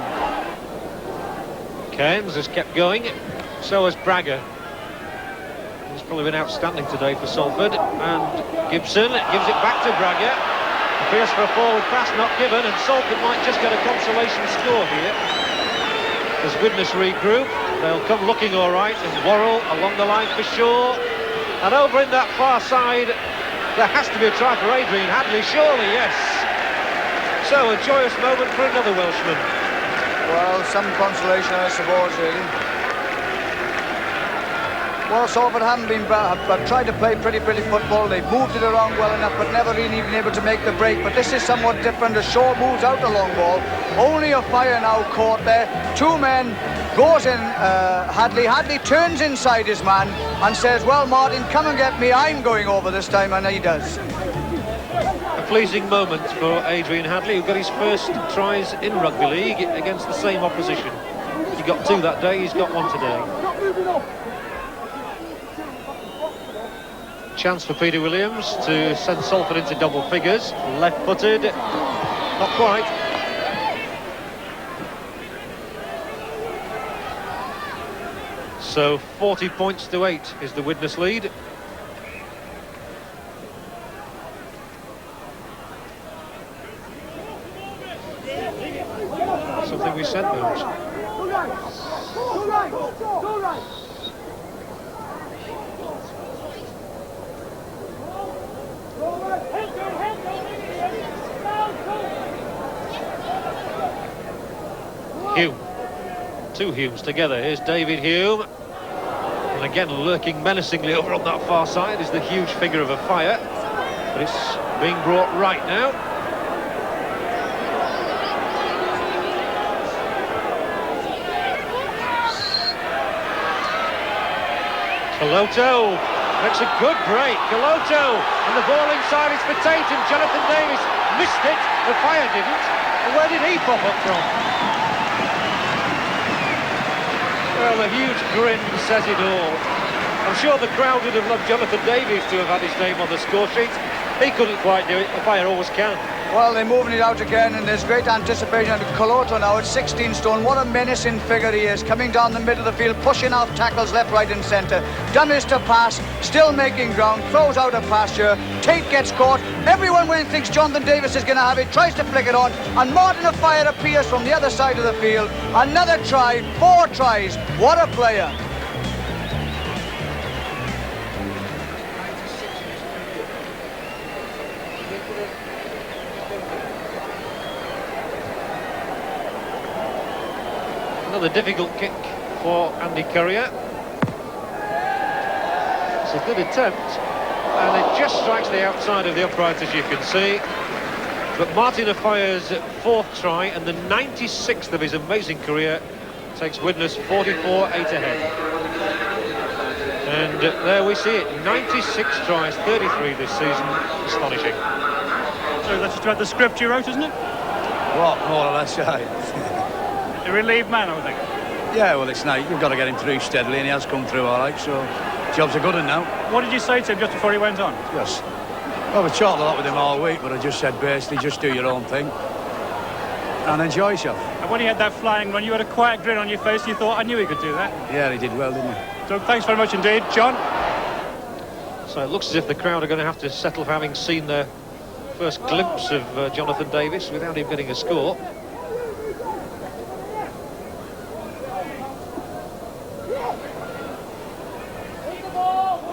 Cairns has kept going, so has Braga. He's probably been outstanding today for Salford, and Gibson gives it back to Braga. Appears for a forward pass not given, and Salford might just get a consolation score here. As Widnes regroup, they'll come looking all right, and Worrell along the line for Shaw. And over in that far side, there has to be a try for Adrian Hadley, surely, yes. So a joyous moment for another Welshman. Well, some consolation, I suppose, really. Well, Salford haven't been bad, but tried to play pretty football. They've moved it around well enough, but never really even able to make the break. But this is somewhat different. As Shaw moves out the long ball, only a fire now caught there. 2 men, goes in Hadley. Hadley turns inside his man and says, well, Martin, come and get me. I'm going over this time, and he does. A pleasing moment for Adrian Hadley, who got his first tries in Rugby League against the same opposition. He got 2 that day, he's got 1 today. Chance for Peter Williams to send Salford into double figures. Left-footed, not quite. So 40 points to 8 is the Widnes lead. Something we said, Mooch. Hume. 2 Humes together. Here's David Hume. And again, lurking menacingly over on that far side is the huge figure of a fire. But it's being brought right now. Coloto makes a good break. Coloto, and the ball inside is for Tate, and Jonathan Davis missed it. The fire didn't. And where did he pop up from? Well, the huge grin says it all. I'm sure the crowd would have loved Jonathan Davies to have had his name on the score sheet. He couldn't quite do it. The fire always can. Well, they're moving it out again, and there's great anticipation. And Coloto now at 16 stone. What a menacing figure he is, coming down the middle of the field, pushing off tackles left, right and centre. Done his to pass, still making ground, throws out a pasture. Tate gets caught. Everyone thinks Jonathan Davis is going to have it, tries to flick it on, and Martin of Fire appears from the other side of the field. Another try, 4 tries. What a player. Another difficult kick for Andy Currier. It's a good attempt, and it just strikes the outside of the upright, as you can see. But Martin Afaya's 4th try and the 96th of his amazing career takes Widnes 44-8 ahead. And there we see it, 96 tries, 33 this season. Astonishing. So that's just about the script you wrote, isn't it? Well, more or less, yeah. A relieved man, I would think. Yeah, well, it's nice. You've got to get him through steadily, and he has come through all right, so job's a good one now. What did you say to him just before he went on? Yes. Well, we talked a lot with him all week, but I just said basically just do your own thing and enjoy yourself. And when he had that flying run, you had a quiet grin on your face. You thought, I knew he could do that. Yeah, he did well, didn't he? So thanks very much indeed, John. So it looks as if the crowd are going to have to settle for having seen their first glimpse of Jonathan Davis without him getting a score.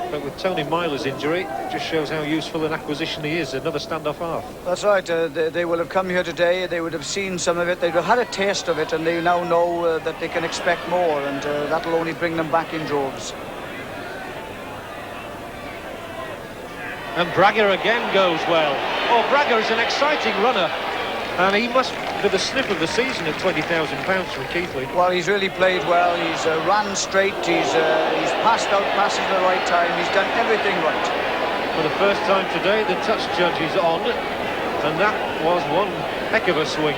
But with Tony Myler's injury. It just shows how useful an acquisition he is, another standoff half. That's right, they will have come here today, they would have seen some of it, they would have had a taste of it, and they now know that they can expect more, and that'll only bring them back in droves. And Braga again goes well. Oh, Braga is an exciting runner, and he must be the sniff of the season at £20,000 from Keighley. Well, he's really played well, he's ran straight, he's passed out passes at the right time, he's done everything right. For the first time today, the touch judge is on, and that was one heck of a swing.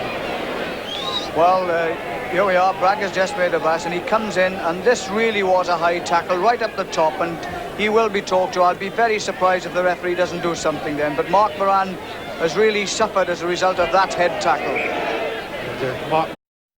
Well, here we are, Braga's just made a pass, and he comes in, and this really was a high tackle right up the top, and he will be talked to. I'll be very surprised if the referee doesn't do something then, but Mark Moran has really suffered as a result of that head tackle. Mark